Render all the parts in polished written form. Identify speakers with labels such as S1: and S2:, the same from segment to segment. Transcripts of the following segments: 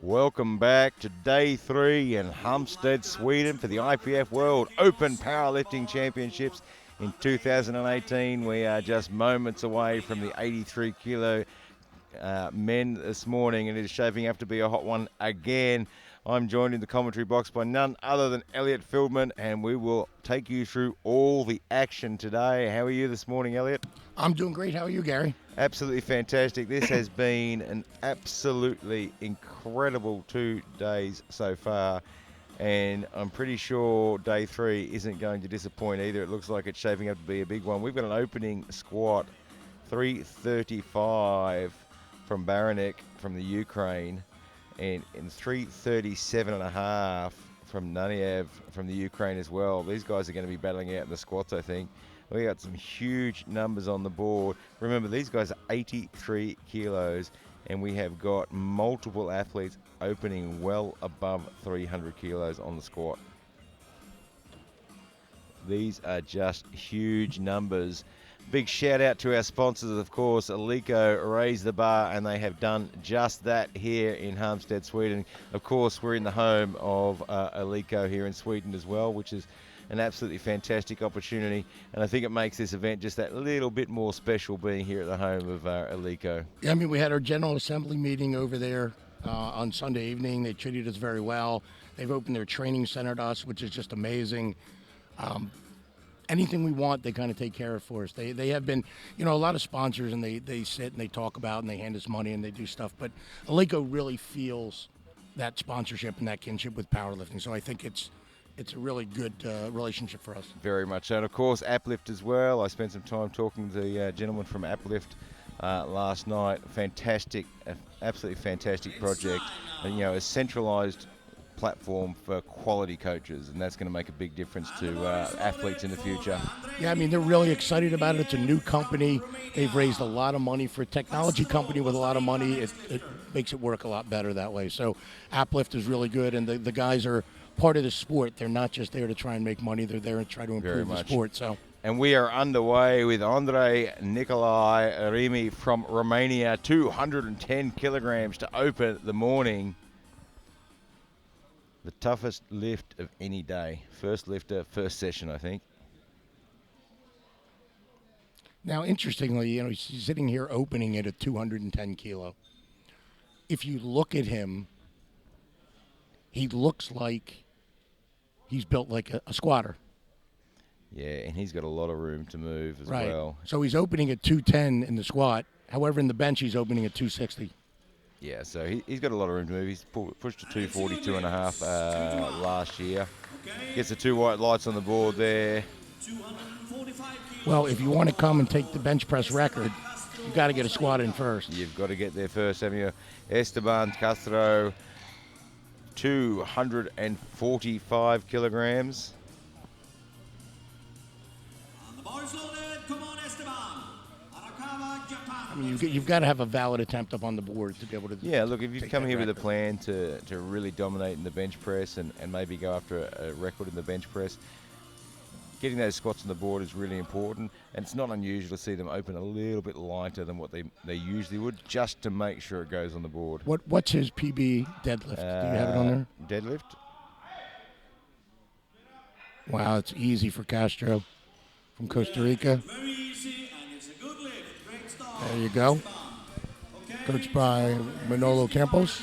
S1: Welcome back to day 3 in Halmstad, Sweden for the IPF World Open Powerlifting Championships in 2018. We are just moments away from the 83 kilo men this morning, and it is shaping up to be a hot one again. I'm joined in the commentary box by none other than Elliot Feldman, and we will take you through all the action today. How are you this morning, Elliot?
S2: I'm doing great. How are you, Gary?
S1: Absolutely fantastic. This has been an absolutely incredible 2 days so far, and I'm pretty sure day 3 isn't going to disappoint either. It looks like it's shaping up to be a big one. We've got an opening squat, 335 from Baranek from the Ukraine, and 337.5 from Naniev from the Ukraine as well. These guys are going to be battling out in the squats, I think. We got some huge numbers on the board. Remember, these guys are 83 kilos, and we have got multiple athletes opening well above 300 kilos on the squat. These are just huge numbers. Big shout out to our sponsors, of course. Alico raised the bar, and they have done just that here in Halmstad, Sweden. Of course, we're in the home of Alico here in Sweden as well, which is an absolutely fantastic opportunity, and I think it makes this event just that little bit more special being here at the home of Alico.
S2: Yeah, I mean, we had our General Assembly meeting over there on Sunday evening. They treated us very well. They've opened their training center to us, which is just amazing. Anything we want, they kind of take care of for us. They have been, a lot of sponsors, and they sit and they talk about and they hand us money and they do stuff, but Alico really feels that sponsorship and that kinship with powerlifting, so I think it's a really good relationship for us.
S1: Very much so. And, of course, Uplift as well. I spent some time talking to the gentleman from Uplift last night. Fantastic, absolutely fantastic project. And, a centralised platform for quality coaches, and that's going to make a big difference to athletes in the future.
S2: Yeah, I mean, they're really excited about it. It's a new company. They've raised a lot of money for a technology company with a lot of money. It makes it work a lot better that way. So Uplift is really good, and the guys are part of the sport. They're not just there to try and make money. They're there to try to improve the sport. So.
S1: And we are underway with Andrei Nicolai Rimi from Romania, 210 kilograms to open the morning. The toughest lift of any day. First lifter, first session, I think.
S2: Now, interestingly, he's sitting here opening it at 210 kilo. If you look at him, he looks like he's built like a squatter.
S1: Yeah, and he's got a lot of room to move as well.
S2: So he's opening at 210 in the squat. However, in the bench, he's opening at 260.
S1: Yeah, so he's got a lot of room to move. He's pushed to 242.5 last year. Gets the 2 white lights on the board there.
S2: Well, if you want to come and take the bench press record, you've got to get a squat in first.
S1: You've got to get there first, haven't you? Esteban Castro, 245 kilograms.
S2: I mean, you've got to have a valid attempt up on the board to be able to.
S1: Yeah, look, if you've come here with a plan to really dominate in the bench press and maybe go after a record in the bench press, getting those squats on the board is really important. And it's not unusual to see them open a little bit lighter than what they usually would, just to make sure it goes on the board.
S2: What's his PB deadlift? Do you have it on there?
S1: Deadlift.
S2: Wow, it's easy for Castro from Costa Rica. There you go. Coached by Manolo Campos.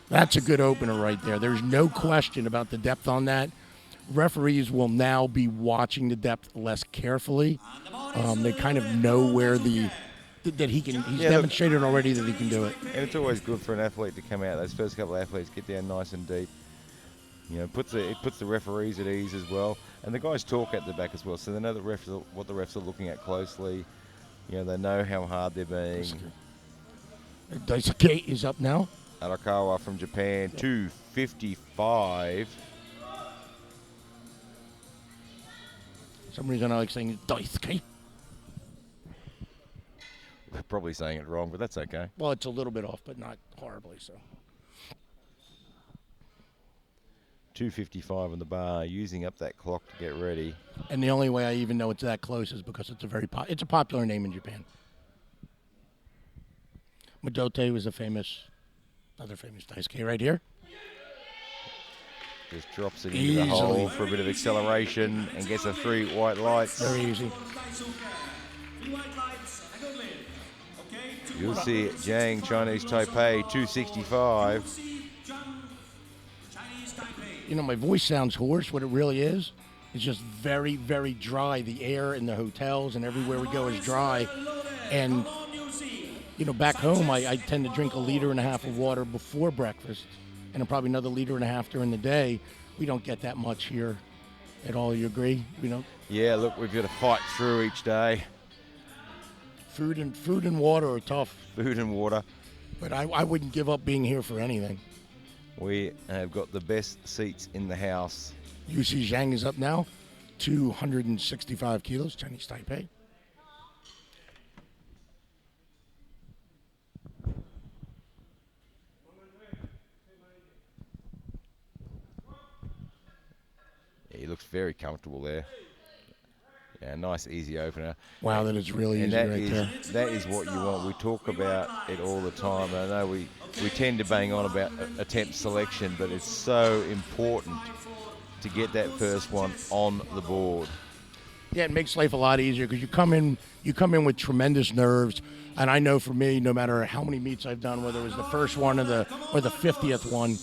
S2: That's a good opener right there. There's no question about the depth on that. Referees will now be watching the depth less carefully. They kind of know where that he can. He's demonstrated already that he can do it.
S1: And it's always good for an athlete to come out. Those first couple of athletes get down nice and deep. It puts the referees at ease as well, and the guys talk at the back as well, so they know what the refs are looking at closely. They know how hard they're being.
S2: Daisuke is up now.
S1: Arakawa from Japan, 255.
S2: For some reason I like saying Daisuke.
S1: We're probably saying it wrong, but that's okay.
S2: Well, it's a little bit off, but not horribly so.
S1: 255 on the bar, using up that clock to get ready.
S2: And the only way I even know it's that close is because it's a popular name in Japan. Madote was another famous Daisuke right here.
S1: Just drops it into the hole for a bit of acceleration and gets a 3 white lights.
S2: Very easy.
S1: You'll see Jiang, Chinese Taipei, 265.
S2: You know, my voice sounds hoarse. What it really is just very, very dry. The air in the hotels and everywhere we go is dry. And, you know, back home, I tend to drink 1.5 liters of water before breakfast and probably another 1.5 liters during the day. We don't get that much here at all. You agree? You know?
S1: Yeah, look, we've got to fight through each day.
S2: Food and water are tough.
S1: Food and water.
S2: But I wouldn't give up being here for anything.
S1: We have got the best seats in the house.
S2: UC Zhang is up now, 265 kilos, Chinese Taipei.
S1: Yeah, he looks very comfortable there. Yeah, nice, easy opener.
S2: Wow, that is really easy right there.
S1: That is what you want. We talk about it all the time. I know we tend to bang on about attempt selection, but it's so important to get that first one on the board.
S2: Yeah, it makes life a lot easier because you come in with tremendous nerves. And I know for me, no matter how many meets I've done, whether it was the first one or the 50th one,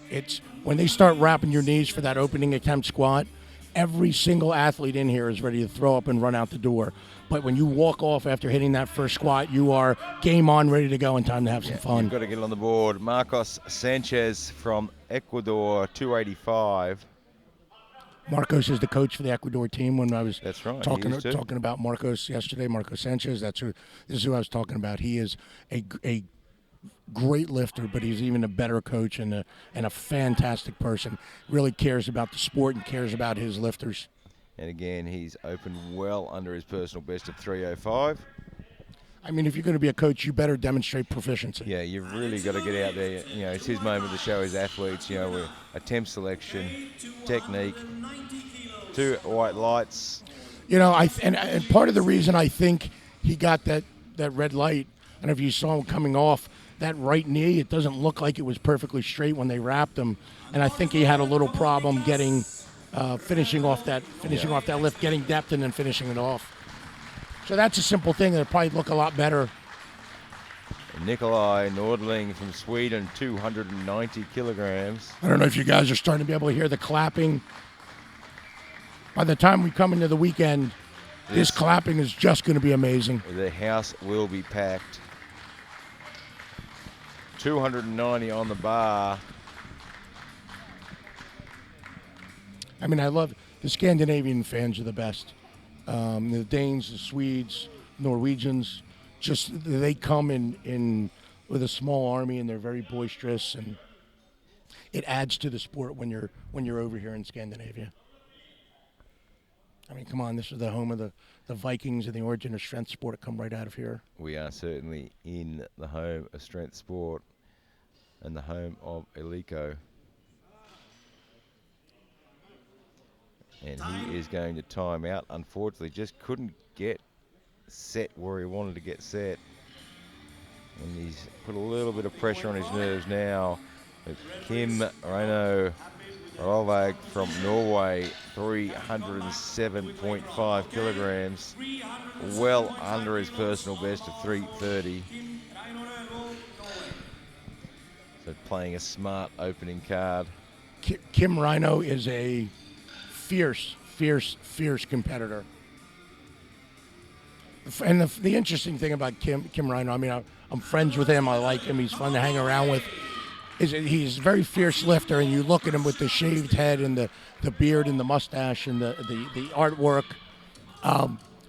S2: it's when they start wrapping your knees for that opening attempt squat, every single athlete in here is ready to throw up and run out the door. But when you walk off after hitting that first squat, you are game on, ready to go, and time to have some fun.
S1: You've got to get it on the board. Marcos Sanchez from Ecuador, 285.
S2: Marcos is the coach for the Ecuador team. When I was talking about Marcos yesterday, Marcos Sanchez, this is who I was talking about. He is a great lifter, but he's even a better coach and a fantastic person. Really cares about the sport and cares about his lifters.
S1: And again, he's opened well under his personal best of 305.
S2: I mean, if you're going to be a coach, you better demonstrate proficiency.
S1: Yeah, you've really got to get out there. You know, it's his moment to show his athletes, you know, with attempt selection, technique, 2 white lights.
S2: You know, and part of the reason I think he got that red light, and if you saw him coming off, that right knee, it doesn't look like it was perfectly straight when they wrapped him. And I think he had a little problem finishing off that lift, getting depth and then finishing it off. So that's a simple thing that'll probably look a lot better.
S1: Nikolai Nordling from Sweden, 290 kilograms.
S2: I don't know if you guys are starting to be able to hear the clapping. By the time we come into the weekend, this clapping is just going to be amazing.
S1: The house will be packed. 290 on the bar.
S2: I mean, I love the Scandinavian fans are the best. The Danes, the Swedes, Norwegians, they come in with a small army and they're very boisterous, and it adds to the sport when you're over here in Scandinavia. I mean, come on, this is the home of the Vikings and the origin of strength sport. Come right out of here.
S1: We are certainly in the home of strength sport and the home of Eliko. And he is going to time out. Unfortunately, just couldn't get set where he wanted to get set. And he's put a little bit of pressure on his nerves now. Kim Reino Rovag from Norway, 307.5 kilograms. Well under his personal best of 330. So playing a smart opening card.
S2: Kim Reino is a fierce competitor. And the interesting thing about Kim Reino, I mean, I'm friends with him. I like him. He's fun to hang around with. He's a very fierce lifter, and you look at him with the shaved head and the beard and the mustache and the artwork.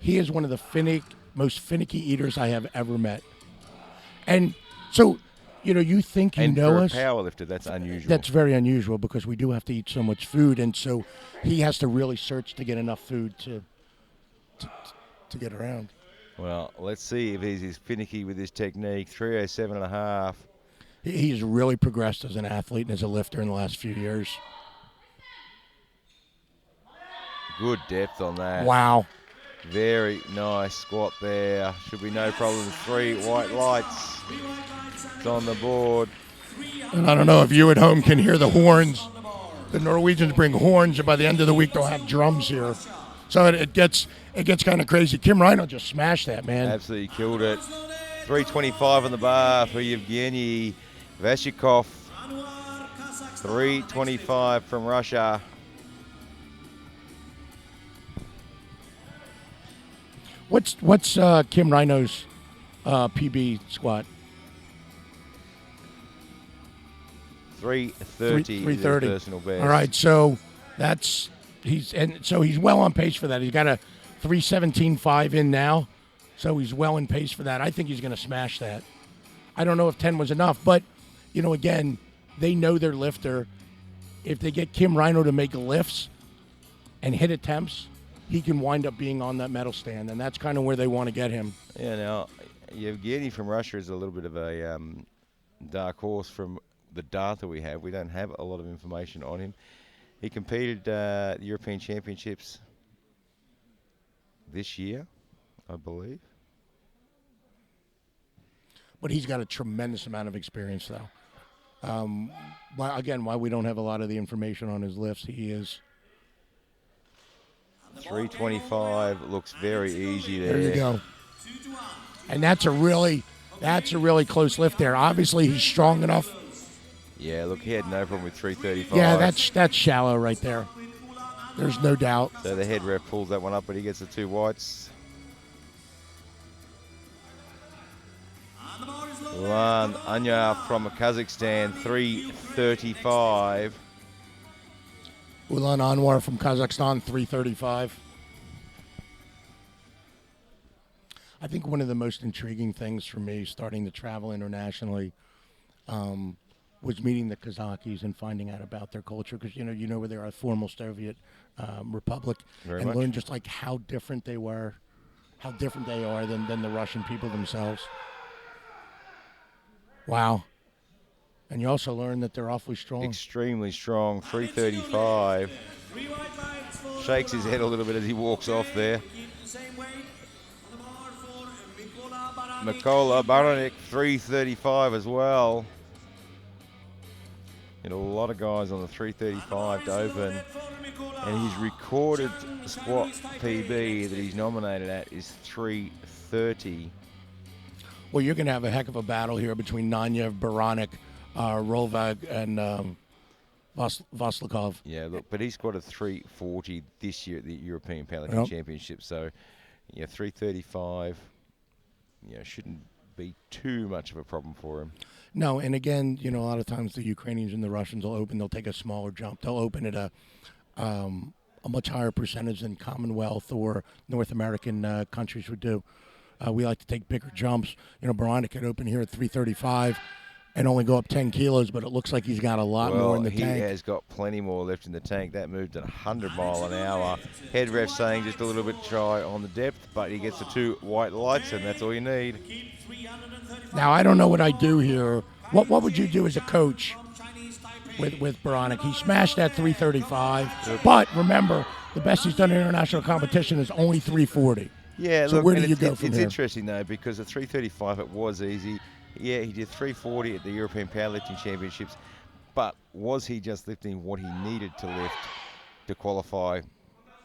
S2: He is one of the most finicky eaters I have ever met. And so, you know, you think you know us.
S1: And for a powerlifter, that's unusual.
S2: That's very unusual because we do have to eat so much food, and so he has to really search to get enough food to get around.
S1: Well, let's see if he's as finicky with his technique. 307.5.
S2: He's really progressed as an athlete and as a lifter in the last few years.
S1: Good depth on that.
S2: Wow.
S1: Very nice squat there. Should be no problem. 3 white lights. It's on the board.
S2: And I don't know if you at home can hear the horns. The Norwegians bring horns, and by the end of the week they'll have drums here. So it gets kind of crazy. Kim Rhino just smashed that, man.
S1: Absolutely killed it. 325 on the bar for Yevgeny Vashikov. 325 from Russia.
S2: What's Kim Rhino's PB squat?
S1: 330.
S2: 330.
S1: Personal best.
S2: All right, so he's well on pace for that. He's got a 317.5 in now, so he's well in pace for that. I think he's going to smash that. I don't know if 10 was enough, but again, they know their lifter. If they get Kim Rhino to make lifts and hit attempts, he can wind up being on that medal stand, and that's kind of where they want to get him.
S1: Yeah, now, Yevgeny from Russia is a little bit of a dark horse from the data we have. We don't have a lot of information on him. He competed the European Championships this year, I believe.
S2: But he's got a tremendous amount of experience, though. Why we don't have a lot of the information on his lifts, he is.
S1: 325 looks very easy there.
S2: There you go. And that's a really close lift there. Obviously, he's strong enough.
S1: Yeah, look, he had no problem with 335.
S2: Yeah, that's shallow right there. There's no doubt.
S1: So the head ref pulls that one up, but he gets the 2 whites. Ulan Anya from Kazakhstan, 335.
S2: Ulan Anwar from Kazakhstan, 335. I think one of the most intriguing things for me starting to travel internationally was meeting the Kazakhs and finding out about their culture, because you know where they are, a former Soviet republic, and learn just like how different they are than the Russian people themselves. Wow. And you also learn that they're awfully strong.
S1: Extremely strong, 335. Shakes his head a little bit as he walks off there. Mikola Baranek, 335 as well. A lot of guys on the 335 to open. And his recorded squat PB that he's nominated at is 330.
S2: Well, you're going to have a heck of a battle here between Nanyev, Baranek, Rolvag, and Vaslikov.
S1: Yeah, look, but he squatted 340 this year at the European Powerlifting Championship. So, 335, shouldn't be too much of a problem for him.
S2: No, and again, a lot of times the Ukrainians and the Russians they'll take a smaller jump. They'll open at a much higher percentage than Commonwealth or North American countries would do. We like to take bigger jumps. Baranek could open here at 335 and only go up 10 kilos, but it looks like he's got a lot more in the tank.
S1: He has got plenty more left in the tank. That moved at 100 mile an hour. Head ref saying just a little bit shy on the depth, but he gets the 2 white lights, and that's all you need.
S2: Now, I don't know what I do here. What would you do as a coach with Baranek? He smashed that 335, but remember, the best he's done in international competition is only 340.
S1: Yeah,
S2: so
S1: look,
S2: where do you go from
S1: it's
S2: there?
S1: Interesting, though, because at 335 it was easy. Yeah, he did 340 at the European Powerlifting Championships, but was he just lifting what he needed to lift to qualify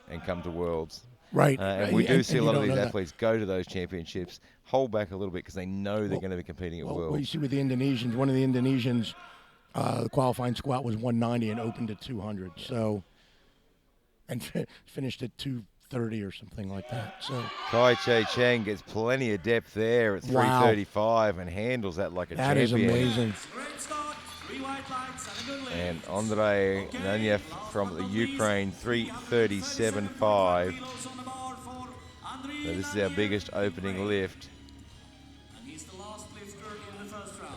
S1: and come to Worlds?
S2: Right.
S1: And we do see a lot of these athletes go to those championships, hold back a little bit because they know they're going to be competing at Worlds.
S2: Well, you see with the Indonesians, one of the Indonesians, the qualifying squat was 190 and opened at 200. Yeah. So, and finished at 230 or something like that. So
S1: Kai Che Cheng gets plenty of depth there at 335 and handles that like a champion.
S2: That is amazing.
S1: And Andrei Nanyev from the Ukraine, 337.5. So this is our biggest opening lift.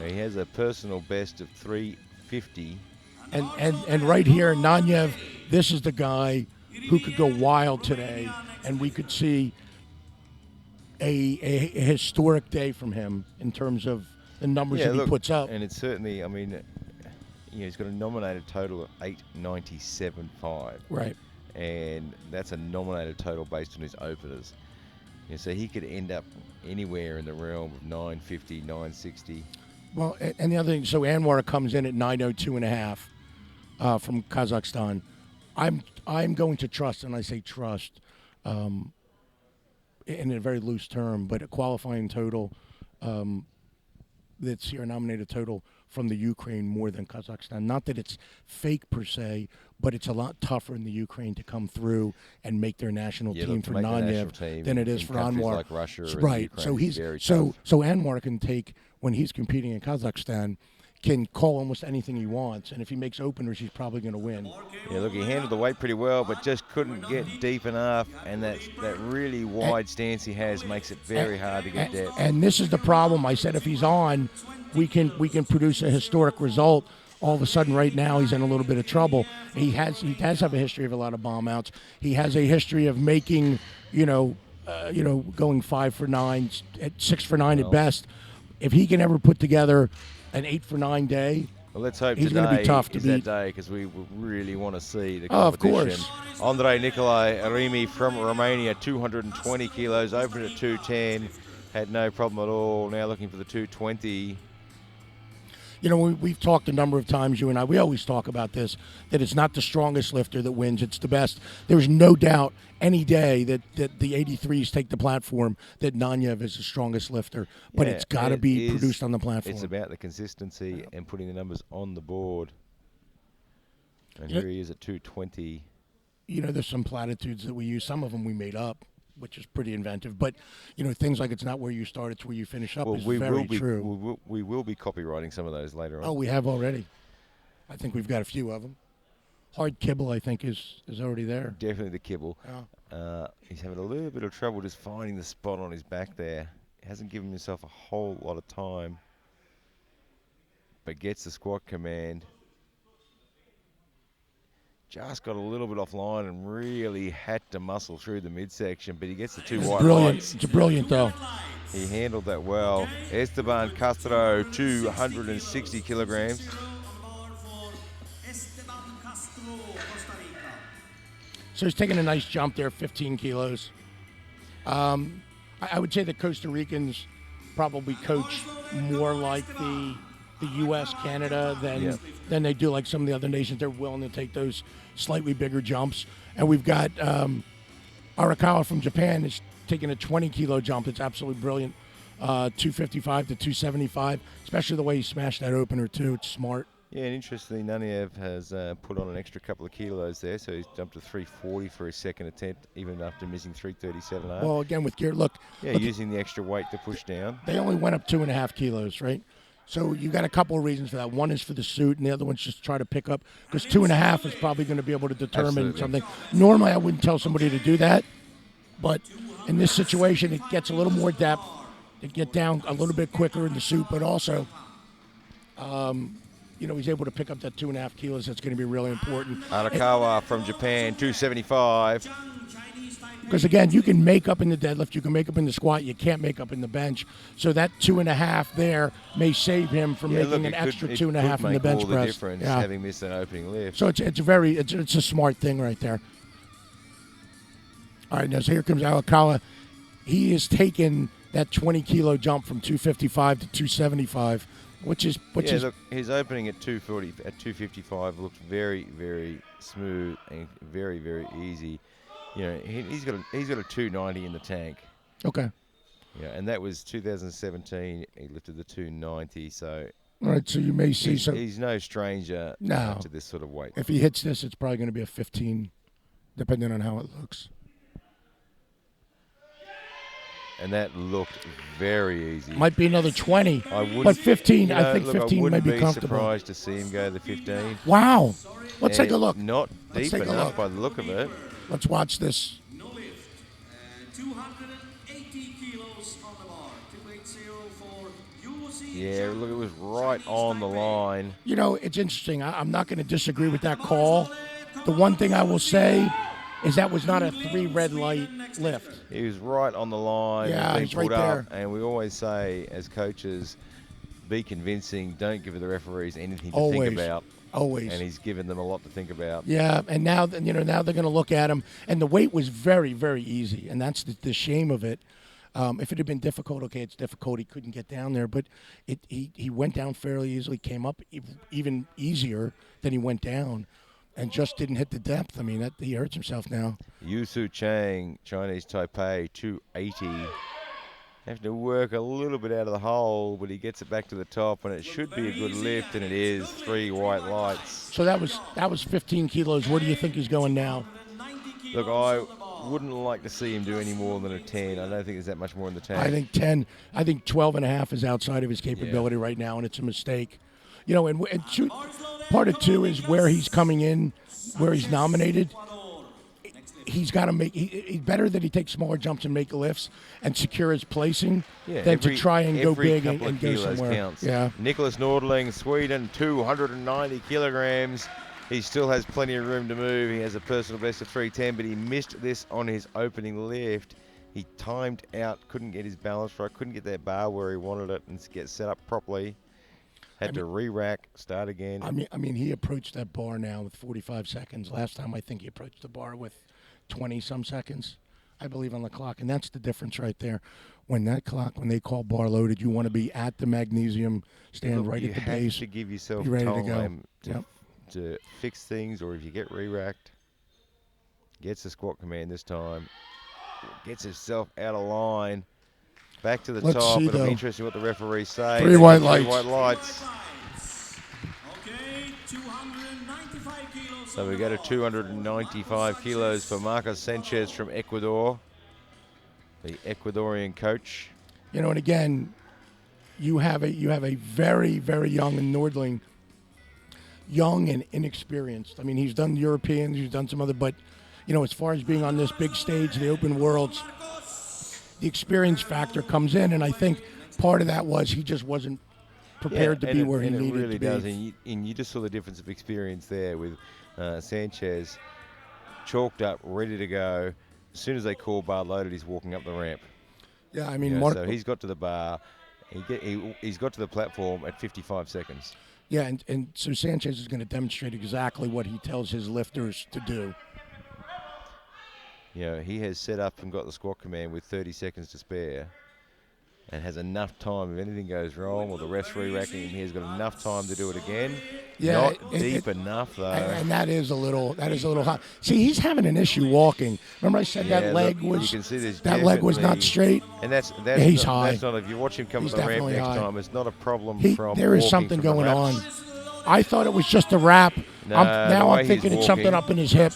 S1: He has a personal best of 350.
S2: And right here, Nanyev, this is the guy who could go wild today, and we could see a historic day from him in terms of the numbers that he puts up.
S1: And it's certainly, he's got a nominated total of 897.5.
S2: Right.
S1: And that's a nominated total based on his openers. Yeah, so he could end up anywhere in the realm of 950, 960.
S2: Well, and the other thing, so Anwar comes in at 902.5 from Kazakhstan. I'm going to trust, and I say trust in a very loose term, but a qualifying total that's here nominated total from the Ukraine more than Kazakhstan. Not that it's fake per se, but it's a lot tougher in the Ukraine to come through and make their national team for Nanyev than it is for Anwar.
S1: Like Russia
S2: right. So he's so Anwar can take when he's competing in Kazakhstan, can call almost anything he wants, and if he makes openers, he's probably going to win.
S1: Yeah, look, he handled the weight pretty well, but just couldn't get deep enough, and that really wide stance he has makes it very hard to get depth.
S2: And this is the problem. I said if he's on, we can produce a historic result. All of a sudden, right now, he's in a little bit of trouble. He does have a history of a lot of bomb outs. He has a history of making, going 5 for 9, at 6 for 9 at best. If he can ever put together an 8 for 9 day,
S1: well, let's hope
S2: he's going to be tough to beat.
S1: That day, because we really want to see the
S2: competition.
S1: Of course. Andre Nicolae Arimi from Romania, 220 kilos, opened at 210, had no problem at all. Now looking for the 220.
S2: You know, we've talked a number of times, you and I, we always talk about this, that it's not the strongest lifter that wins, it's the best. There's no doubt any day that the 83s take the platform that Nanyev is the strongest lifter, but it's got to be produced on the platform.
S1: It's about the consistency and putting the numbers on the board. And here he is at 220.
S2: You know, there's some platitudes that we use. Some of them we made up, which is pretty inventive. But, you know, things like it's not where you start, it's where you finish up is very true.
S1: We will be copywriting some of those later on.
S2: Oh, we have already. I think we've got a few of them. Hard kibble, I think, is already there.
S1: Definitely the kibble.
S2: Yeah.
S1: He's having a little bit of trouble just finding the spot on his back there. He hasn't given himself a whole lot of time, but gets the squat command. Just got a little bit offline and really had to muscle through the midsection, but he gets the two white lights.
S2: It's brilliant, though.
S1: He handled that well. Esteban Castro, 260 kilograms.
S2: So he's taking a nice jump there, 15 kilos. I would say the Costa Ricans probably coach more like the U.S., Canada than they do like some of the other nations. They're willing to take those slightly bigger jumps. And we've got Arakawa from Japan is taking a 20-kilo jump. It's absolutely brilliant. 255 to 275, especially the way he smashed that opener, too. It's smart.
S1: Yeah, and interestingly, Nanyev has put on an extra couple of kilos there, so he's jumped to 340 for his second attempt, even after missing 337.
S2: Well, again, with gear, look.
S1: Using the extra weight to push down.
S2: They only went up 2.5 kilos, right? So you got a couple of reasons for that. One is for the suit, and the other one's just try to pick up, because 2.5 is probably going to be able to determine something. Normally, I wouldn't tell somebody to do that, but in this situation, it gets a little more depth. They get down a little bit quicker in the suit, but also, he's able to pick up that 2.5 kilos. That's going to be really important.
S1: Arakawa from Japan, 275.
S2: Because, again, you can make up in the deadlift, you can make up in the squat, you can't make up in the bench. So that 2.5 there may save him from making an extra 2.5 in the bench
S1: all
S2: press.
S1: The difference having missed an opening lift.
S2: So it's a smart thing right there. All right, now so here comes Arakawa. He has taken that 20-kilo jump from 255 to 275. Which is
S1: look, his opening at 255 looked very, very smooth and very, very easy. You know, he's got a 290 in the tank.
S2: Okay.
S1: Yeah, and that was 2017. He lifted the 290. So.
S2: All right. So you may see
S1: he's no stranger to this sort of weight.
S2: If he hits this, it's probably going to be a 15, depending on how it looks.
S1: And that looked very easy.
S2: Might be another 20. But 15, I think 15 may be comfortable.
S1: I wouldn't be surprised to see him go to the 15.
S2: Wow. Let's take a look.
S1: Not deep enough by the look of it.
S2: Let's watch this.
S3: 280 kilos on the bar. 280 for UC.
S1: Yeah, look, it was right on the line.
S2: You know, it's interesting. I'm not going to disagree with that call. The one thing I will say is that was not a 3 red light lift.
S1: He was right on the line.
S2: Yeah, he's right there.
S1: And we always say, as coaches, be convincing. Don't give the referees anything to think about.
S2: Always.
S1: And he's given them a lot to think about.
S2: Yeah, and now they're going to look at him. And the weight was very, very easy. And that's the shame of it. If it had been difficult, okay, it's difficult. He couldn't get down there, but he went down fairly easily, came up even easier than he went down, and just didn't hit the depth. I mean, he hurts himself now.
S1: Yusu Chang, Chinese Taipei, 280. Having to work a little bit out of the hole, but he gets it back to the top, and it should be a good lift, and it is. 3 white lights.
S2: So that was 15 kilos. Where do you think he's going now?
S1: Look, I wouldn't like to see him do any more than a 10. I don't think there's that much more in the tank.
S2: I think 10. I think 12 and a half is outside of his capability right now, and it's a mistake. You know, and part of 2 is where he's coming in, where he's nominated. He's got to make. He's better that he takes smaller jumps and make lifts and secure his placing than to try and go big and go somewhere.
S1: Counts.
S2: Yeah.
S1: Nicholas Nordling, Sweden, 290 kilograms. He still has plenty of room to move. He has a personal best of 310, but he missed this on his opening lift. He timed out, couldn't get his balance right, couldn't get that bar where he wanted it and get set up properly. Had to re-rack, start again.
S2: I mean, he approached that bar now with 45 seconds. Last time, I think he approached the bar with 20-some seconds, I believe, on the clock. And that's the difference right there. When they call bar loaded, you want to be at the magnesium stand right at the base.
S1: You have to give yourself
S2: ready
S1: time
S2: to go.
S1: To fix things, or if you get re-racked, gets the squat command this time, gets himself out of line, back to the top. It'll be interesting what the referees say.
S2: 3 white lights.
S1: 3 white lights.
S3: Okay, 295 kilos.
S1: So we go to 295 kilos for Marcos Sanchez from Ecuador, the Ecuadorian coach.
S2: You know, and again, you have a very, very young Nordling, young and inexperienced. I mean, he's done Europeans, he's done some other, but, you know, as far as being on this big stage, the open worlds, the experience factor comes in, and I think part of that was he just wasn't prepared to be where he needed to be.
S1: It really does, and you just saw the difference of experience there with Sanchez, chalked up, ready to go. As soon as they call bar loaded, he's walking up the ramp.
S2: Yeah, I mean,
S1: so he's got to the bar, he's got to the platform at 55 seconds.
S2: Yeah, and so Sanchez is going to demonstrate exactly what he tells his lifters to do.
S1: You know, he has set up and got the squat command with 30 seconds to spare and has enough time. If anything goes wrong or the ref's re-racking him, he has got enough time to do it again.
S2: Yeah,
S1: Not deep enough, though.
S2: And that is a little hot. See, he's having an issue walking. Remember I said that leg was not straight?
S1: And that's
S2: he's
S1: not,
S2: high.
S1: That's not, if you're watching him come
S2: He's
S1: to the ramp
S2: definitely
S1: next
S2: high.
S1: time, it's not a problem from
S2: There is
S1: walking
S2: something
S1: from
S2: going
S1: the
S2: on.
S1: wraps.
S2: I thought it was just a wrap.
S1: No,
S2: now I'm thinking it's something up in his hip.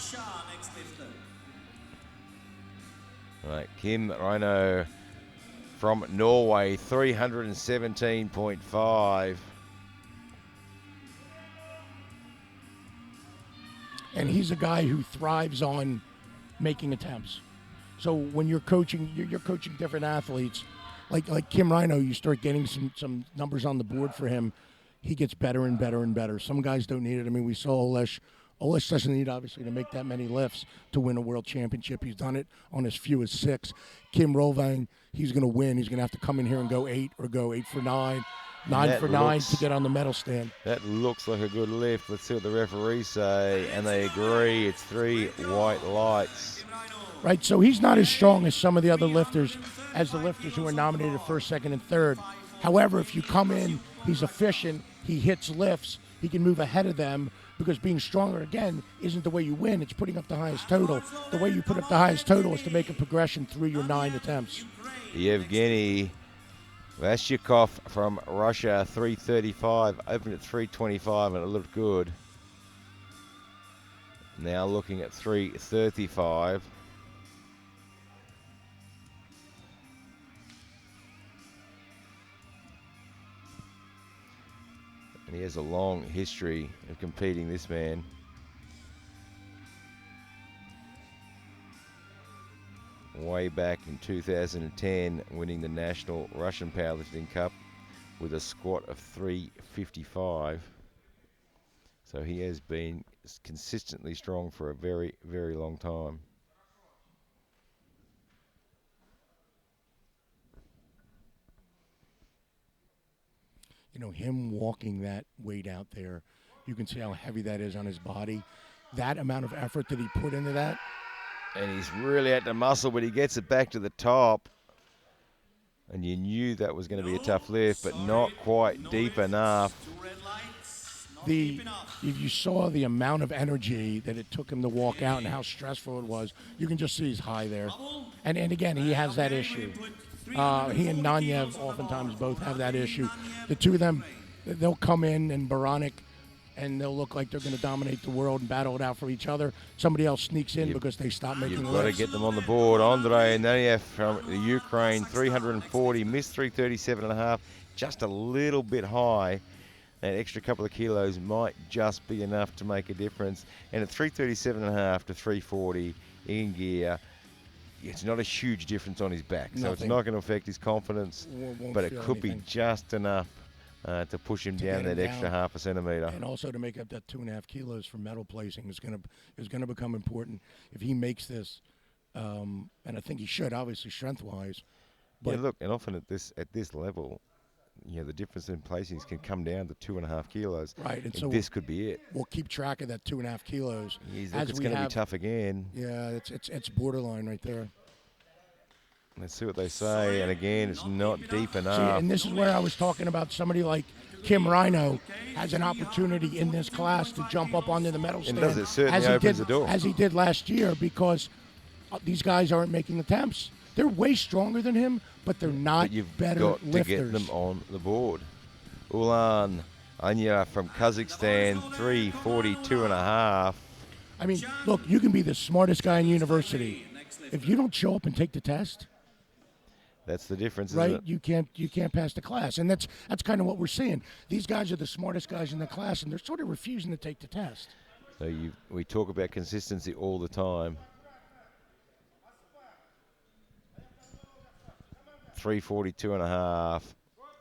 S1: Right, Kim Reino from Norway, 317.5.
S2: And he's a guy who thrives on making attempts. So when you're coaching, you're coaching different athletes. Like Kim Reino, you start getting some numbers on the board for him. He gets better and better and better. Some guys don't need it. I mean, we saw Olesh. Olesh doesn't need, obviously, to make that many lifts to win a world championship. He's done it on as few as 6. Kim Rovang, he's going to win. He's going to have to come in here and go 8 or go 8 for 9. 9 for 9 to get on the medal stand.
S1: That looks like a good lift. Let's see what the referees say. And they agree. It's 3 white lights.
S2: Right, so he's not as strong as some of the other lifters, as the lifters who are nominated first, second, and third. However, if you come in, he's efficient, he hits lifts, he can move ahead of them, because being stronger, again, isn't the way you win. It's putting up the highest total. The way you put up the highest total is to make a progression through your 9 attempts.
S1: Yevgeny Vasyukov from Russia, 335, opened at 325, and it looked good. Now looking at 335. And he has a long history of competing, this man. Way back in 2010, winning the National Russian Powerlifting Cup with a squat of 355. So he has been consistently strong for a very, very long time.
S2: You know, him walking that weight out there, you can see how heavy that is on his body. That amount of effort that he put into that.
S1: And he's really at the muscle, but he gets it back to the top. And you knew that was going to be a tough lift, but not quite deep enough.
S2: If you saw the amount of energy that it took him to walk out and how stressful it was, you can just see he's high there. And again, he has that issue. He and Nanyev oftentimes both have that issue. The two of them, they'll come in and Baranek, and they'll look like they're going to dominate the world and battle it out for each other. Somebody else sneaks in because they stop making
S1: You've got to
S2: lifts.
S1: get them on the board. Andrei Naniev from the Ukraine, 340, missed 337.5, just a little bit high. That extra couple of kilos might just be enough to make a difference. And at 337.5 to 340 in gear, it's not a huge difference on his back. So it's not going to affect his confidence, but it could be just enough to push him down that extra half a centimetre.
S2: And also to make up that 2.5 kilos for metal placing is going to become important if he makes this. And I think he should, obviously, strength-wise. But
S1: yeah, look, and often at this level, the difference in placings can come down to 2.5 kilos.
S2: Right, and so
S1: this could be it.
S2: We'll keep track of that 2.5 kilos.
S1: It's going to be tough again.
S2: Yeah, it's borderline right there.
S1: Let's see what they say. And again, it's not deep enough.
S2: See, and this is where I was talking about somebody like Kim Rhino has an opportunity in this class to jump up onto the medal stand.
S1: And does it certainly opens the door.
S2: As he did last year, because these guys aren't making attempts. They're way stronger than him, but they're not better lifters.
S1: You've got to get them on the board. Ulan Anya from Kazakhstan, 342.5.
S2: I mean, look, you can be the smartest guy in university. If you don't show up and take the test,
S1: that's the difference,
S2: right?
S1: Isn't it?
S2: You can't pass the class, and that's kind of what we're seeing. These guys are the smartest guys in the class, and they're sort of refusing to take the test.
S1: So we talk about consistency all the time. 342.5.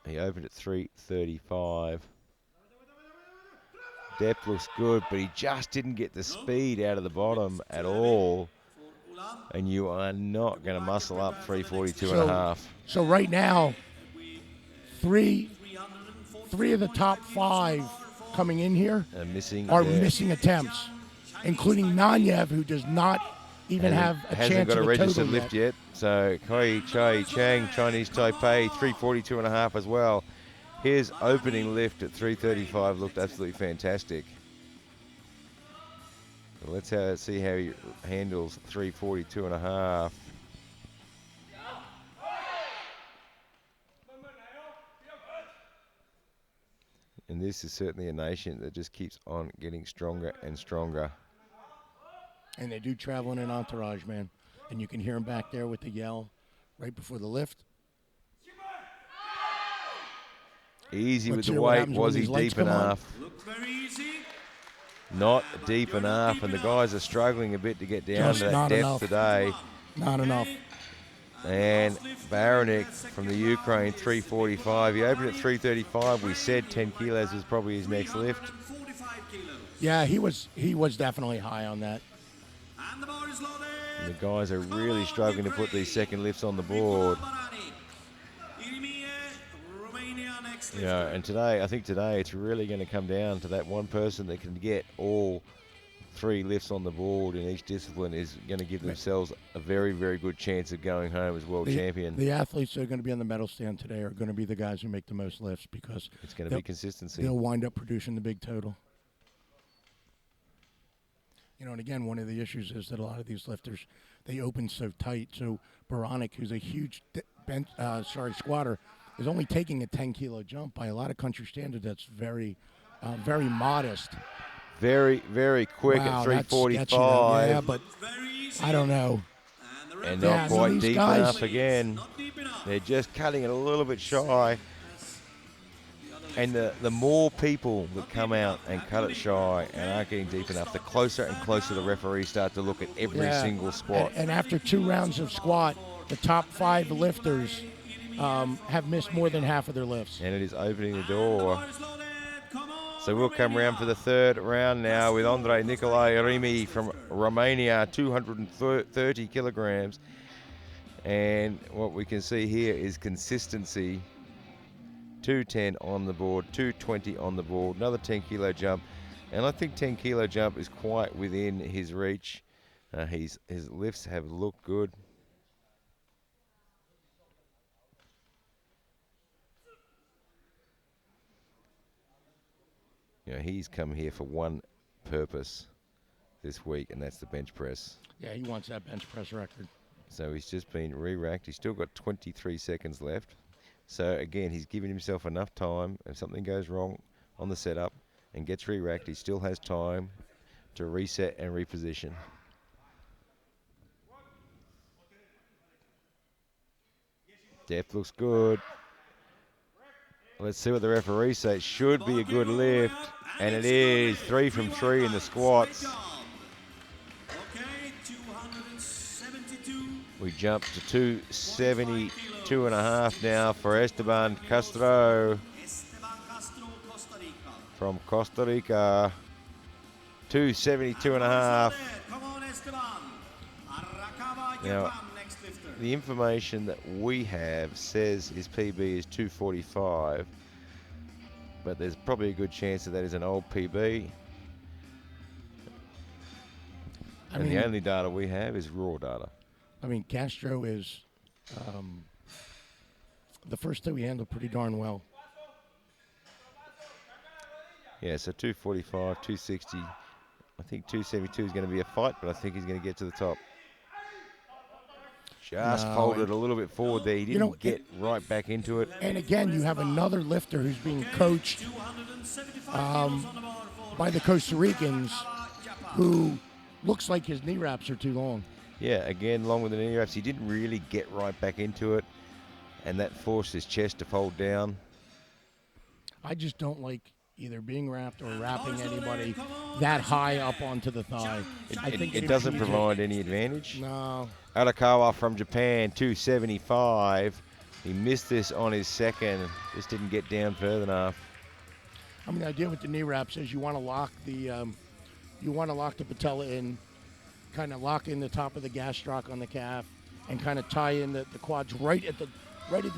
S1: He opened at 335. Depth looks good, but he just didn't get the speed out of the bottom at all. And you are not going to muscle up 342.5.
S2: So right now, three of the top 5 coming in here are missing attempts, including Nanyev, who does not even have a chance
S1: hasn't got
S2: of
S1: a registered
S2: total
S1: lift yet. So Kai Chai Chang, Chinese Taipei, 342.5 as well. His opening lift at 335 looked absolutely fantastic. So let's see how he handles 342.5. And this is certainly a nation that just keeps on getting stronger and stronger.
S2: And they do travel in an entourage, man. And you can hear them back there with the yell right before the lift.
S1: Easy with the weight. Was he deep enough? Not deep enough. And the guys are struggling a bit to get down to that depth today.
S2: Not enough.
S1: And Baranek from the Ukraine, 345. He opened at 335. We said 10 kilos was probably his next lift.
S2: Yeah, he was definitely high on that.
S1: And the guys are really struggling to put these second lifts on the board. And today, I think today it's really going to come down to that one person that can get all 3 lifts on the board in each discipline is going to give themselves a very, very good chance of going home as world champion.
S2: The athletes that are going to be on the medal stand today are going to be the guys who make the most lifts because
S1: it's going to be consistency.
S2: They'll wind up producing the big total. And again, one of the issues is that a lot of these lifters, they open so tight. So Baranek, who's a huge squatter, is only taking a 10-kilo jump. By a lot of country standards, that's very, very modest.
S1: Very, very quick at 345.
S2: Yeah, but I don't know.
S1: And not quite deep enough again. They're just cutting it a little bit shy. And the more people that come out and cut it shy and aren't getting deep enough, the closer and closer the referees start to look at every single squat.
S2: And after 2 rounds of squat, the top 5 lifters have missed more than half of their lifts.
S1: And it is opening the door. So we'll come around for the 3rd round now with Andrei Nicolai Rimi from Romania, 230 kilograms. And what we can see here is consistency. 210 on the board, 220 on the board, another 10-kilo jump. And I think 10-kilo jump is quite within his reach. His lifts have looked good. You know, he's come here for one purpose this week, and that's the bench press.
S2: Yeah, he wants that bench press record.
S1: So he's just been re-racked. He's still got 23 seconds left. So again, he's given himself enough time. If something goes wrong on the setup and gets re-racked, he still has time to reset and reposition. Depth looks good. Let's see what the referee says. Should be a good lift, and it is. 3 from 3 in the squats.
S3: Okay, 272.
S1: We jump to 272.5 now for Esteban Castro
S3: Esteban Castro, Costa Rica.
S1: from Costa Rica. 272.5.
S3: Come on, Esteban. Arrakaba,
S1: Now,
S3: Japan, next lifter.
S1: the information that we have says his PB is 245, but there's probably a good chance that is an old PB. And the only data we have is raw data.
S2: I mean, Castro is the first two he handled pretty darn well.
S1: Yeah, so 245, 260. I think 272 is going to be a fight, but I think he's going to get to the top. Just folded a little bit forward there. He didn't get right back into it.
S2: And again, you have another lifter who's being coached by the Costa Ricans who looks like his knee wraps are too long.
S1: Yeah, again, along with the knee wraps, he didn't really get right back into it, and that forced his chest to fold down.
S2: I just don't like either being wrapped or wrapping anybody that high up onto the thigh. I think
S1: It doesn't provide any advantage.
S2: No.
S1: Arakawa from Japan, 275. He missed this on his second. Just didn't get down further enough.
S2: I mean, the idea with the knee wraps is you want to lock the patella in, kind of lock in the top of the gastroc on the calf, and kind of tie in the quads right at the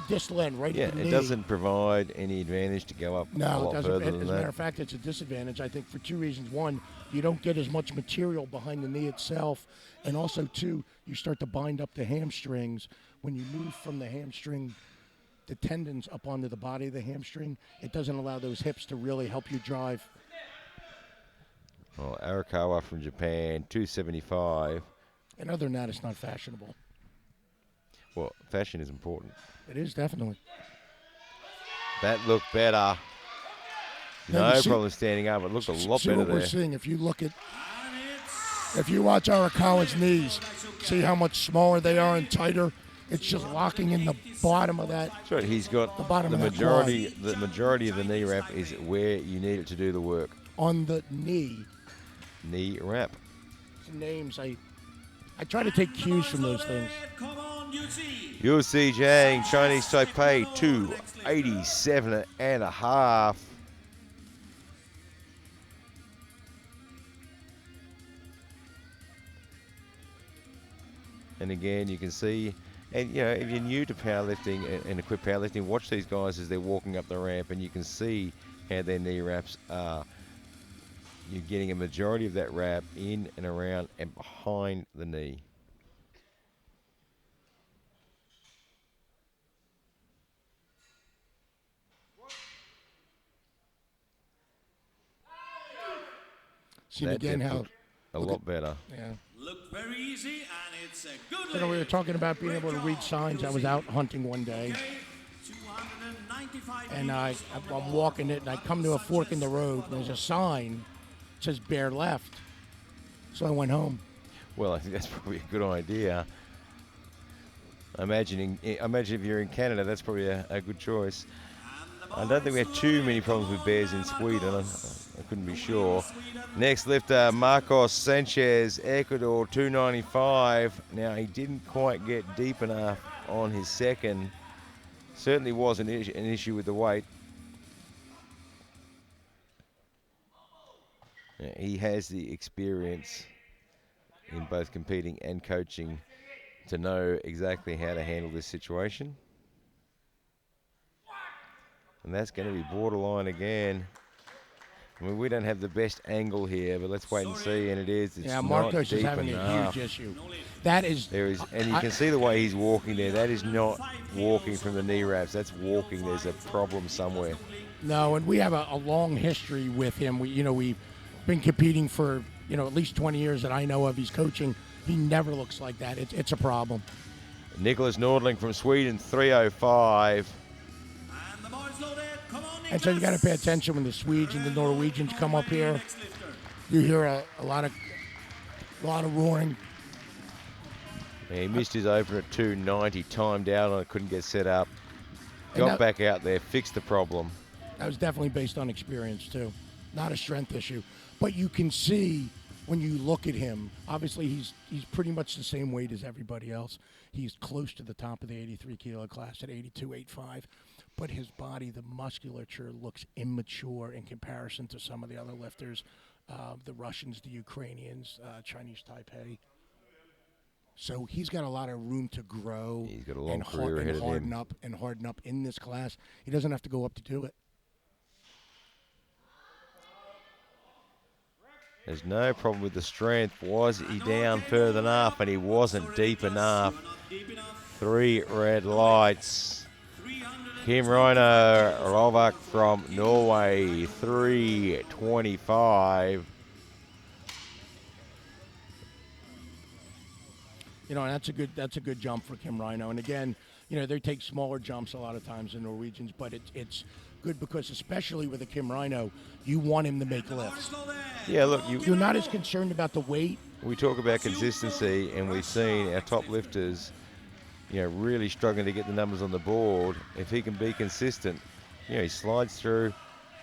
S2: distal end, right at the knee.
S1: It doesn't provide any advantage to go up a lot further than
S2: As a
S1: that.
S2: matter of fact, it's a disadvantage, I think, for two reasons. One, you don't get as much material behind the knee itself, and also, two, you start to bind up the hamstrings. When you move from the hamstring, the tendons up onto the body of the hamstring, it doesn't allow those hips to really help you drive.
S1: Well, Arakawa from Japan, 275.
S2: And other than that, it's not fashionable.
S1: Well, fashion is important.
S2: It is, definitely.
S1: That looked better. No problem standing up. It looked a lot
S2: See
S1: better
S2: what
S1: there.
S2: we're seeing. If you watch Arakawa's knees, see how much smaller they are and tighter. It's just locking in the bottom of that.
S1: That's right. He's got
S2: the bottom of
S1: majority. The majority of the knee wrap is where you need it to do the work.
S2: On the knee.
S1: Knee wrap.
S2: Names. I try to take cues from those things.
S1: UC Jiang, Chinese Taipei, 287.5. And again, you can see, and you know, if you're new to powerlifting and equipped powerlifting, watch these guys as they're walking up the ramp, and you can see how their knee wraps are. You're getting a majority of that wrap in and around and behind the knee.
S2: See again how
S1: a lot better.
S2: Yeah.
S3: Look very easy, and it's a good.
S2: You know, we were talking about being able to read signs. I was out hunting one day, and I'm walking it, and I come to a fork in the road, and there's a sign that says "Bear left." So I went home.
S1: Well, I think that's probably a good idea. Imagine if you're in Canada, that's probably a good choice. I don't think we have too many problems with bears in Sweden. I couldn't be sure. Next lifter, Marcos Sanchez, Ecuador, 295. Now, he didn't quite get deep enough on his second. Certainly was an issue with the weight. He has the experience in both competing and coaching to know exactly how to handle this situation. And that's going to be borderline again. I mean, we don't have the best angle here, but let's wait and see. And it's
S2: Yeah,
S1: not
S2: Marcos
S1: deep
S2: is having
S1: enough.
S2: a huge issue. That is,
S1: There is, and you can see the way he's walking there. That is not walking from the knee wraps. That's walking. There's a problem somewhere.
S2: no, and we have a long history with him. We've been competing for at least 20 years that I know of. He's coaching. He never looks like that. It's a problem.
S1: Nicholas Nordling from Sweden, 305.
S3: And the boys loaded. Come on,
S2: And so you got to pay attention when the Swedes and the Norwegians come up here. You hear a lot of roaring.
S1: Yeah, he missed his opener at 290, timed out on it, couldn't get set up.
S2: And
S1: Got back out there, fixed the problem.
S2: That was definitely based on experience too, not a strength issue. But you can see when you look at him. Obviously, he's pretty much the same weight as everybody else. He's close to the top of the 83 kilo class at 82.85. But his body, the musculature, looks immature in comparison to some of the other lifters, the Russians, the Ukrainians, Chinese Taipei. So he's got a lot of room to grow.
S1: He's got a long career ahead of him.
S2: Harden up in this class. He doesn't have to go up to do it.
S1: There's no problem with the strength. Was he down further enough? And he wasn't deep enough. 3 red lights. Kim Reino Rovak from Norway, 325.
S2: And that's a good jump for Kim Reino. And again, they take smaller jumps a lot of times than Norwegians, but it's good because especially with a Kim Reino, you want him to make lifts.
S1: Yeah, look,
S2: You're not as concerned about the weight.
S1: we talk about consistency, and we've seen our top lifters, really struggling to get the numbers on the board. If he can be consistent, he slides through,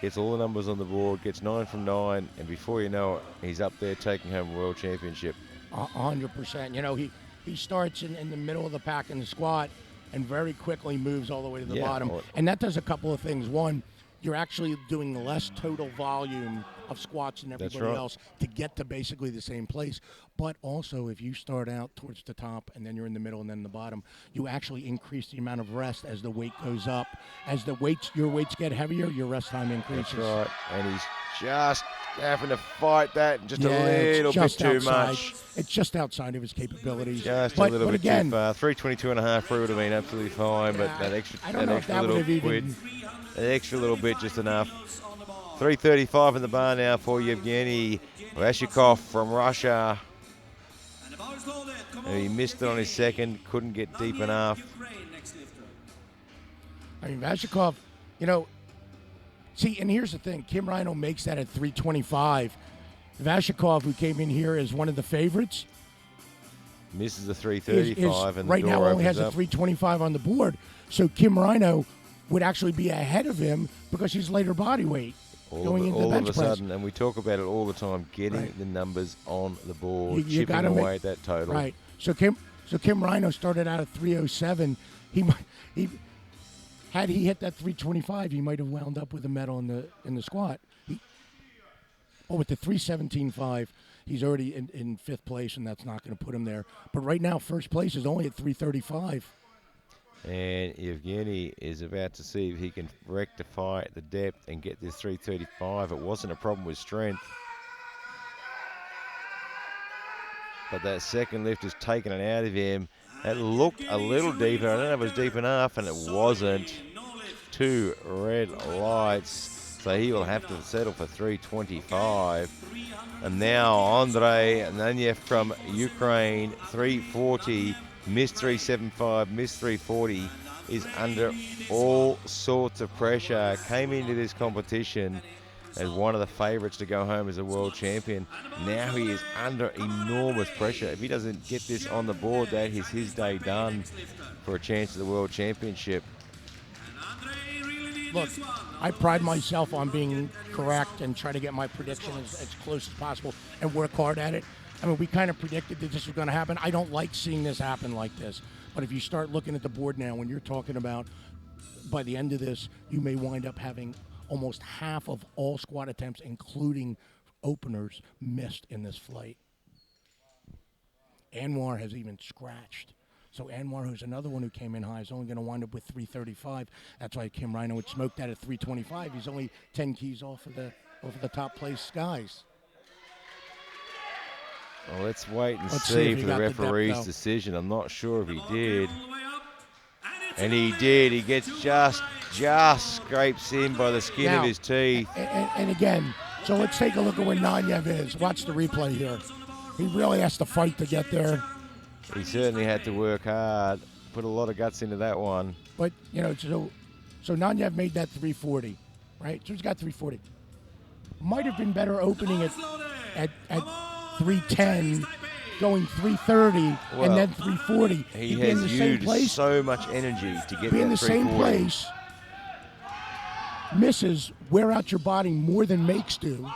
S1: gets all the numbers on the board, gets 9 from 9, and before you know it, he's up there taking home a world championship.
S2: 100%. He starts in the middle of the pack in the squat and very quickly moves all the way to the bottom. And that does a couple of things. One, you're actually doing less total volume of squats than everybody else to get to basically the same place. But also, if you start out towards the top and then you're in the middle and then the bottom, you actually increase the amount of rest as the weight goes up. As your weights get heavier, your rest time increases.
S1: That's right. And he's just having to fight that just a little bit too much.
S2: It's just outside of his capabilities.
S1: Just a little bit too far. 322.5 would have been absolutely fine, but that extra little bit just enough. 335 in the bar now for Yevgeny Vashikov from Russia. He missed it on his second, couldn't get deep enough.
S2: I mean, Vashikov, see, and here's the thing. Kim Reino makes that at 325. Vashikov, who came in here as one of the favorites,
S1: misses the 335, and
S2: right
S1: the door
S2: now only has
S1: opens
S2: a 325 on the board. So Kim Reino would actually be ahead of him because he's lighter body weight.
S1: All of a sudden, and we talk about it all the time, getting the numbers on the board,
S2: you
S1: chipping away at that total.
S2: Right. So Kim Reino started out at 307. Had he hit that 325, he might have wound up with a medal in the squat. With the 317.5, he's already in 5th place, and that's not going to put him there. But right now, first place is only at 335.
S1: And Yevgeny is about to see if he can rectify the depth and get this 335. It wasn't a problem with strength. But that second lift has taken it out of him. It looked a little deeper. I don't know if it was deep enough, and it wasn't. 2 red lights. So he will have to settle for 325. And now Andrei Naniev from Ukraine, 340. Missed 375, missed 340, is under all sorts of pressure. Came into this competition as one of the favourites to go home as a world champion. Now he is under enormous pressure. If he doesn't get this on the board, that is his day done for a chance at the world championship.
S2: Look, I pride myself on being correct and try to get my prediction as close as possible and work hard at it. I mean, we kind of predicted that this was going to happen. I don't like seeing this happen like this. But if you start looking at the board now, when you're talking about by the end of this, you may wind up having almost half of all squat attempts, including openers, missed in this flight. Anwar has even scratched. So Anwar, who's another one who came in high, is only going to wind up with 335. That's why Kim Reino would smoke that at 325. He's only 10 keys off of or for the top place guys.
S1: Well, let's wait and
S2: Let's see
S1: see
S2: if he
S1: for the
S2: got the depth,
S1: referee's
S2: though.
S1: decision. I'm not sure if he did.
S3: All the way up.
S1: And he did. He gets just scrapes in by the skin of
S2: Now,
S1: his teeth.
S2: And again, so let's take a look at where Nanyev is. Watch the replay here. He really has to fight to get there.
S1: He certainly had to work hard. Put a lot of guts into that one.
S2: But, you know, so Nanyev made that 340, right? So he's got 340. Might have been better opening at 310, going 330,
S1: Well,
S2: and then 340.
S1: He
S2: He'd be in
S1: has
S2: the same
S1: used
S2: place.
S1: so much energy to get
S2: Be in
S1: that
S2: the same
S1: 340.
S2: place. Misses wear out your body more than makes do.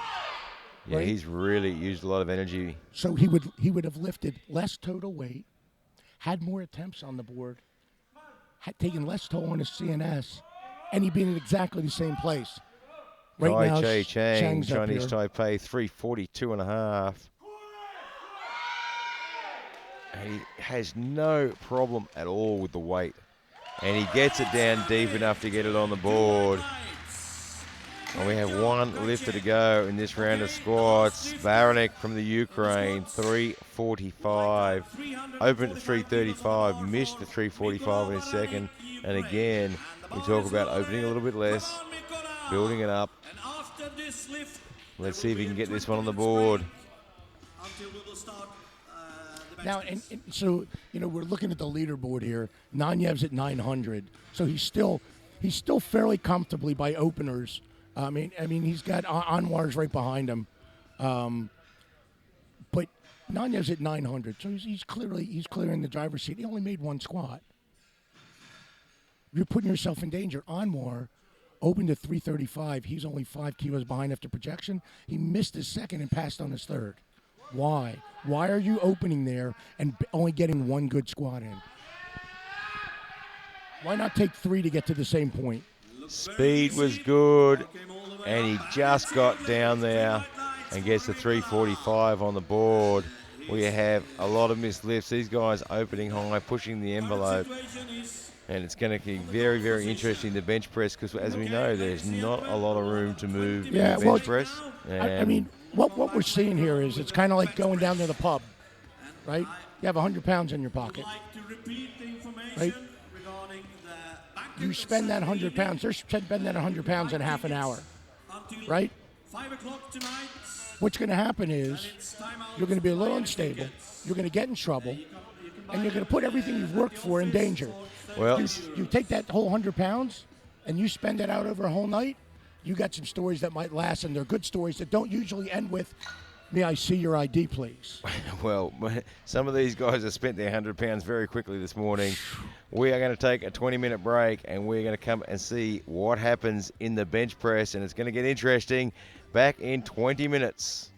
S1: Yeah,
S2: right?
S1: he's really used a lot of energy.
S2: So he would have lifted less total weight, had more attempts on the board, had taken less toll on his CNS, and he'd been in exactly the same place. Right
S1: Kai
S2: now,
S1: Che Chang,
S2: Chang's up
S1: Chinese
S2: here.
S1: Taipei, 342.5. And he has no problem at all with the weight. And he gets it down deep enough to get it on the board. And we have one lifter to go in this round of squats. Baranek from the Ukraine, 345. Opened at 335, missed the 345 in a second. And again, we talk about opening a little bit less, building it up.
S3: And after this lift,
S1: Let's see if he can get this one on the board.
S3: until we will start the
S2: Now,
S3: bench press.
S2: and so, you know, we're looking at the leaderboard here. Nanyev's at 900, so he's still fairly comfortably by openers. I mean, he's got Anwar's right behind him, but Nanyev's at 900, so he's clear in the driver's seat. He only made one squat. You're putting yourself in danger. Anwar opened at 335. He's only 5 kilos behind after projection. He missed his second and passed on his third. Why? Why are you opening there and only getting one good squat in? Why not take 3 to get to the same point?
S1: Speed was good, and he just got down there and gets the 345 on the board. We have a lot of missed lifts. These guys opening high, pushing the envelope. And it's going to be very, very interesting, the bench press, because as we know, there's not a lot of room to move in the bench press.
S2: I mean, what we're seeing here is it's kind of like going down to the pub, right? You have 100 pounds in your pocket, right? You spend that 100 pounds. They're spending that 100 pounds in half an hour, right?
S3: 5 o'clock tonight.
S2: What's going to happen is you're going to be a little unstable. You're going to get in trouble, and you're going to put everything you've worked for in danger.
S1: Well,
S2: you take that whole 100 pounds and you spend it out over a whole night, you got some stories that might last, and they're good stories that don't usually end with, "May I see your ID, please?"
S1: well, some of these guys have spent their 100 pounds very quickly this morning. We are going to take a 20-minute break, and we're going to come and see what happens in the bench press, and it's going to get interesting. Back in 20 minutes.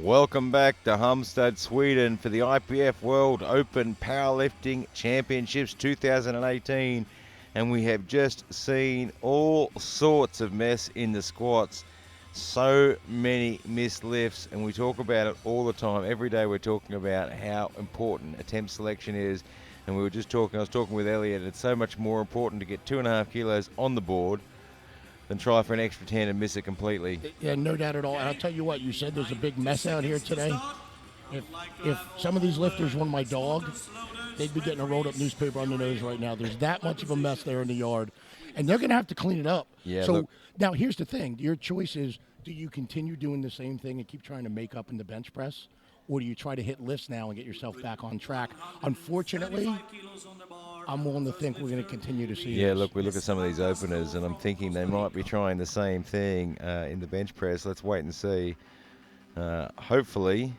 S1: Welcome back to Halmstad, Sweden for the IPF World Open Powerlifting Championships 2018. And we have just seen all sorts of mess in the squats. So many missed lifts, and we talk about it all the time. Every day we're talking about how important attempt selection is. And I was talking with Elliot, it's so much more important to get 2.5 kilos on the board than try for an extra 10 and miss it completely.
S2: Yeah, no doubt at all. And I'll tell you what, you said there's a big mess out here today. If some of these lifters were my dog, they'd be getting a rolled up newspaper on their nose right now. There's that much of a mess there in the yard, and they're going to have to clean it up.
S1: Yeah,
S2: so
S1: look.
S2: Now here's the thing. Your choice is, do you continue doing the same thing and keep trying to make up in the bench press? Or do you try to hit lifts now and get yourself back on track? Unfortunately, I'm willing to think we're going to continue to see
S1: Yeah,
S2: this.
S1: look, we look at some of these openers, and I'm thinking they might be trying the same thing in the bench press. Let's wait and see. Hopefully,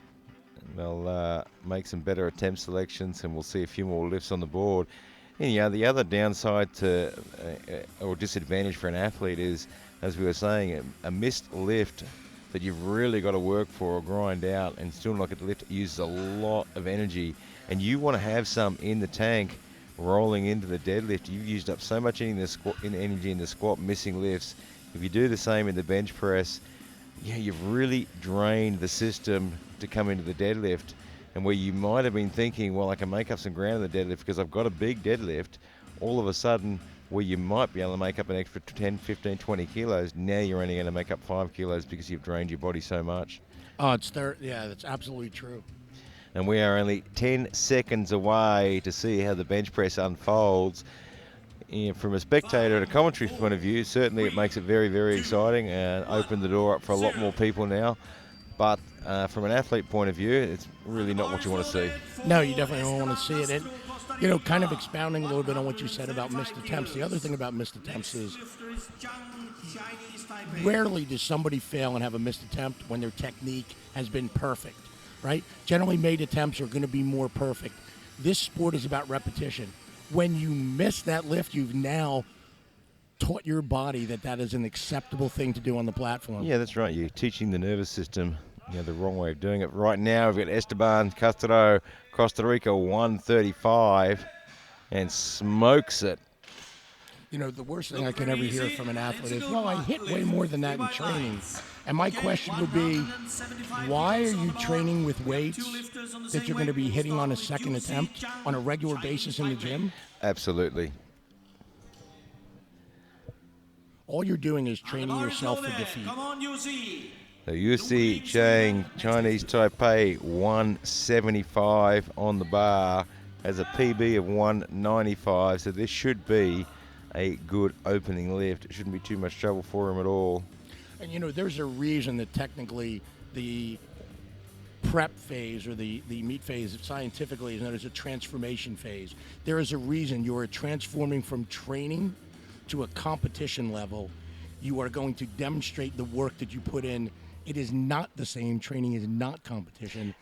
S1: they'll make some better attempt selections, and we'll see a few more lifts on the board. And, yeah, the other downside to or disadvantage for an athlete is, as we were saying, a missed lift that you've really got to work for or grind out and still not get the lift uses a lot of energy. And you want to have some in the tank rolling into the deadlift. You've used up so much energy in the squat, missing lifts. If you do the same in the bench press, yeah, you've really drained the system to come into the deadlift. And where you might have been thinking, well, I can make up some ground in the deadlift because I've got a big deadlift, all of a sudden, where you might be able to make up an extra 10, 15, 20 kilos, now you're only going to make up 5 kilos because you've drained your body so much.
S2: Oh, yeah, that's absolutely true.
S1: And we are only 10 seconds away to see how the bench press unfolds. And from a spectator and a commentary point of view, certainly it makes it very, very exciting and open the door up for a lot more people now. But from an athlete point of view, it's really not what you want to see.
S2: No, you definitely don't want to see it. And, kind of expounding a little bit on what you said about missed attempts, the other thing about missed attempts is rarely does somebody fail and have a missed attempt when their technique has been perfect, right? Generally made attempts are going to be more perfect. This sport is about repetition. When you miss that lift, you've now taught your body that is an acceptable thing to do on the platform.
S1: Yeah, that's right. You're teaching the nervous system the wrong way of doing it. Right now, we've got Esteban Castro, Costa Rica, 135, and smokes it.
S2: The worst thing I can ever hear from an athlete is, well, I hit way more than that in training. And my question would be, why are you training with weights that you're going to be hitting on a second attempt on a regular basis in the gym?
S1: Absolutely.
S2: All you're doing is training yourself for defeat.
S1: So Yusi Chang, Chinese Taipei, 175 on the bar, has a PB of 195, so this should be a good opening lift. It shouldn't be too much trouble for him at all.
S2: And there's a reason that technically the prep phase or the meat phase scientifically is known as a transformation phase. There is a reason you are transforming from training to a competition level. You are going to demonstrate the work that you put in. It is not the same. Training is not competition.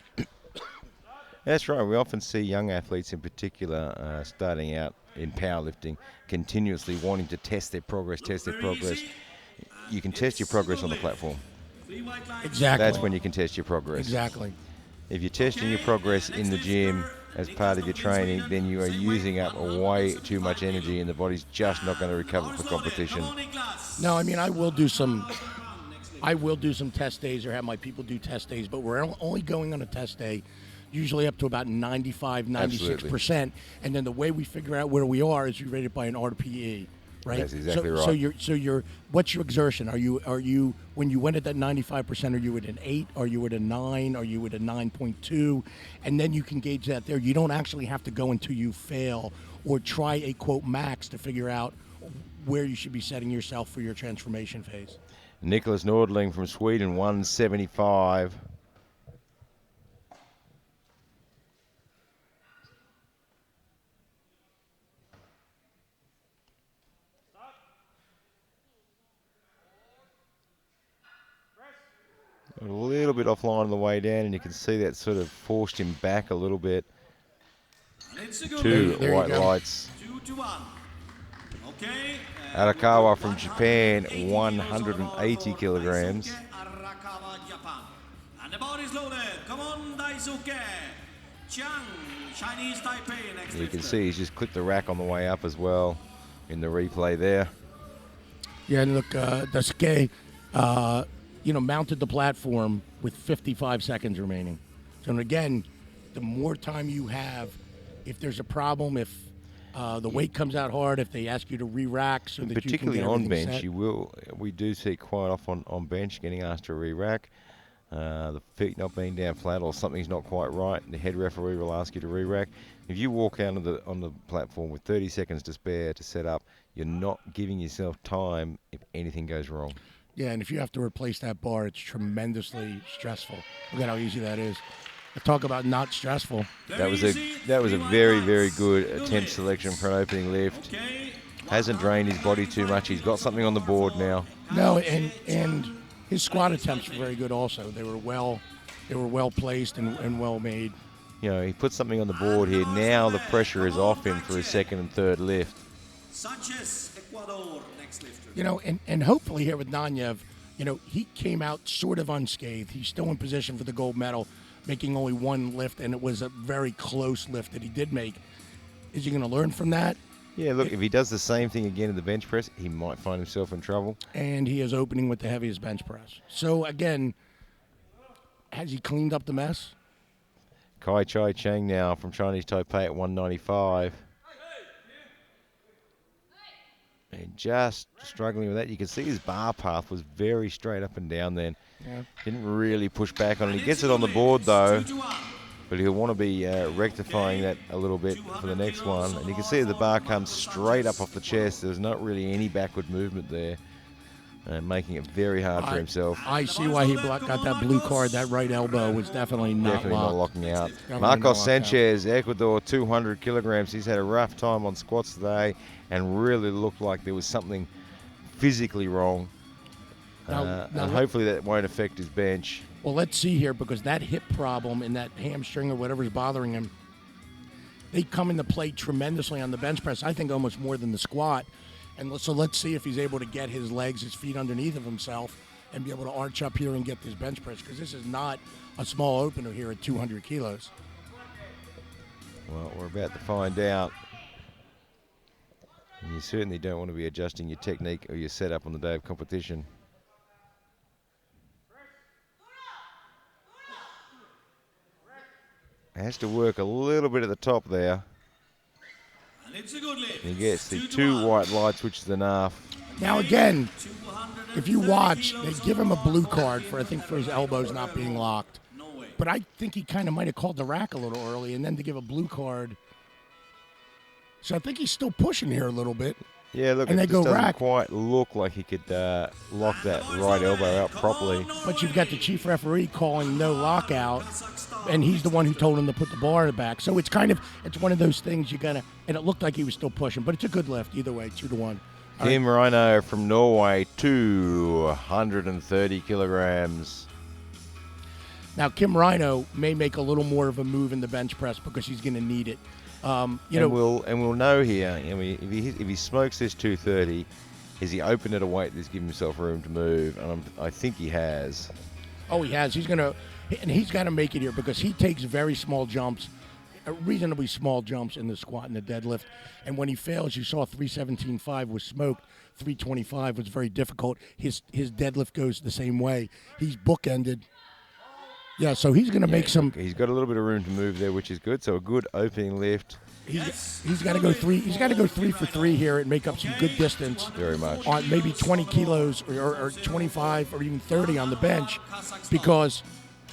S1: That's right. We often see young athletes in particular starting out in powerlifting continuously wanting to test their progress. You can test your progress on the platform.
S2: Exactly.
S1: That's when you can test your progress.
S2: Exactly.
S1: If you're testing your progress in the gym as part of your training, then you are using up way too much energy and the body's just not going to recover for competition.
S2: No, I will do some test days or have my people do test days, but we're only going on a test day usually up to about 95, 96%.
S1: Absolutely.
S2: And then the way we figure out where we are is we rate it by an RPE. Right?
S1: That's exactly right.
S2: So you're what's your exertion? Are you when you went at that 95%, are you at an 8? Are you at a 9? Are you at a 9.2? And then you can gauge that there. You don't actually have to go until you fail or try a quote max to figure out where you should be setting yourself for your transformation phase.
S1: Nicholas Nordling from Sweden, 175. A little bit offline on the way down, and you can see that sort of forced him back a little bit. Two white lights.
S3: 2-1. Okay.
S1: Arakawa from Japan, 180 kilograms.
S3: And the bar is loaded. Come on, Daisuke. Chiang, Chinese Taipei, next
S1: You can
S3: lifter.
S1: see he's just clicked the rack on the way up as well in the replay there.
S2: Yeah, and look, Daisuke, mounted the platform with 55 seconds remaining. So again, the more time you have, if there's a problem, if the weight comes out hard, if they ask you to re-rack so that you can
S1: Particularly
S2: get
S1: on
S2: everything
S1: bench,
S2: set.
S1: we do see quite often on bench getting asked to re-rack. The feet not being down flat or something's not quite right, the head referee will ask you to re-rack. If you walk out on the platform with 30 seconds to spare to set up, you're not giving yourself time if anything goes wrong.
S2: Yeah, and if you have to replace that bar, it's tremendously stressful. Look at how easy that is. Talk about not stressful.
S1: That was a very, very good attempt selection for an opening lift. Hasn't drained his body too much. He's got something on the board now.
S2: No, and his squat attempts were very good also. They were well placed and well made.
S1: You know, he put something on the board here. Now the pressure is off him for his second and third lift.
S3: Sanchez, Ecuador, next lifter.
S2: You know, and hopefully here with Nanyev, he came out sort of unscathed. He's still in position for the gold medal, making only one lift, and it was a very close lift that he did make. Is he going to learn from that?
S1: Yeah, look, if he does the same thing again in the bench press, he might find himself in trouble.
S2: And he is opening with the heaviest bench press. So, again, has he cleaned up the mess?
S1: Kai Chai Cheng now from Chinese Taipei at 195. And just struggling with that. You can see his bar path was very straight up and down then.
S2: Yeah.
S1: Didn't really push back on it. He gets it on the board, though. But he'll want to be rectifying that a little bit for the next one. And you can see the bar comes straight up off the chest. There's not really any backward movement there. Making it very hard for himself.
S2: I see why he got that blue card. That right elbow was definitely not
S1: locking out. Marcos Sanchez, Ecuador, 200 kilograms. He's had a rough time on squats today and really looked like there was something physically wrong. And hopefully that won't affect his bench.
S2: Well, let's see here, because that hip problem and that hamstring or whatever's bothering him, they come into play tremendously on the bench press, I think almost more than the squat. And so let's see if he's able to get his legs, his feet underneath of himself and be able to arch up here and get this bench press, because this is not a small opener here at 200 kilos.
S1: Well, we're about to find out. And you certainly don't want to be adjusting your technique or your setup on the day of competition. Has to work a little bit at the top there.
S3: And it's a good lift.
S1: He gets the two white lights, which is enough.
S2: Now again, if you watch, they give him a blue card for his elbows not being locked. But I think he kind of might have called the rack a little early, and then to give a blue card. So I think he's still pushing here a little bit.
S1: Yeah, look,
S2: and
S1: it
S2: they go
S1: doesn't
S2: rack.
S1: quite look like he could lock that right elbow out properly.
S2: But you've got the chief referee calling no lockout, and he's the one who told him to put the bar back. So it's one of those things and it looked like he was still pushing, but it's a good lift either way, 2-1.
S1: Kim Rhino from Norway, 230 kilograms.
S2: Now, Kim Rhino may make a little more of a move in the bench press because he's going to need it.
S1: We'll know here. I mean, if he smokes this 230, is he open at a weight that's giving himself room to move? And I think he has.
S2: Oh, he has. He's got to make it here because he takes very small jumps, reasonably small jumps in the squat and the deadlift. And when he fails, you saw 317.5 was smoked. 325 was very difficult. His deadlift goes the same way. He's bookended. Yeah, so he's going to make some.
S1: He's got a little bit of room to move there, which is good. So a good opening lift.
S2: He's got to go three. He's got to go 3 for 3 here and make up some good distance.
S1: Very much.
S2: On maybe 20 kilos or 25 or even 30 on the bench, because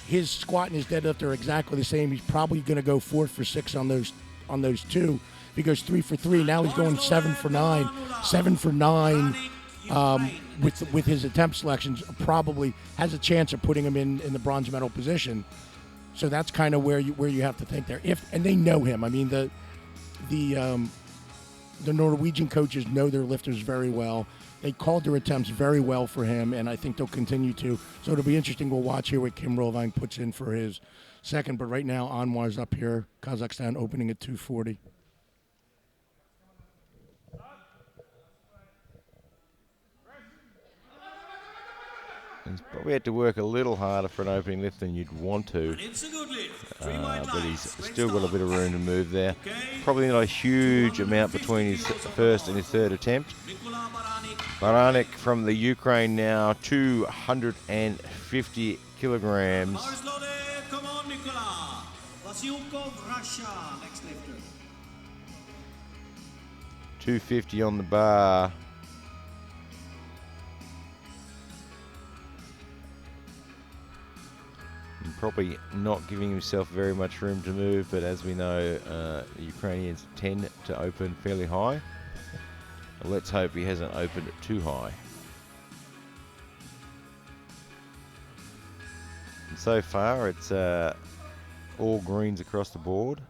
S2: his squat and his deadlift are exactly the same. He's probably going to go 4 for 6 on those two. If he goes 3 for 3, now he's going 7 for 9. 7 for 9. With his attempt selections, probably has a chance of putting him in the bronze medal position. So that's kind of where you have to think there. And they know him. I mean, the Norwegian coaches know their lifters very well. They called their attempts very well for him, and I think they'll continue to. So it'll be interesting. We'll watch here what Kim Rovang puts in for his second. But right now, Anwar's up here, Kazakhstan opening at 240.
S1: He's probably had to work a little harder for an opening lift than you'd want to.
S3: And it's a good lift. 3 wide
S1: But he's
S3: lines. Great
S1: still got a
S3: start.
S1: bit of room to move there.
S3: Okay.
S1: Probably not a huge amount between his
S3: 250
S1: first and his third attempt.
S3: Nikola Baranik.
S1: Baranik from the Ukraine now, 250 kilograms.
S3: Bar is loaded. Come on, Nikola. Vasyukov, Russia. Next lifter.
S1: 250 on the bar. And probably not giving himself very much room to move, but as we know, the Ukrainians tend to open fairly high. Let's hope he hasn't opened too high. And so far, it's all greens across the board.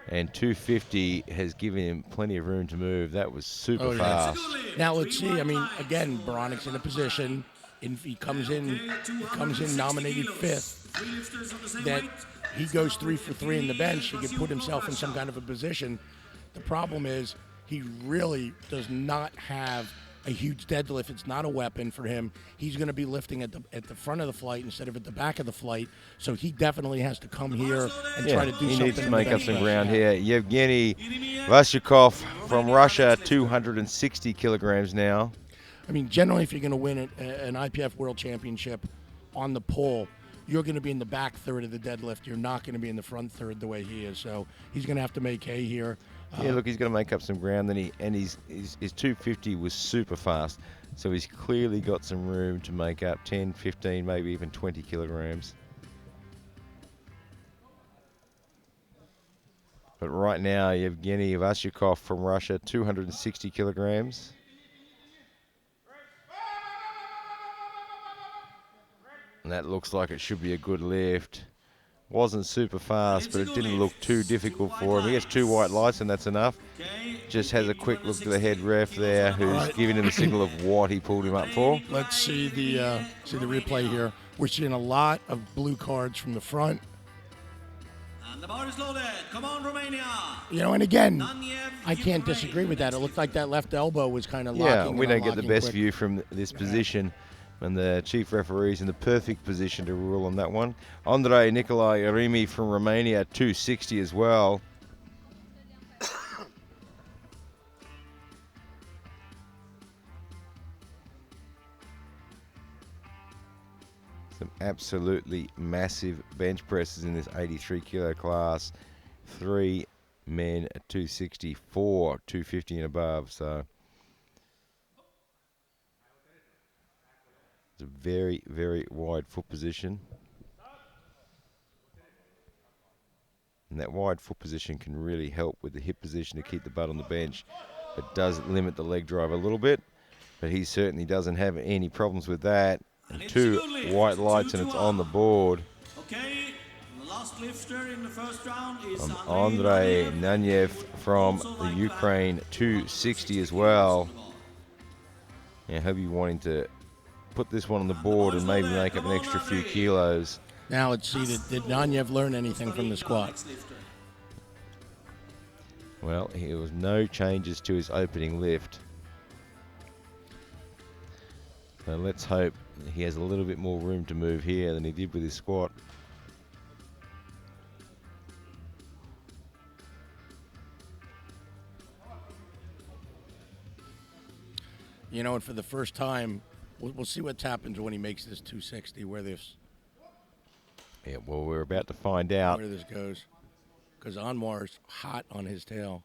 S1: And 250 has given him plenty of room to move. That was super fast.
S2: Now let's see. I mean, again, Baranik's in a position. He comes in nominated fifth. That he goes 3 for 3 in the bench. He could put himself in some kind of a position. The problem is he really does not have a huge deadlift. It's not a weapon for him. He's going to be lifting at the front of the flight instead of at the back of the flight. So he definitely has to come here and try to do something.
S1: He needs to make up some ground
S2: here.
S1: here. Yevgeny Vasyukov from Russia, 260 kilograms now.
S2: I mean, generally, if you're going to win an IPF World Championship on the pole, you're going to be in the back third of the deadlift. You're not going to be in the front third the way he is. So he's going to have to make hay here.
S1: Yeah, look, he's going to make up some ground. Then his 250 was super fast. So he's clearly got some room to make up 10, 15, maybe even 20 kilograms. But right now, Yevgeny Vasyukov from Russia, 260 kilograms. And that looks like it should be a good lift. Wasn't super fast, but it didn't look too difficult for him. He gets 2 white lights, and that's enough. Just has a quick look to the head ref there, who's giving him a signal of what he pulled him up for.
S2: Let's see the replay here. We're seeing a lot of blue cards from the front.
S3: And the bar is loaded. Come on, Romania.
S2: You know, and again, I can't disagree with that. It looked like that left elbow was kind of locking.
S1: Yeah, we don't get the best
S2: quick.
S1: view from this position. And the chief referee's in the perfect position to rule on that one. Andrei Nikolai Arimi from Romania, 260 as well. Some absolutely massive bench presses in this 83 kilo class. 3 men at 260, 4 250 and above. So it's a very, very wide foot position. And that wide foot position can really help with the hip position to keep the butt on the bench. It does limit the leg drive a little bit, but he certainly doesn't have any problems with that. And 2 white lights and it's on the board.
S3: Okay, the last lifter in the first round is
S1: Andrei Nanyev from the Ukraine, 260 as well. Yeah, he'll be wanting to put this one on the board and maybe make up an extra few kilos.
S2: Now let's see, did Nanyev learn anything from the squat?
S1: Well, there was no changes to his opening lift. So let's hope he has a little bit more room to move here than he did with his squat.
S2: You know, and for the first time, we'll see what happens when he makes this 260,
S1: Yeah, well, we're about to find out.
S2: Where this goes. Because Anwar's hot on his tail.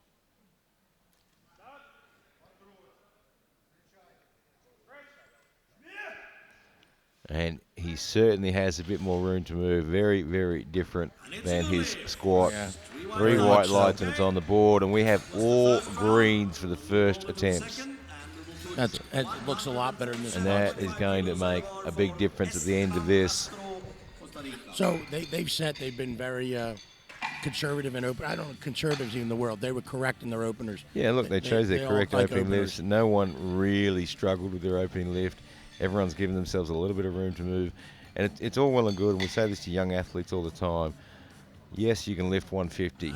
S1: And he certainly has a bit more room to move. Very, very different than his squat.
S2: Yeah.
S1: 3 white lights and it's on the board. And we have all greens for the first attempts.
S2: It looks a lot better than this.
S1: And that is going to make a big difference at the end of this.
S2: So they've been very conservative and open. I don't know, conservatives in the world. They were correct in their openers.
S1: Yeah, look, they chose their
S2: all
S1: correct
S2: like
S1: opening
S2: openers.
S1: lifts. No one really struggled with their opening lift. Everyone's given themselves a little bit of room to move. And it's all well and good, and we say this to young athletes all the time. Yes, you can lift 150,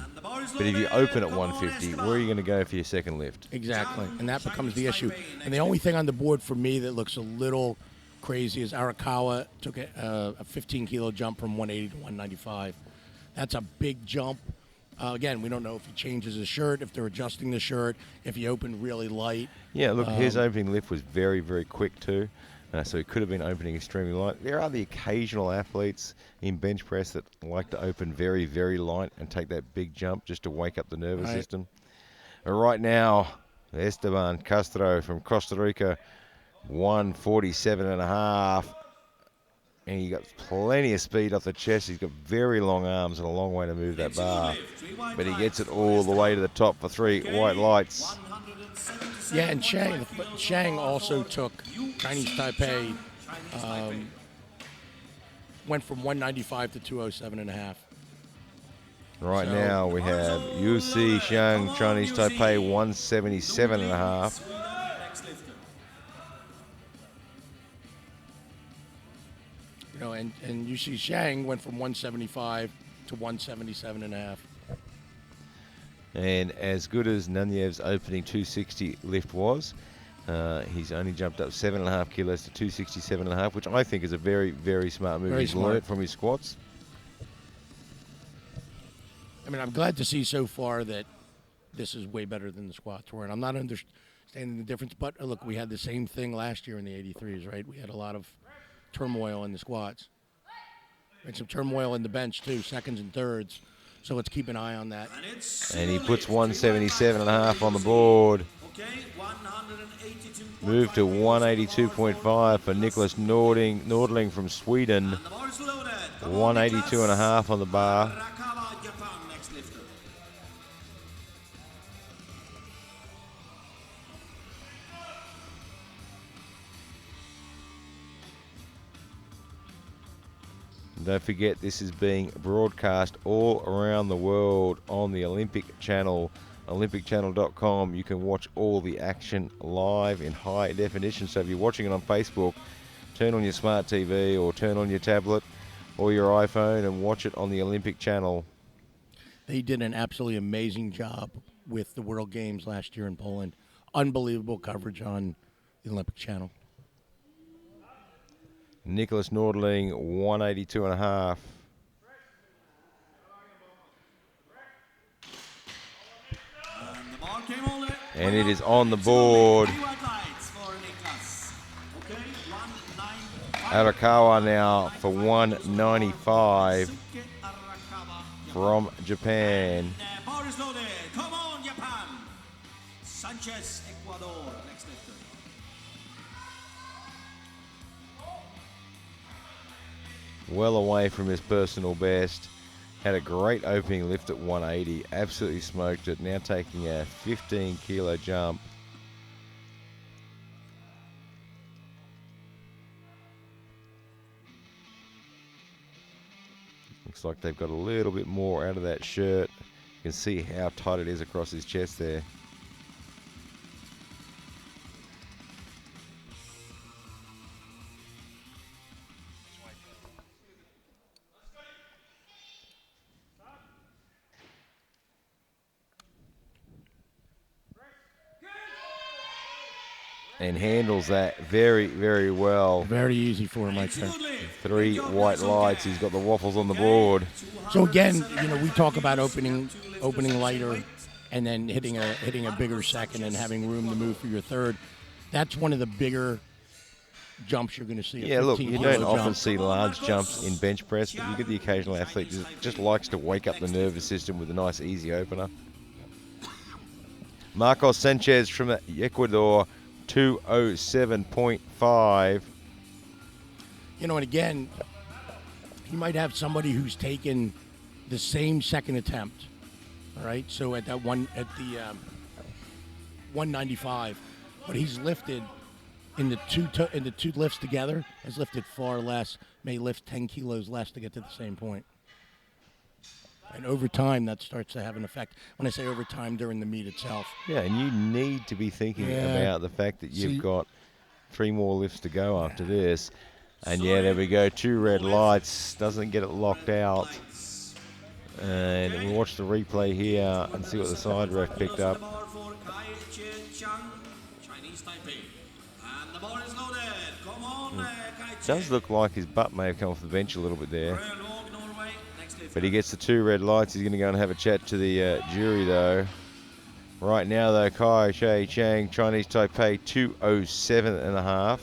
S1: But if you open at 150, where are you going to go for your second lift?
S2: Exactly, and that becomes the issue. And the only thing on the board for me that looks a little crazy is Arakawa took a 15-kilo jump from 180 to 195. That's a big jump. Again, we don't know if he changes his shirt, if they're adjusting the shirt, if he opened really light.
S1: Yeah, look, his opening lift was very, very quick too. So he could have been opening extremely light. There are the occasional athletes in bench press that like to open very, very light and take that big jump just to wake up the nervous system. But right now, Esteban Castro from Costa Rica, 147.5. And he got plenty of speed off the chest. He's got very long arms and a long way to move that bar. But he gets it all the way to the top for 3 white lights.
S2: Yeah, and Shang also took Chinese Taipei, went from 195 to 207.5.
S1: Right now we have UC Xiang, Chinese Taipei, 177.5.
S2: You know, and UC Shang went from 175 to 177.5.
S1: And as good as Nanyev's opening 260 lift was, he's only jumped up 7.5 kilos to 267.5, which I think is a very, very smart move. He's learned from his squats.
S2: I mean, I'm glad to see so far that this is way better than the squats were, and I'm not understanding the difference. But look, we had the same thing last year in the 83s, right? We had a lot of turmoil in the squats and some turmoil in the bench too, seconds and thirds. So let's keep an eye on that.
S1: And he puts 177.5 on the board. Move to 182.5 for Nicholas Nordling from Sweden. 182.5 on the bar. Don't forget, this is being broadcast all around the world on the Olympic Channel, olympicchannel.com. You can watch all the action live in high definition. So if you're watching it on Facebook, turn on your smart TV or turn on your tablet or your iPhone and watch it on the Olympic Channel.
S2: They did an absolutely amazing job with the World Games last year in Poland. Unbelievable coverage on the Olympic Channel.
S1: Nicholas Nordling, 182.5. And it is on the board. Arakawa now for 195 from Japan.
S3: Power is loaded. Come on, Japan. Sanchez, Ecuador, next lifter.
S1: Well away from his personal best. Had a great opening lift at 180. Absolutely smoked it. Now taking a 15-kilo jump. Looks like they've got a little bit more out of that shirt. You can see how tight it is across his chest there. And handles that very, very well.
S2: Very easy for him, I think.
S1: 3 white lights. He's got the waffles on the board.
S2: So again, you know, we talk about opening lighter and then hitting a bigger second and having room to move for your third. That's one of the bigger jumps you're going to see.
S1: Yeah, look, you don't often see large jumps in bench press, but you get the occasional athlete who just likes to wake up the nervous system with a nice easy opener. Marcos Sanchez from Ecuador, 207.5.
S2: You know, and again, you might have somebody who's taken the same second attempt. All right, so at the 195, but he's lifted in the two lifts together has lifted far less. May lift 10 kilos less to get to the same point. And over time, that starts to have an effect. When I say over time, during the meet itself.
S1: Yeah, and you need to be thinking about the fact that you've got 3 more lifts to go after this. And yeah, there we go. 2 red lights. Doesn't get it locked out. And we'll watch the replay here and see what the side ref picked up. Does look like his butt may have come off the bench a little bit there. But he gets the 2 red lights. He's going to go and have a chat to the jury, though. Right now, though, Kai Shea Chang, Chinese Taipei, 207.5.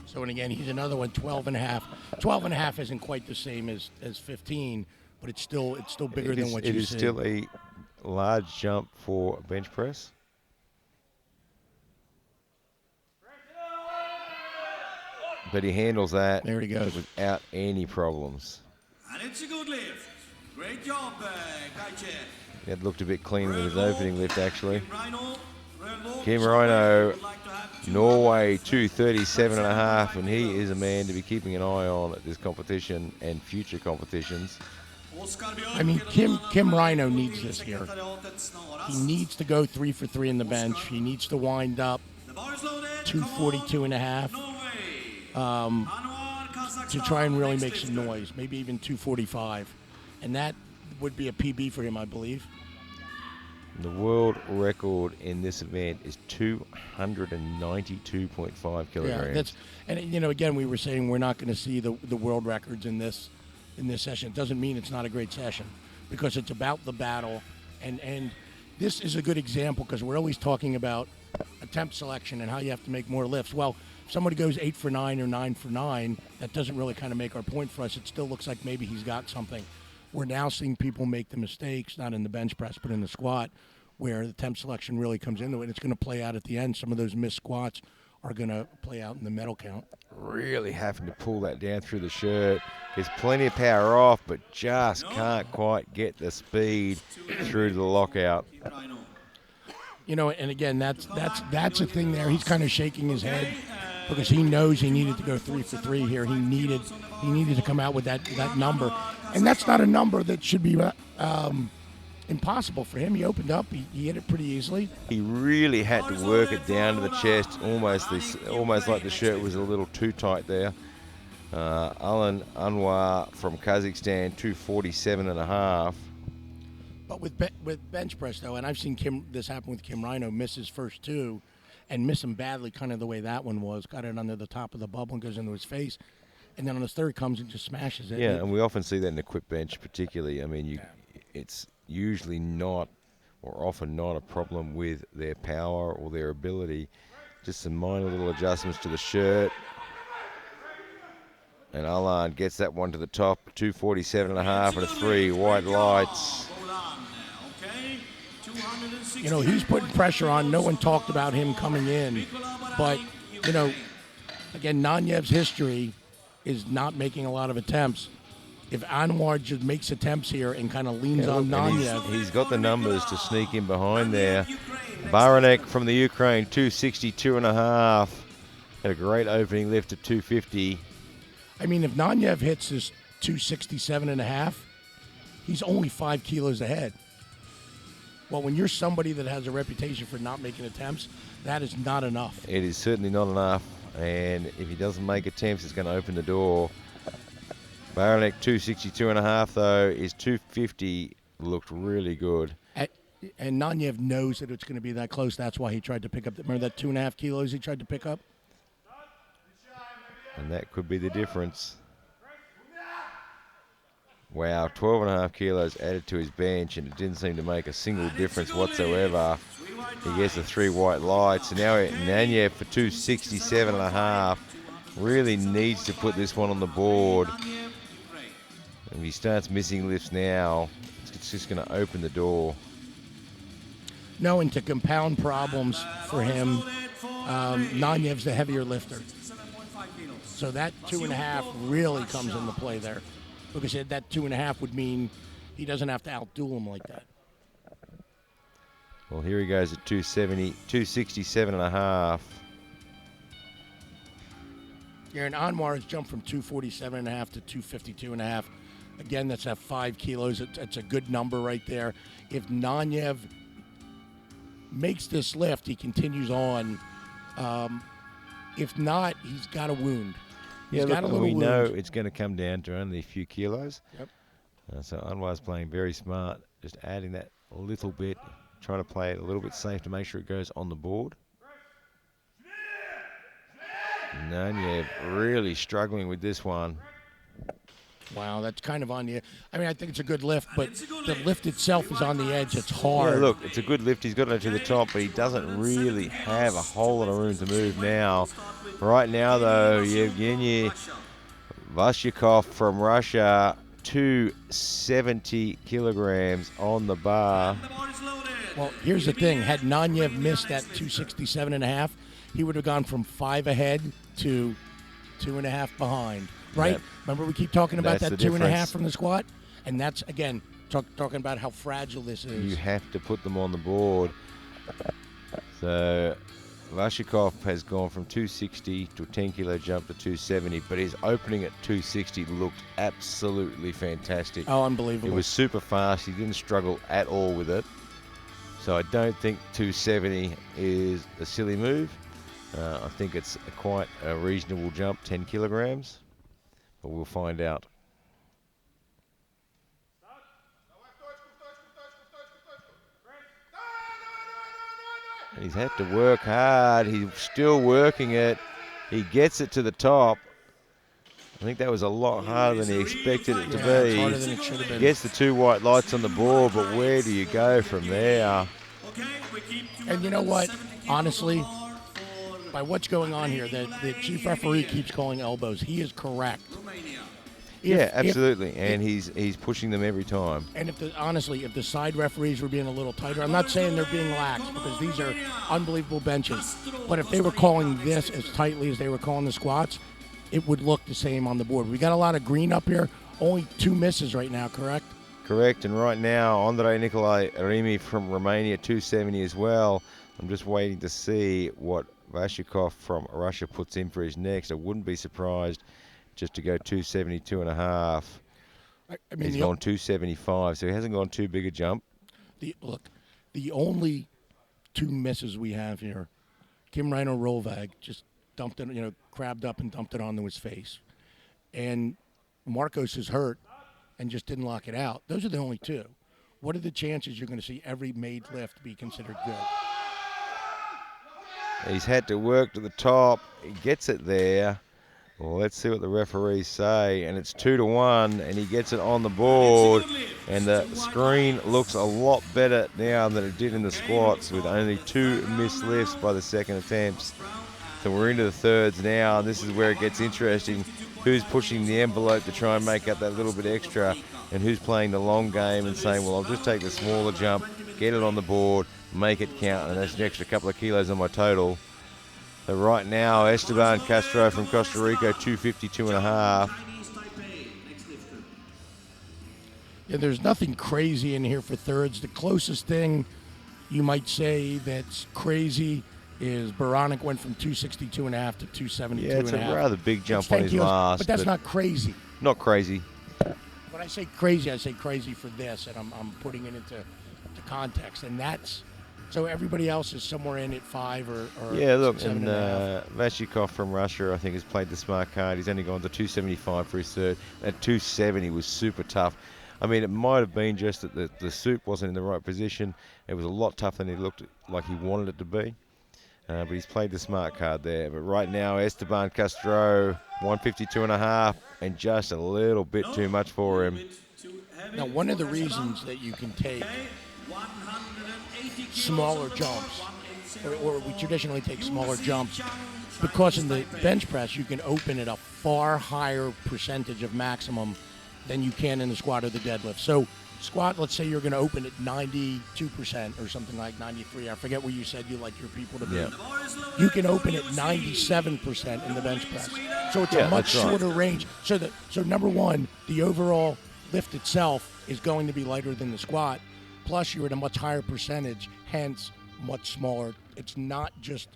S2: So, and again, he's another one, 12.5. 12.5 isn't quite the same as 15, but it's still bigger than what you see.
S1: It is still a large jump for bench press. But he handles that.
S2: There he goes.
S1: Without any problems.
S3: And it's a good lift. Great job, Kai.
S1: It looked a bit cleaner than his opening lift, actually. Kim Rhino, Norway, 237.5, and he is a man to be keeping an eye on at this competition and future competitions.
S2: I mean, Kim Rhino needs this here. He needs to go 3 for 3 in the bench. He needs to wind up 242.5 to try and really make some noise. Maybe even 245, and that would be a PB for him, I believe.
S1: The world record in this event is 292.5 kilograms.
S2: Yeah, and you know, again, we were saying we're not going to see the world records in this session. It doesn't mean it's not a great session, because it's about the battle, and this is a good example because we're always talking about attempt selection and how you have to make more lifts. Well, if somebody goes 8 for 9 or 9 for 9, that doesn't really kind of make our point for us. It still looks like maybe he's got something. We're now seeing people make the mistakes, not in the bench press, but in the squat, where the temp selection really comes into it. And it's going to play out at the end. Some of those missed squats are going to play out in the medal count.
S1: Really having to pull that down through the shirt. There's plenty of power off, but just can't quite get the speed through to the lockout.
S2: You know, and again, that's a thing there. He's kind of shaking his head because he knows he needed to go 3 for 3 here. He needed to come out with that number, and that's not a number that should be impossible for him. He opened up. He hit it pretty easily.
S1: He really had to work it down to the chest, almost like the shirt was a little too tight there. Alan Anwar from Kazakhstan, 247.5.
S2: But with bench press, though, and I've seen this happen with Kim Rhino, miss his first 2 and miss him badly, kind of the way that one was. Got it under the top of the bubble and goes into his face. And then on his third comes and just smashes it.
S1: Yeah, and we often see that in the equipped bench particularly. I mean, it's usually not or often not a problem with their power or their ability. Just some minor little adjustments to the shirt. And Alan gets that one to the top, 247.5 and a 3 white lights.
S2: You know, he's putting pressure on. No one talked about him coming in. But, you know, again, Nanyev's history is not making a lot of attempts. If Anwar just makes attempts here and kind of leans on Nanyev.
S1: He's got the numbers to sneak in behind there. Baranek from the Ukraine, 262.5. Had a great opening lift at 250.
S2: I mean, if Nanyev hits his 267.5, he's only 5 kilos ahead. Well, when you're somebody that has a reputation for not making attempts, that is not enough.
S1: It is certainly not enough. And if he doesn't make attempts, it's going to open the door. Baranek 262.5 though, is 250 looked really good.
S2: And Nanyev knows that it's going to be that close. That's why he tried to pick up. Remember that 2.5 kilos he tried to pick up?
S1: And that could be the difference. Wow, 12.5 kilos added to his bench, and it didn't seem to make a single difference whatsoever. He gets the 3 white lights, and now Nanyev for 267.5 really needs to put this one on the board. If he starts missing lifts now, it's just going to open the door.
S2: No, and to compound problems for him, Nanyev's the heavier lifter. So that 2.5 really comes into play there. Because that 2.5 would mean he doesn't have to outduel him like that.
S1: Well, here he goes at 267.5.
S2: Yeah, and Anwar has jumped from 247.5 to 252.5. Again, that's at 5 kilos. It's a good number right there. If Nanyev makes this lift, he continues on. If not, he's got a wound. He's
S1: Yeah,
S2: got
S1: look,
S2: a little
S1: we
S2: wound.
S1: know it's going to come down to only a few kilos.
S2: Yep.
S1: So Anwar's playing very smart, just adding that a little bit, trying to play it a little bit safe to make sure it goes on the board. Nanyev really struggling with this one.
S2: Wow, that's kind of on the. I mean, I think it's a good lift, but the lift itself is on the edge. It's hard.
S1: Yeah, look, it's a good lift. He's got it to the top, but he doesn't really have a whole lot of room to move now. Right now, though, Yevgeny Vasyukov from Russia, 270 kilograms on the bar.
S2: Well, here's the thing. Had Nanyev missed that 267.5, he would have gone from 5 ahead to 2.5 behind. Right?
S1: Yep.
S2: Remember we keep talking about
S1: That's
S2: that
S1: the
S2: 2.5
S1: difference.
S2: from the squat? And that's, again, talking about how fragile this is.
S1: You have to put them on the board. So Vasyukov has gone from 260 to a 10-kilo jump to 270, but his opening at 260 looked absolutely fantastic.
S2: Oh, unbelievable.
S1: It was super fast. He didn't struggle at all with it. So I don't think 270 is a silly move. I think it's quite a reasonable jump, 10 kilograms. But we'll find out. He's had to work hard. He's still working it. He gets it to the top. I think that was a lot harder than he expected it to
S2: it's harder
S1: be.
S2: than it should have been.
S1: Gets the 2 white lights on the board, but where do you go from there?
S2: And you know what? Honestly, by what's going on here, the chief referee keeps calling elbows. He is correct.
S1: Yeah, absolutely. And he's pushing them every time.
S2: And if the side referees were being a little tighter, I'm not saying they're being lax because these are unbelievable benches. But if they were calling this as tightly as they were calling the squats, it would look the same on the board. We got a lot of green up here. Only 2 misses right now, correct?
S1: Correct. And right now, Andrei Nikolai Rimi from Romania, 270 as well. I'm just waiting to see what Vasyukov from Russia puts in for his next. I wouldn't be surprised just to go 272 and a half.
S2: I mean,
S1: He's gone 275, so he hasn't gone too big a jump.
S2: The only 2 misses we have here, Kim Rhino Rovag just dumped it, crabbed up and dumped it onto his face. And Marcos is hurt and just didn't lock it out. Those are the only 2. What are the chances you're going to see every made lift be considered good?
S1: He's had to work to the top. He gets it there. Well, let's see what the referees say. And it's 2-1, and he gets it on the board. And the screen looks a lot better now than it did in the squats, with only 2 missed lifts by the second attempts. So we're into the thirds now, and this is where it gets interesting. Who's pushing the envelope to try and make up that little bit extra, and who's playing the long game and saying, well, I'll just take the smaller jump, get it on the board, make it count, and that's an extra couple of kilos on my total. So right now, Esteban Castro from Costa Rica, 252 and a half.
S2: Yeah, there's nothing crazy in here for thirds. The closest thing you might say that's crazy is Baranek went from 262 and a half to 272
S1: Yeah, it's a rather big jump on his last.
S2: But that's not crazy.
S1: Not crazy.
S2: When I say crazy, I say crazy for this, and I'm putting it into context. And that's, so everybody else is somewhere in at 5 or
S1: yeah, look,
S2: 7
S1: and
S2: and a half.
S1: Vasyukov from Russia, I think, has played the smart card. He's only gone to 275 for his third. At 270 was super tough. I mean, it might have been just that the soup wasn't in the right position. It was a lot tougher than he looked like he wanted it to be. But he's played the smart card there. But right now, Esteban Castro, 152 and a half, and just a little bit too much for him.
S2: Now, one of the reasons that you can take smaller jumps, or we traditionally take smaller jumps, because in the bench press you can open at a far higher percentage of maximum than you can in the squat or the deadlift. So squat, let's say you're going to open at 92% or something like 93. I forget what you said you like your people to be.
S1: Yeah.
S2: You can open at 97% in the bench press. So it's a much shorter range. So number one, the overall lift itself is going to be lighter than the squat. Plus, you're at a much higher percentage, hence much smaller. It's not just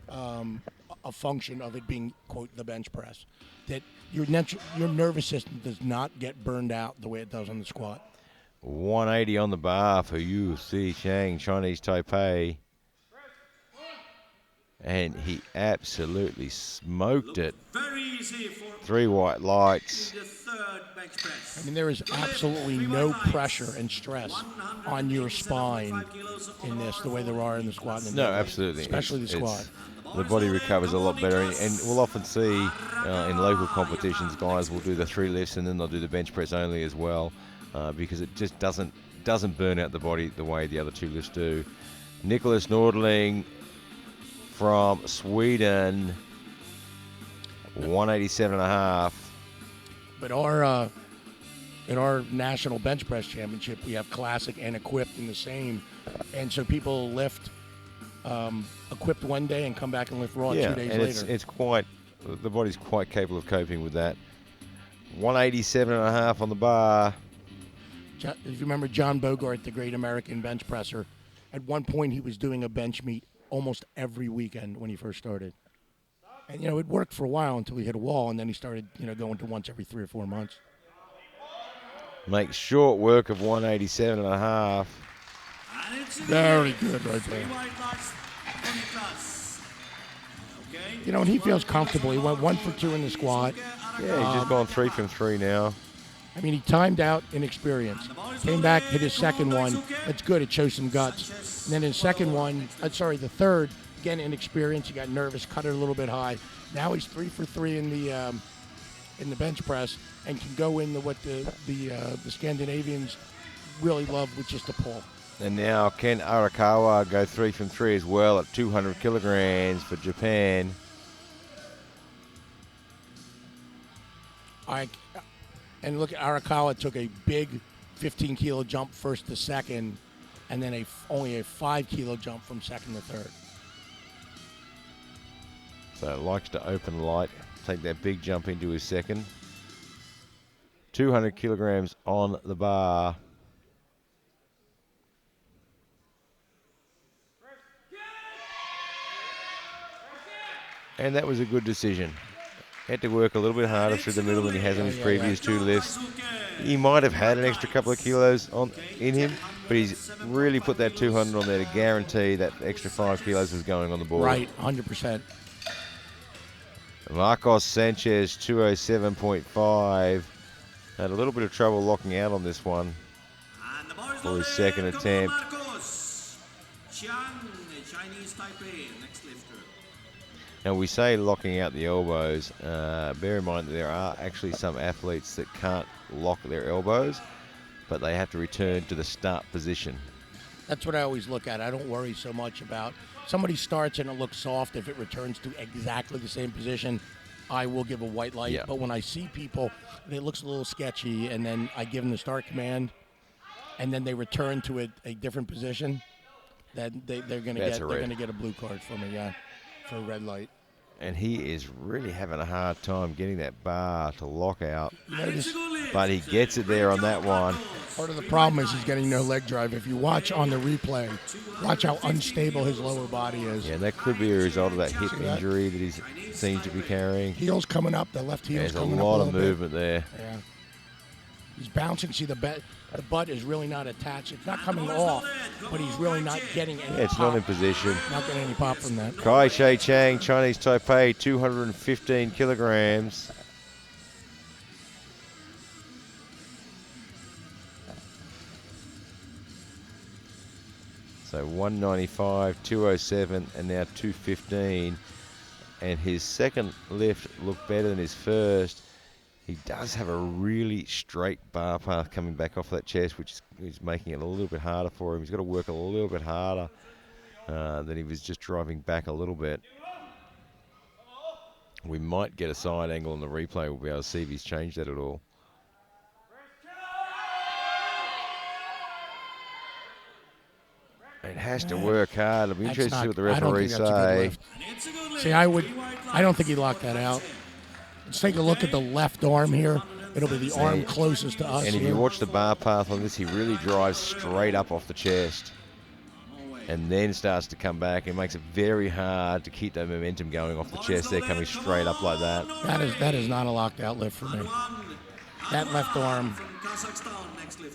S2: a function of it being, quote, the bench press. That your nervous system does not get burned out the way it does on the squat.
S1: 180 on the bar for Yu Si Chang, Chinese Taipei. And he absolutely smoked it.
S3: Very easy for
S1: 3 white lights.
S3: the third bench press.
S2: I mean, there is absolutely no pressure and stress on your spine in this, the way there are in the squat and the
S1: No,
S2: deadlift,
S1: absolutely.
S2: especially the squat.
S1: The body recovers a lot better, and we'll often see in local competitions, guys will do the 3 lifts and then they'll do the bench press only as well, because it just doesn't burn out the body the way the other 2 lifts do. Nicholas Nordling from Sweden, 187.5.
S2: But in our national bench press championship, we have classic and equipped in the same, and so people lift equipped one day and come back and lift raw 2 days
S1: and
S2: later.
S1: it's quite, the body's quite capable of coping with that. 187.5 on the bar.
S2: If you remember John Bogart, the great American bench presser, at one point he was doing a bench meet almost every weekend when he first started. And, it worked for a while until he hit a wall, and then he started, going to once every 3 or 4 months.
S1: Makes short work of 187.5.
S2: Very good right there. And he feels comfortable. He went 1 for 2 in the squat.
S1: Yeah, he's just gone 3 from 3 now.
S2: I mean, he timed out in experience. Came back, hit his second one. That's good. It shows some guts. And then his second one, the third, again, inexperience. He got nervous, cut it a little bit high. Now he's 3 for 3 in the bench press and can go in what the Scandinavians really love, which is the pull.
S1: And now Ken Arakawa go 3 from 3 as well at 200 kilograms for Japan.
S2: And look, Arakawa took a big 15-kilo jump first to second, and then only a 5-kilo jump from second to third.
S1: So likes to open light, take that big jump into his second. 200 kilograms on the bar. And that was a good decision. Had to work a little bit harder through the middle than he has in his previous 2 lifts. He might have had an extra couple of kilos in him, but he's really put that 200 on there to guarantee that extra 5 kilos was going on the board.
S2: Right, 100%.
S1: Marcos Sanchez, 207.5. Had a little bit of trouble locking out on this one for his second attempt. Now, we say locking out the elbows. Bear in mind that there are actually some athletes that can't lock their elbows, but they have to return to the start position.
S2: That's what I always look at. I don't worry so much about somebody starts and it looks soft. If it returns to exactly the same position, I will give a white light.
S1: Yeah.
S2: But when I see people, it looks a little sketchy, and then I give them the start command, and then they return to a different position, then they're going to get a blue card for me. Yeah. For a red light.
S1: And he is really having a hard time getting that bar to lock out. But he gets it there on that one.
S2: Part of the problem is he's getting no leg drive. If you watch on the replay, watch how unstable his lower body is.
S1: Yeah, that could be a result of that hip injury that he seems to be carrying.
S2: Heel's coming up, the left heel's coming up.
S1: There's a lot of movement there.
S2: Yeah. He's bouncing. See, the butt is really not attached. It's not coming off, but he's really not getting any
S1: it's
S2: pop.
S1: not in position.
S2: Not getting any pop from that.
S1: Kai Shei Chang, Chinese Taipei, 215 kilograms. So 195, 207, and now 215. And his second lift looked better than his first. He does have a really straight bar path coming back off that chest, which is making it a little bit harder for him. He's got to work a little bit harder than he was just driving back a little bit. We might get a side angle on the replay. We'll be able to see if he's changed that at all. It has to work hard. I'll be interested to see what the referees say.
S2: See, I don't think he locked that out. Let's take a look at the left arm here. It'll be the arm closest to us.
S1: And if you watch the bar path on this, he really drives straight up off the chest and then starts to come back. It makes it very hard to keep that momentum going off the chest there, coming straight up like that.
S2: That is not a locked out lift for me. That left arm.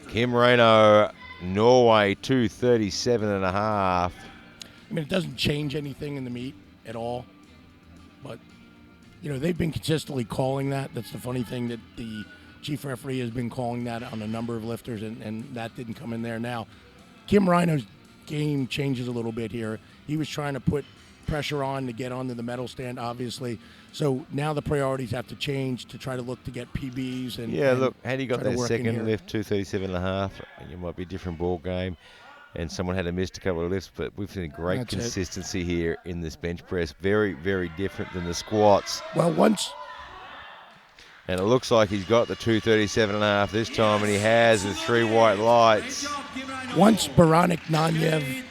S1: Kim Reino, Norway, 237.5.
S2: I mean, it doesn't change anything in the meet. at all. But, you know, they've been consistently calling that. That's the funny thing, that the chief referee has been calling that on a number of lifters, and that didn't come in there. Now, Kim Rhino's game changes a little bit here. He was trying to put pressure on to get onto the medal stand, obviously. So now the priorities have to change to try to look to get PBs. And
S1: yeah,
S2: and
S1: look, had he got
S2: try to
S1: that
S2: work in
S1: second
S2: here.
S1: lift, 237.5, it might be a different ball game. And someone had missed a couple of lifts, but we've seen great
S2: That's it.
S1: consistency here in this bench press. Very, very different than the squats.
S2: Well, once
S1: And it looks like he's got the 237.5 this time, and he has with 3 white lights.
S2: once Baranik, Nanyev,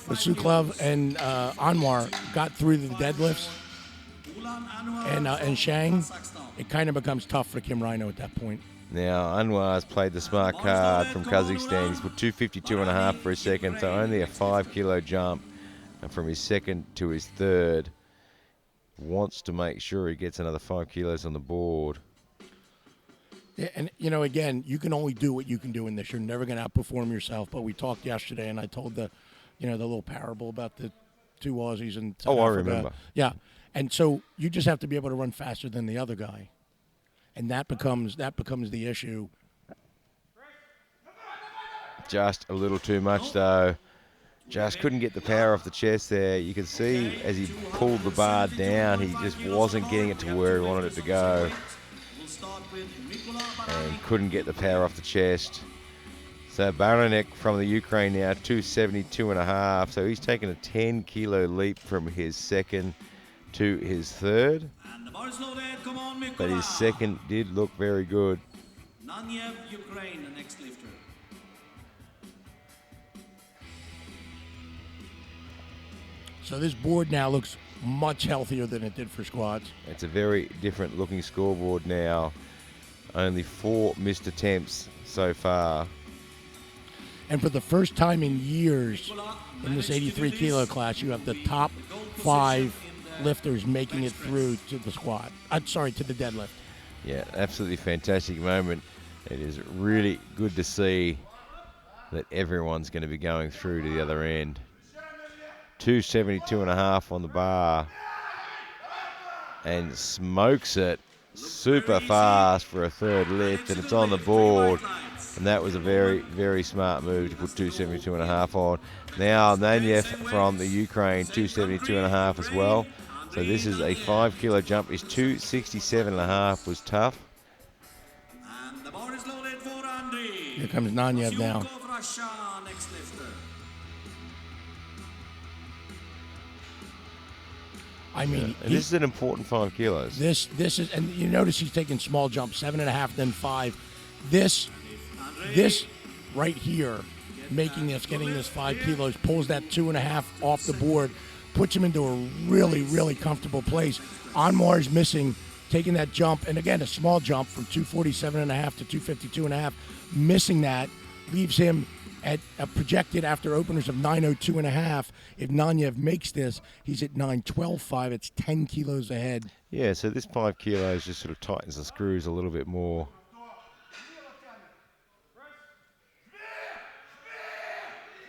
S2: Vasuklov, and Anwar got through the deadlifts, and Shang, it kind of becomes tough for Kim Rhino at that point.
S1: Now, Anwar's played the smart card from Kazakhstan. He's put 252.5 for his second, so only a 5 kilo jump. And from his second to his third, wants to make sure he gets another 5 kilos on the board.
S2: Yeah, and, you know, again, you can only do what you can do in this. You're never going to outperform yourself. But we talked yesterday, and I told the little parable about the 2 Aussies and South
S1: Oh, I
S2: Africa.
S1: remember.
S2: Yeah, and so you just have to be able to run faster than the other guy, and that becomes the issue.
S1: Just a little too much, though. Just couldn't get the power off the chest there. You can see as he pulled the bar down, he just wasn't getting it to where he wanted it to go. And couldn't get the power off the chest. So Baranek from the Ukraine now, 272.5. So he's taken a 10 kilo leap from his second to his third. But his second did look very good.
S3: Nanyev, Ukraine, the next lifter.
S2: So this board now looks much healthier than it did for squats.
S1: It's a very different looking scoreboard now. Only 4 missed attempts so far.
S2: And for the first time in years in this 83 kilo class, you have the top 5 lifters making it through to the squat. To the deadlift.
S1: Yeah, absolutely fantastic moment. It is really good to see that everyone's going to be going through to the other end. 272.5 on the bar. And smokes it super fast for a third lift, and it's on the board. And that was a very, very smart move to put 272.5 on. Now Nanyev from the Ukraine, 272.5 as well. So this is a 5 kilo jump. His 267.5 was tough.
S3: And the bar is loaded for Andriy.
S2: Here comes Nanyev now.
S3: Zhukov, Russia, next lifter.
S2: I mean,
S1: And this is an important 5 kilos.
S2: this is, and you notice he's taking small jumps, 7.5, then 5. This right here, getting this 5 kilos, pulls that 2.5 off the board, puts him into a really, really comfortable place. Anwar's missing, taking that jump, and again, a small jump from 247.5 to 252.5. Missing that leaves him at a projected after openers of 902.5. If Nanyev makes this, he's at 912.5. It's 10 kilos ahead.
S1: Yeah, so this 5 kilos just sort of tightens the screws a little bit more.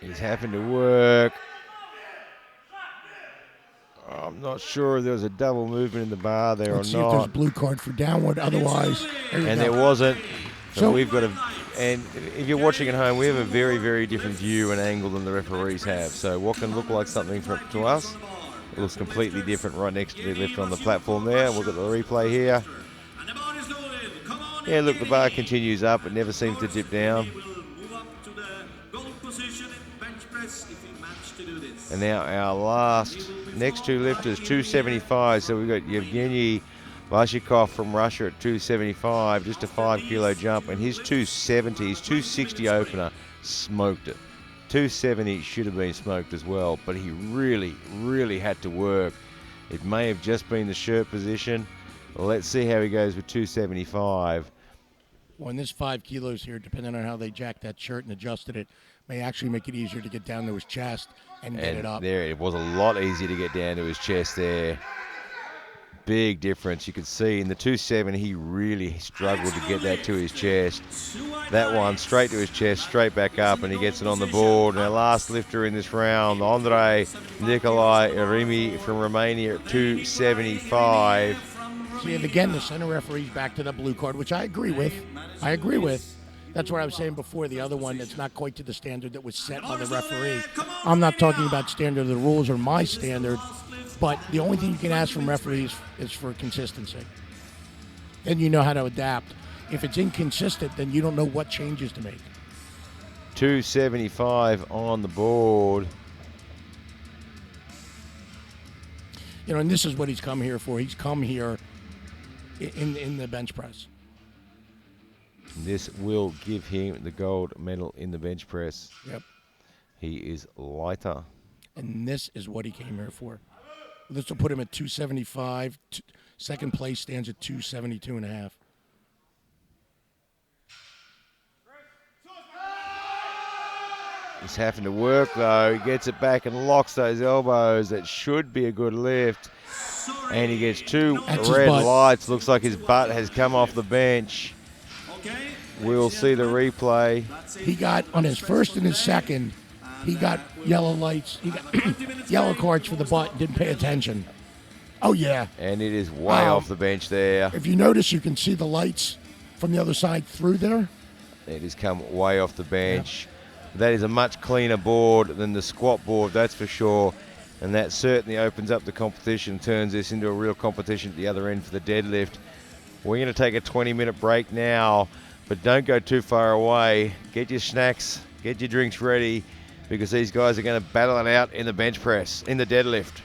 S1: He's having to work. I'm not sure if there was a double movement in the bar there
S2: Let's
S1: or
S2: see if there's a
S1: not.
S2: blue card for downward. Otherwise,
S1: And there wasn't. So
S2: So-
S1: we've got a. And if you're watching at home, we have a very, very different view and angle than the referees have. So what can look like something to us, it looks completely different right next to the lift on the platform there. We'll get the replay here.
S3: And the bar is loaded. Come on.
S1: Yeah, look, the bar continues up. It never seems to dip down.
S3: He will move up to the gold position in bench press if he managed to do this.
S1: And now our last next 2 lifters, 275. So we've got Yevgeny Vashikov from Russia at 275, just a 5 kilo jump, and his 270, his 260 opener smoked it. 270 should have been smoked as well, but he really, really had to work. It may have just been the shirt position. Let's see how he goes with 275.
S2: Well, in this 5 kilos here, depending on how they jacked that shirt and adjusted it, may actually make it easier to get down to his chest and get it
S1: And
S2: up.
S1: there, it was a lot easier to get down to his chest there. big difference. You could see in the 270 he really struggled to get that to his chest. That one straight to his chest, straight back up, and he gets it on the board. And our last lifter in this round, Andrei Nikolai Erimi from Romania at 275.
S2: See, and again, the center referee's back to the blue card, which I agree with. That's what I was saying before. The other one that's not quite to the standard that was set by the referee. I'm not talking about standard of the rules or my standard, but the only thing you can ask from referees is for consistency. And you know how to adapt. If it's inconsistent, then you don't know what changes to make.
S1: 275 on the board.
S2: You know, and this is what he's come here for. He's come here in the bench press.
S1: This will give him the gold medal in the bench press.
S2: Yep.
S1: He is lighter.
S2: And this is what he came here for. This will put him at 275. Second place stands at 272.5.
S1: He's having to work, though. He gets it back and locks those elbows. That should be a good lift. And he gets two red lights. Looks like his butt has come off the bench. We'll see the replay.
S2: He got, on his first and his second, he got yellow lights. He got yellow cards for the butt, didn't pay attention. Oh, yeah.
S1: And it is way off the bench there.
S2: If you notice, you can see the lights from the other side through there.
S1: It has come way off the bench. Yeah. That is a much cleaner board than the squat board, that's for sure. And that certainly opens up the competition, turns this into a real competition at the other end for the deadlift. We're going to take a 20-minute break now, but don't go too far away. Get your snacks, get your drinks ready, because these guys are going to battle it out in the bench press, in the deadlift.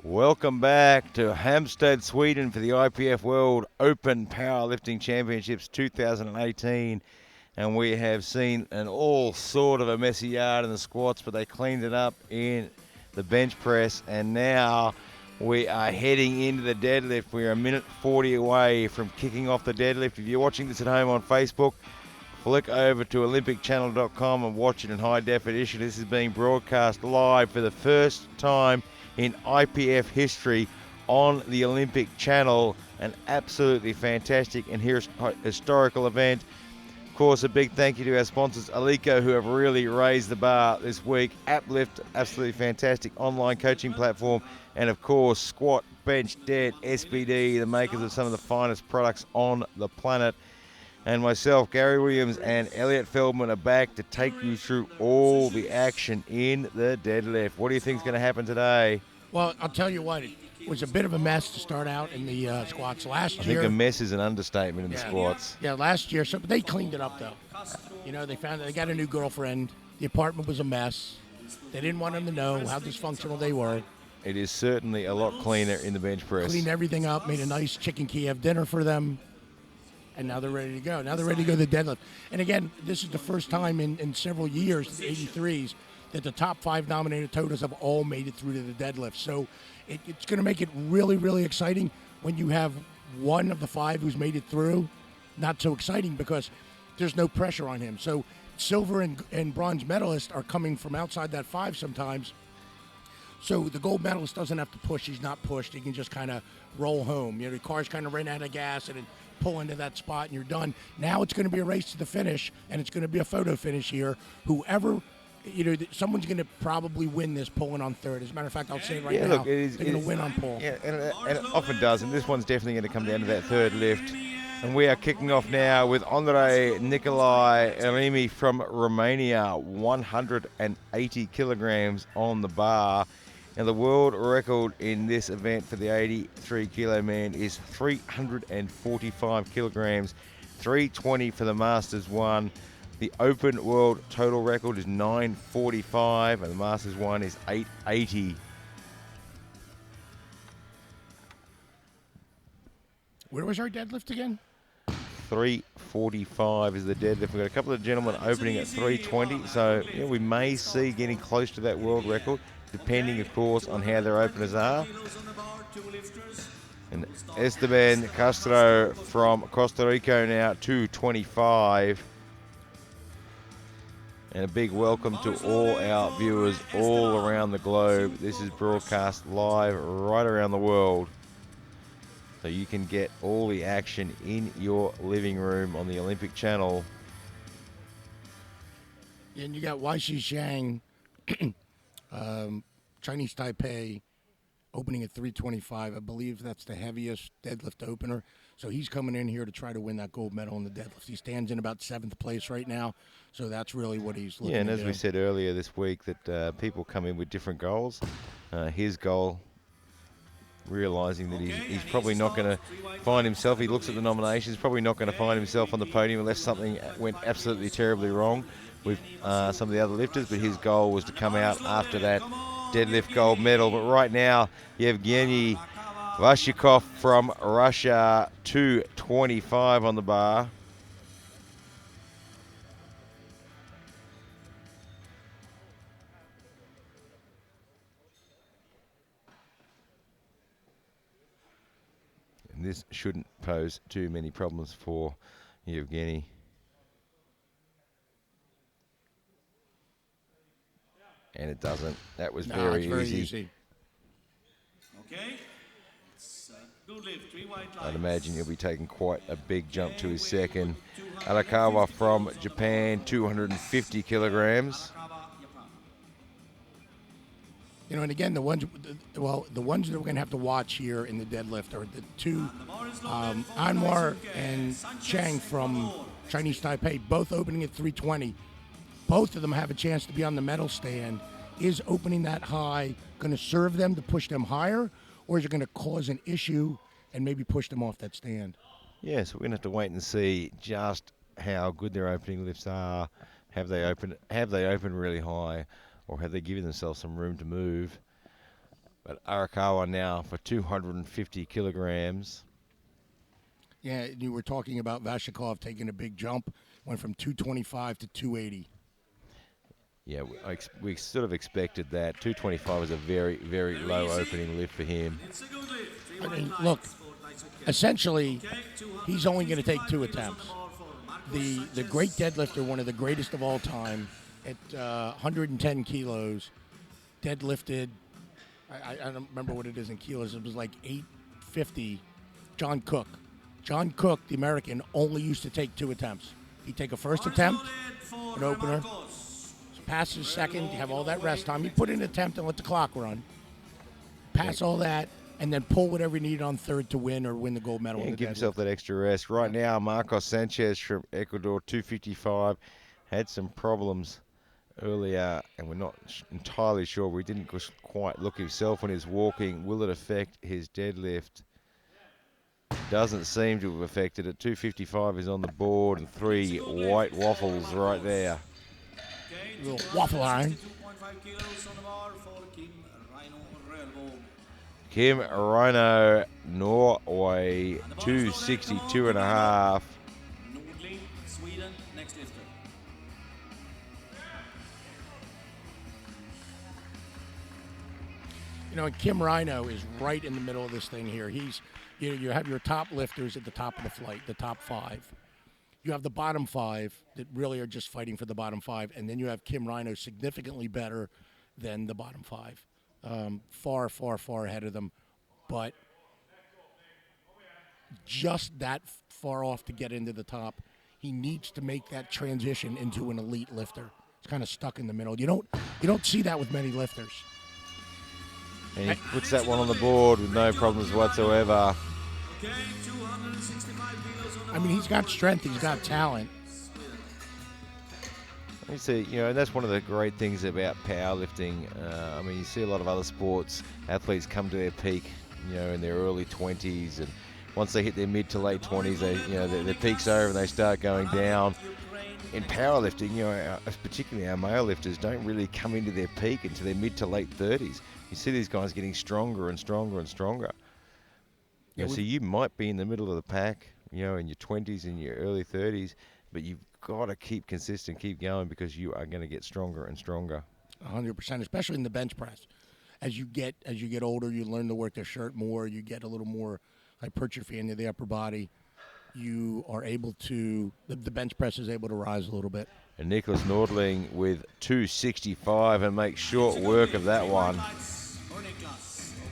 S1: Welcome back to Halmstad, Sweden for the IPF World Open Powerlifting Championships 2018. And we have seen an all sort of a messy yard in the squats, but they cleaned it up in the bench press. And now we are heading into the deadlift. We are a minute 40 away from kicking off the deadlift. If you're watching this at home on Facebook, flick over to olympicchannel.com and watch it in high definition. This is being broadcast live for the first time in IPF history on the Olympic Channel. An absolutely fantastic and historical event. Of course, a big thank you to our sponsors, Alico, who have really raised the bar this week. Uplift, absolutely fantastic online coaching platform. And of course, Squat, Bench, Dead, SBD, the makers of some of the finest products on the planet. And myself, Gary Williams, and Elliot Feldman are back to take you through all the action in the deadlift. What do you think is going to happen today?
S2: Well, I'll tell you what, it was a bit of a mess to start out in the squats last year.
S1: I think a mess is an understatement in the squats.
S2: Yeah, last year, but they cleaned it up, though. You know, they got a new girlfriend. The apartment was a mess. They didn't want them to know how dysfunctional they were.
S1: It is certainly a lot cleaner in the bench press.
S2: Cleaned everything up, made a nice chicken Kiev dinner for them. And now they're ready to go. Now they're ready to go to the deadlift. And again, this is the first time in several years, the 83s, that the top 5 nominated totals have all made it through to the deadlift. So it's going to make it really, really exciting when you have one of the 5 who's made it through. Not so exciting because there's no pressure on him. So silver and bronze medalists are coming from outside that 5 sometimes. So the gold medalist doesn't have to push. He's not pushed. He can just kind of roll home. You know, the car's kind of ran out of gas and it pull into that spot and you're done. Now it's going to be a race to the finish, and it's going to be a photo finish here. Whoever, you know, someone's going to probably win this pulling on third. As a matter of fact, I'll say it right now. Look, they're going to win on pull.
S1: Yeah, and it often does, and this one's definitely going to come down to that third lift. And we are kicking off now with Andrei Nicolai Erimi from Romania, 180 kilograms on the bar. Now, the world record in this event for the 83-kilo man is 345 kilograms, 320 for the Masters 1. The Open World total record is 945, and the Masters 1 is 880.
S2: Where was our deadlift again?
S1: 345 is the deadlift. We've got a couple of gentlemen opening at 320, so yeah, we may see getting close to that world record, depending, of course, on how their openers are. And Esteban Castro from Costa Rica now, 225. And a big welcome to all our viewers all around the globe. This is broadcast live right around the world. So you can get all the action in your living room on the Olympic Channel.
S2: And you got Weishi Zhang, Chinese Taipei, opening at 325. I believe that's the heaviest deadlift opener. So he's coming in here to try to win that gold medal in the deadlift. He stands in about 7th place right now. So that's really what he's looking to do.
S1: Yeah, and as we said earlier this week, that people come in with different goals. His goal, realising that he's probably not going to find himself, he looks at the nominations, probably not going to find himself on the podium unless something went absolutely terribly wrong with some of the other lifters, but his goal was to come out after that deadlift gold medal. But right now, Yevgeny Vashikov from Russia, 225 on the bar. And this shouldn't pose too many problems for Yevgeny. And it doesn't. That was very easy.
S3: Okay.
S1: I'd imagine he'll be taking quite a big jump to his second. Arakawa from Japan, 250 kilograms.
S2: You know, and again, the ones that we're going to have to watch here in the deadlift are the two, Anwar and Chang from Chinese Taipei, both opening at 320. Both of them have a chance to be on the medal stand. Is opening that high going to serve them to push them higher, or is it going to cause an issue and maybe push them off that stand?
S1: Yeah, so we're going to have to wait and see just how good their opening lifts are. Have they opened really high, or have they given themselves some room to move? But Arakawa now for 250 kilograms.
S2: Yeah, you were talking about Vashikov taking a big jump, went from 225 to 280.
S1: Yeah, we sort of expected that. 225 was a very, very low opening lift for him.
S2: I mean, look, essentially, he's only going to take 2 attempts. The great deadlifter, one of the greatest of all time, at 110 kilos, deadlifted, I don't remember what it is in kilos, it was like 850, John Cook. John Cook, the American, only used to take 2 attempts. He'd take a first attempt, an opener, pass his second, you have all that rest time. You put in an attempt and let the clock run. Pass all that, and then pull whatever you need on third to win or win the gold medal.
S1: And give yourself that extra rest. Right now, Marcos Sanchez from Ecuador, 255, had some problems earlier, and we're not entirely sure. We didn't quite look himself when he was walking. Will it affect his deadlift? Doesn't seem to have affected it. 255 is on the board, and 3 white waffles right there.
S2: Little waffle iron.
S1: Kim Rhino, Norway, 262.5.
S3: Sweden, next lifter.
S2: You know, Kim Rhino is right in the middle of this thing here. He's, you have your top lifters at the top of the flight, the top 5. You have the bottom 5 that really are just fighting for the bottom 5, and then you have Kim Rhino significantly better than the bottom 5. Far, far, far ahead of them, but just that far off to get into the top. He needs to make that transition into an elite lifter. He's kind of stuck in the middle. You don't see that with many lifters.
S1: And he puts that one on the board with no problems whatsoever.
S3: Okay, 265 kilos on the
S2: I mean, he's got strength. He's got talent.
S1: You see, that's one of the great things about powerlifting. I mean, you see a lot of other sports, athletes come to their peak, in their early 20s, and once they hit their mid to late 20s, their peak's over and they start going down. In powerlifting, particularly our male lifters, don't really come into their peak until their mid to late 30s. You see these guys getting stronger and stronger and stronger. So you might be in the middle of the pack, in your 20s and your early 30s, but you've got to keep consistent, keep going, because you are going to get stronger and stronger.
S2: 100%, especially in the bench press. As you get older, you learn to work the shirt more. You get a little more hypertrophy into the upper body. You are able to, the bench press is able to rise a little bit.
S1: And Nicholas Nordling with 265 and makes short work of that one.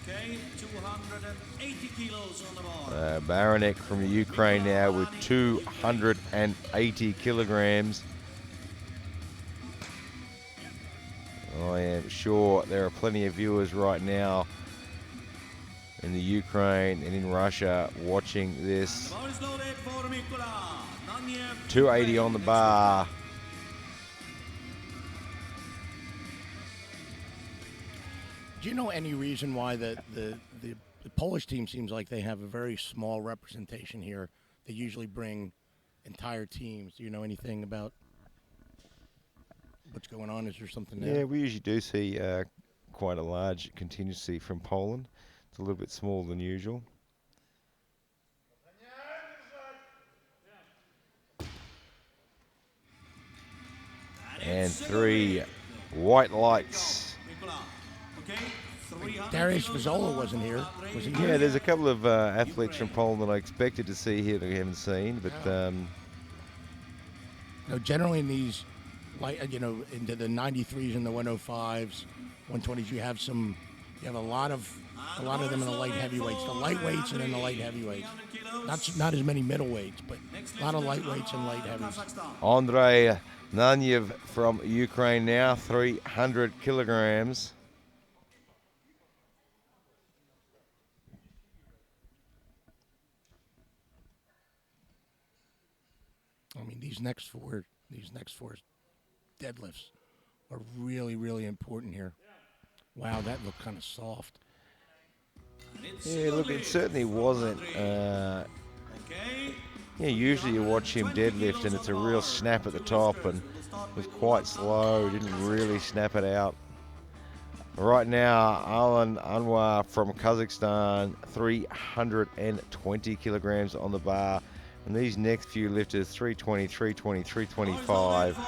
S3: Okay, 280 kilos on the bar.
S1: Baranek from the Ukraine now with 280 kilograms. I am sure there are plenty of viewers right now in the Ukraine and in Russia watching this. 280 on the bar.
S2: Do you know any reason why the Polish team seems like they have a very small representation here? They usually bring entire teams. Do you know anything about what's going on? Is there something there?
S1: Yeah, we usually do see quite a large contingency from Poland. It's a little bit smaller than usual. And 3 white lights.
S2: Darius Vizzola wasn't here. Was he here?
S1: Yeah, there's a couple of athletes from Poland that I expected to see here that we haven't seen, but
S2: generally in these, into the 93s and the 105s, 120s, you have a lot of them in the light heavyweights, the lightweights and then the light heavyweights. Not as many middleweights, but a lot of lightweights and light heavies.
S1: Andrei Nanyev from Ukraine now, 300 kilograms.
S2: I mean, these next four deadlifts are really, really important here. Wow, that looked kind of soft.
S1: Yeah, look, it certainly wasn't. Usually you watch him deadlift and it's a real snap at the top, and it was quite slow, didn't really snap it out. Right now, Alan Anwar from Kazakhstan, 320 kilograms on the bar. And these next few lifters, 320, 320, 325.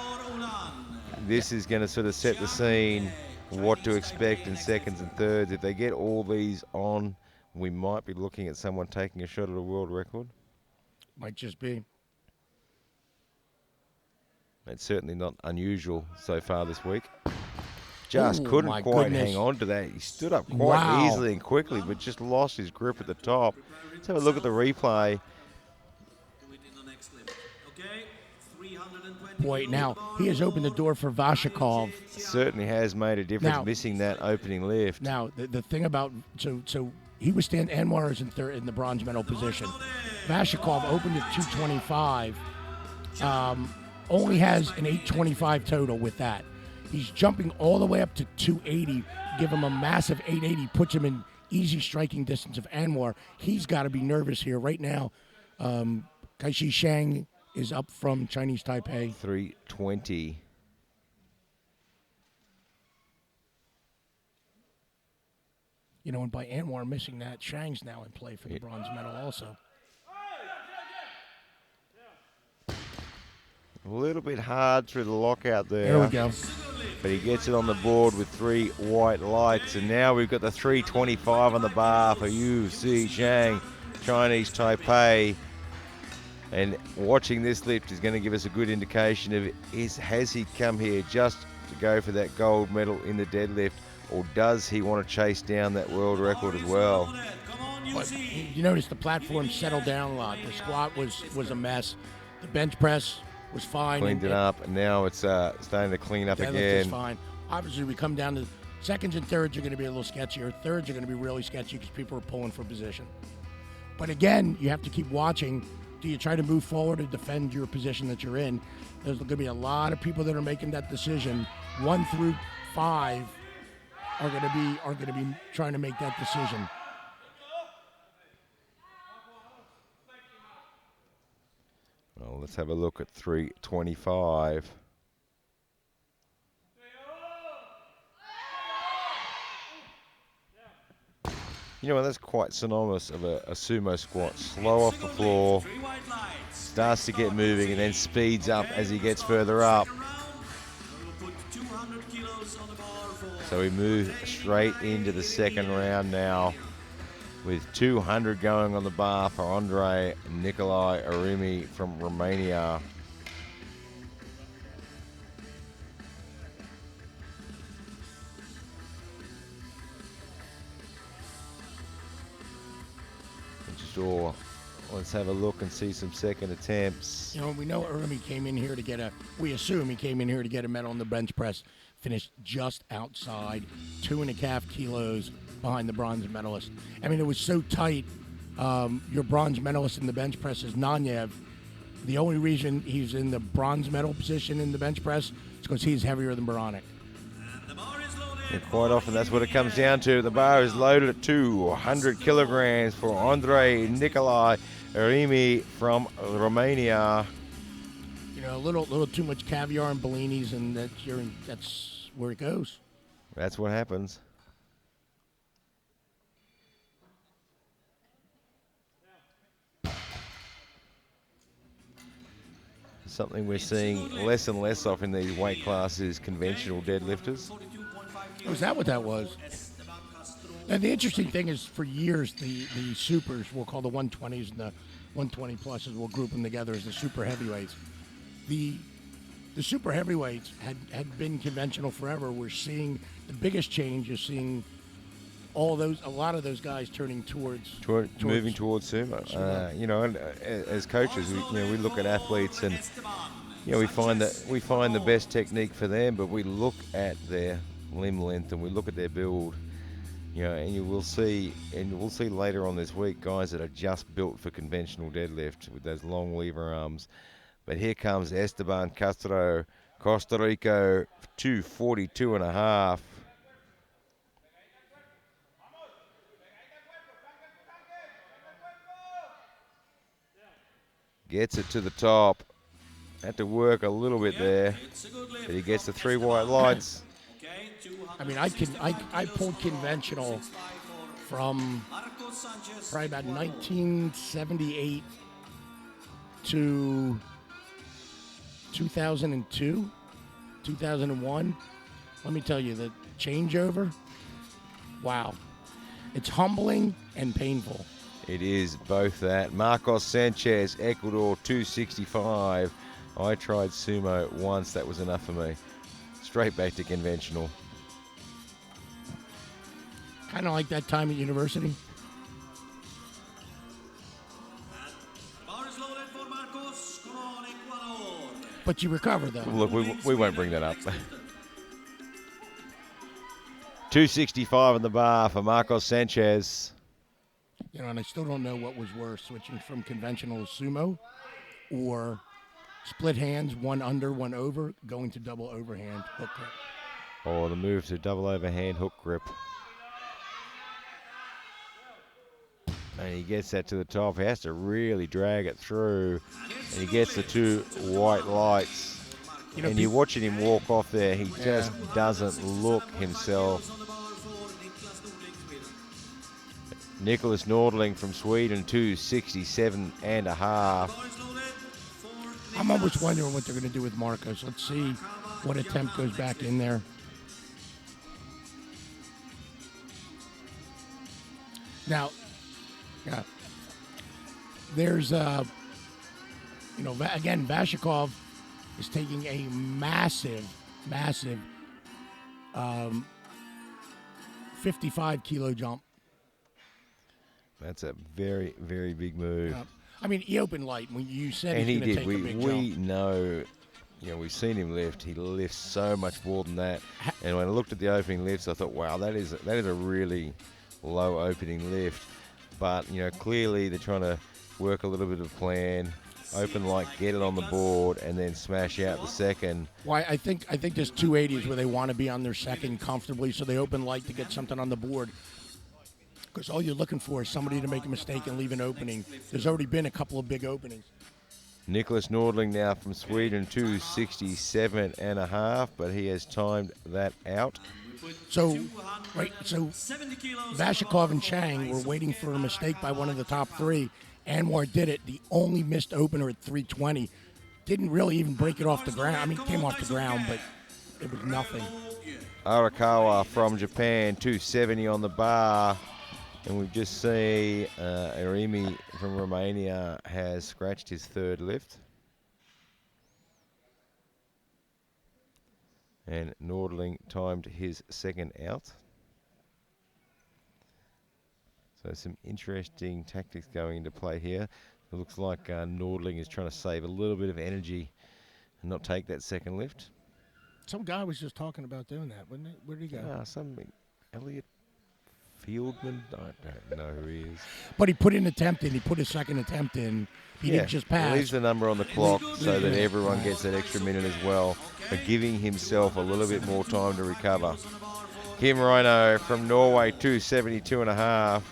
S1: This is going to sort of set the scene, what to expect in seconds and thirds. If they get all these on, we might be looking at someone taking a shot at a world record.
S2: Might just be.
S1: It's certainly not unusual so far this week. Just
S2: Ooh,
S1: couldn't
S2: my
S1: quite
S2: goodness.
S1: hang on to that. He stood up quite
S2: Wow.
S1: easily and quickly, but just lost his grip at the top. Let's have a look at the replay.
S2: Boy, now he has opened the door for Vashikov.
S1: Certainly has made a difference,
S2: Now-
S1: missing that opening lift.
S2: Now, the thing about so he was Anwar is in the bronze medal position. Vashikov opened at 225. Only has an 825 total with that. He's jumping all the way up to 280. Give him a massive 880. Puts him in easy striking distance of Anwar. He's got to be nervous here right now. Kaishi Shang is up from Chinese Taipei.
S1: 320.
S2: You know, and by Anwar missing that, Shang's now in play for the bronze medal also.
S1: A little bit hard through the lockout there.
S2: There we go.
S1: But he gets it on the board with 3 white lights. And now we've got the 325 on the bar for Yu Si Shang, Chinese Taipei. And watching this lift is going to give us a good indication of has he come here just to go for that gold medal in the deadlift, or does he want to chase down that world record as well?
S2: But you notice the platform settled down a lot. The squat was a mess. The bench press was fine.
S1: Cleaned it up, and now it's starting to clean up
S2: Deadlift
S1: again.
S2: is fine. Obviously, we come down to seconds and thirds are going to be a little sketchier. Thirds are going to be really sketchy because people are pulling for position. But again, you have to keep watching. Do you try to move forward and defend your position that you're in? There's going to be a lot of people that are making that decision. 1 through 5 are going to be trying to make that decision.
S1: Well, let's have a look at 325. You know, that's quite synonymous of a sumo squat. Slow off the floor, starts to get moving, and then speeds up as he gets further up. So we move straight into the second round now with 200 going on the bar for Andrei Nikolai Arimi from Romania. Sure. Let's have a look and see some second attempts.
S2: You know, we know Arimi came in here to get we assume he came in here to get a medal in the bench press, finished just outside 2.5 kilos behind the bronze medalist. I mean, it was so tight. Your bronze medalist in the bench press is Nanyev. The only reason he's in the bronze medal position in the bench press is because he's heavier than Baranek.
S1: And quite often that's what it comes down to. The bar is loaded at 200 kilograms for Andrei Nikolai Arimi from Romania.
S2: You know, a little too much caviar and bellinis, and that's where it goes.
S1: That's what happens. Something we're seeing less and less of in these weight classes, conventional deadlifters.
S2: Oh, is that what that was? And the interesting thing is, for years, the supers, we'll call the 120s and the 120 pluses, we'll group them together as the super heavyweights. The super heavyweights had been conventional forever. We're seeing the biggest change is seeing a lot of those guys turning towards
S1: moving towards sumo. You know, and as coaches, we look at athletes and we find the best technique for them, but we look at their limb length and we look at their build. And we'll see later on this week guys that are just built for conventional deadlift with those long lever arms. But here comes Esteban Castro, Costa Rica, 242.5. Gets it to the top. Had to work a little bit there, but he gets the 3 white lights.
S2: I mean, I pulled conventional from probably about 1978 to 2002, 2001. Let me tell you, the changeover, wow. It's humbling and painful.
S1: It is both that. Marcos Sanchez, Ecuador, 265. I tried sumo once. That was enough for me. Straight back to conventional.
S2: Kind of like that time at university.
S3: Bar is loaded for Marcos. Come on, Ecuador.
S2: But you recover, though.
S1: Look, we won't bring that up. 265 on the bar for Marcos Sanchez.
S2: You know, and I still don't know what was worse, switching from conventional to sumo or split hands, one under, one over, going to double overhand hook grip.
S1: Or the move to double overhand hook grip. And he gets that to the top. He has to really drag it through. And he gets the two white lights.
S2: You know,
S1: and you're watching him walk off there. He just doesn't look himself. Nicholas Nordling from Sweden, 267.5.
S2: I'm almost wondering what they're going to do with Marcos. Let's see what attempt goes back in there. Now, yeah, there's, you know, again, Vashikov is taking a massive 55-kilo jump.
S1: That's a very, very big move.
S2: I mean, he opened light when you said
S1: And
S2: he's
S1: he
S2: going to
S1: did.
S2: take a big
S1: We
S2: jump.
S1: know, you know, we've seen him lift. He lifts so much more than that. And when I looked at the opening lifts, I thought, wow, that is a really low opening lift. But, you know, clearly they're trying to work a little bit of plan, open light, get it on the board, and then smash out the second.
S2: Well, I think there's 280s where they want to be on their second comfortably, so they open light to get something on the board. Because all you're looking for is somebody to make a mistake and leave an opening. There's already been a couple of big openings.
S1: Nicholas Nordling now from Sweden, 267.5, but he has timed that out.
S2: So Vashikov and Chang were waiting for a mistake by one of the top three. Anwar did it. The only missed opener at 320. Didn't really even break it off the ground. I mean, it came off the ground, but it was nothing.
S1: Arakawa from Japan, 270 on the bar. And we've just seen Arimi from Romania has scratched his third lift. And Nordling timed his second out. So some interesting tactics going into play here. It looks like Nordling is trying to save a little bit of energy and not take that second lift.
S2: Some guy was just talking about doing that, wasn't it? Where did he go?
S1: Elliot Fieldman, I don't know who he is.
S2: But he put an attempt in. He put his second attempt in. He didn't just pass.
S1: He leaves the number on the clock so that everyone gets that extra minute as well, but giving himself a little bit more time to recover. Kim Rhino from Norway, 272.5.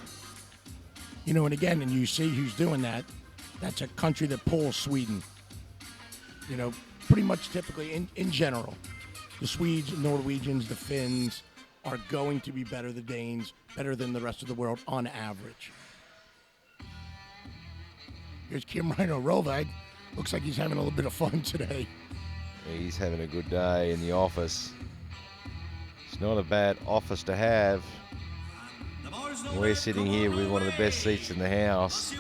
S2: You know, and again, and you see who's doing that. That's a country that pulls Sweden. You know, pretty much typically in general, the Swedes, Norwegians, the Finns are going to be better, the Danes, better than the rest of the world on average. Here's Kim Rhino Rovag. Looks like he's having a little bit of fun today.
S1: He's having a good day in the office. It's not a bad office to have. We're sitting here with one of the best seats in the house.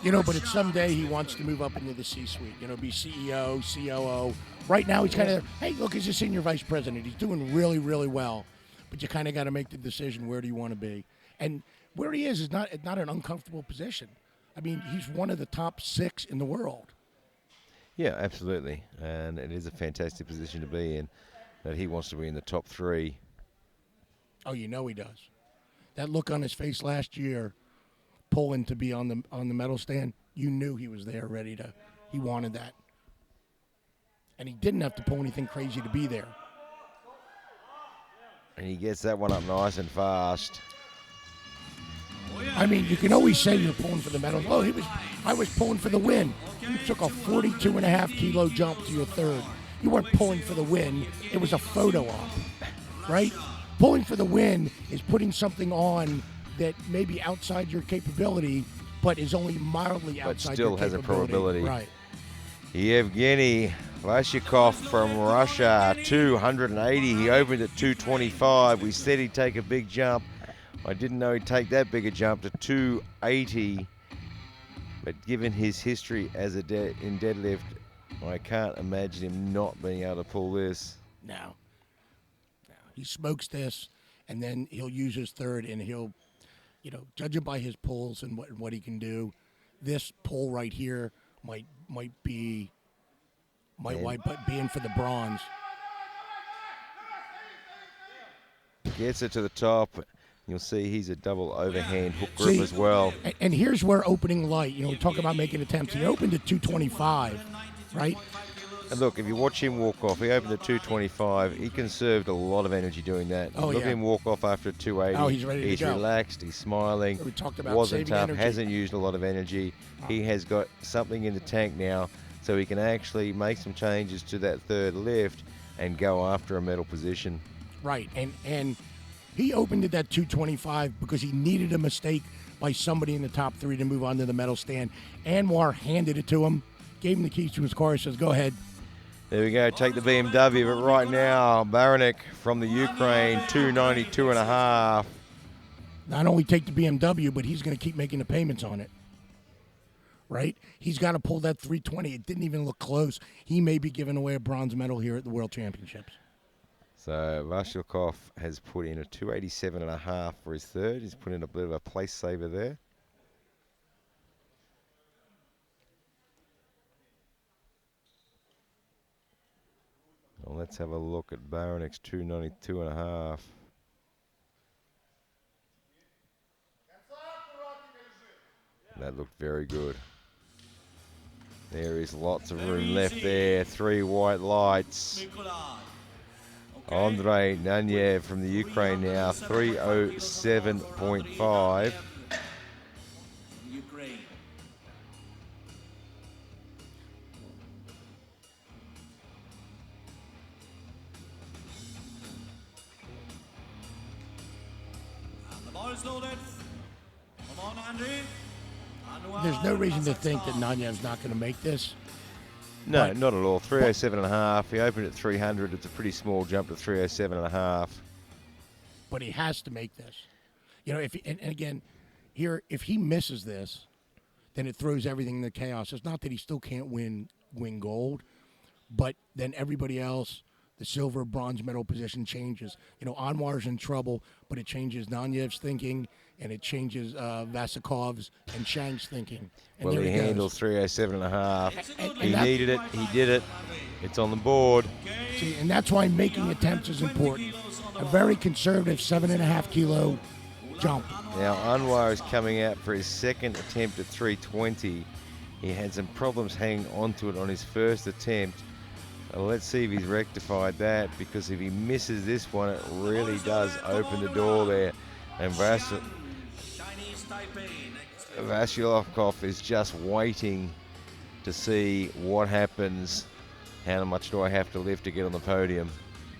S2: You know, but it's someday he wants to move up into the C-suite, you know, be CEO, COO. Right now he's kind of, hey, look, he's a senior vice president. He's doing really, really well. But you kind of got to make the decision, where do you want to be? And where he is not an uncomfortable position. I mean, he's one of the top 6 in the world.
S1: Yeah, absolutely. And it is a fantastic position to be in, that he wants to be in the top 3.
S2: Oh, you know he does. That look on his face last year, pulling to be on the medal stand, you knew he was there ready to, he wanted that. And he didn't have to pull anything crazy to be there.
S1: And he gets that one up nice and fast.
S2: I mean, you can always say you're pulling for the medal. Oh, I was pulling for the win. You took a 42.5 kilo jump to your third. You weren't pulling for the win. It was a photo op. right? Pulling for the win is putting something on that may be outside your capability, but is only mildly outside your capability.
S1: But still has a probability.
S2: Right.
S1: Yevgeny Vashikov from Russia, 280. He opened at 225. We said he'd take a big jump. I didn't know he'd take that big a jump to 280. But given his history as in deadlift, I can't imagine him not being able to pull this.
S2: No. He smokes this, and then he'll use his third, and he'll, judge it by his pulls and what he can do. This pull right here might be in for the bronze.
S1: Gets it to the top. You'll see he's a double overhand hook grip as well.
S2: And here's where opening light, we talk about making attempts. He opened at 225, right?
S1: And look, if you watch him walk off, he opened at 225. He conserved a lot of energy doing that. Look at him walk off after 280.
S2: Oh, he's ready to go.
S1: He's relaxed. He's smiling.
S2: We talked about
S1: Wasn't tough.
S2: energy.
S1: Hasn't used a lot of energy. He has got something in the tank now, so he can actually make some changes to that third lift and go after a medal position.
S2: Right, and he opened at that 225 because he needed a mistake by somebody in the top three to move on to the medal stand. Anwar handed it to him, gave him the keys to his car, says, go ahead.
S1: There we go, take the BMW, but right now, Baranek from the Ukraine, 292.5.
S2: Not only take the BMW, but he's going to keep making the payments on it. Right? He's got to pull that 320. It didn't even look close. He may be giving away a bronze medal here at the World Championships.
S1: So Vashilkov has put in a 287.5 for his third. He's put in a bit of a place saver there. Well, let's have a look at Baranek's 292.5. That looked very good. There is lots of room left there. 3 white lights. Andrei Nanyev from the Ukraine now, 307.5.
S3: Ukraine. And the ball is loaded. Come on, Andrei.
S2: There's no reason to think that Nanyev's not going to make this.
S1: No, not at all. 307.5. He opened at 300. It's a pretty small jump to 307.5.
S2: But he has to make this. And again, here, if he misses this, then it throws everything into chaos. It's not that he still can't win gold, but then everybody else, the silver, bronze medal position changes. Anwar's in trouble, but it changes Nanyev's thinking, and it changes Vasikov's and Shang's thinking. And
S1: well, he handles 307.5. He needed it. He did it. It's on the board.
S2: See, and that's why making attempts is important. A very conservative 7.5 kilo jump.
S1: Now, Anwar is coming out for his second attempt at 320. He had some problems hanging onto it on his first attempt. Let's see if he's rectified that, because if he misses this one, it really does open the door there. And Vasilovkov is just waiting to see what happens. How much do I have to lift to get on the podium?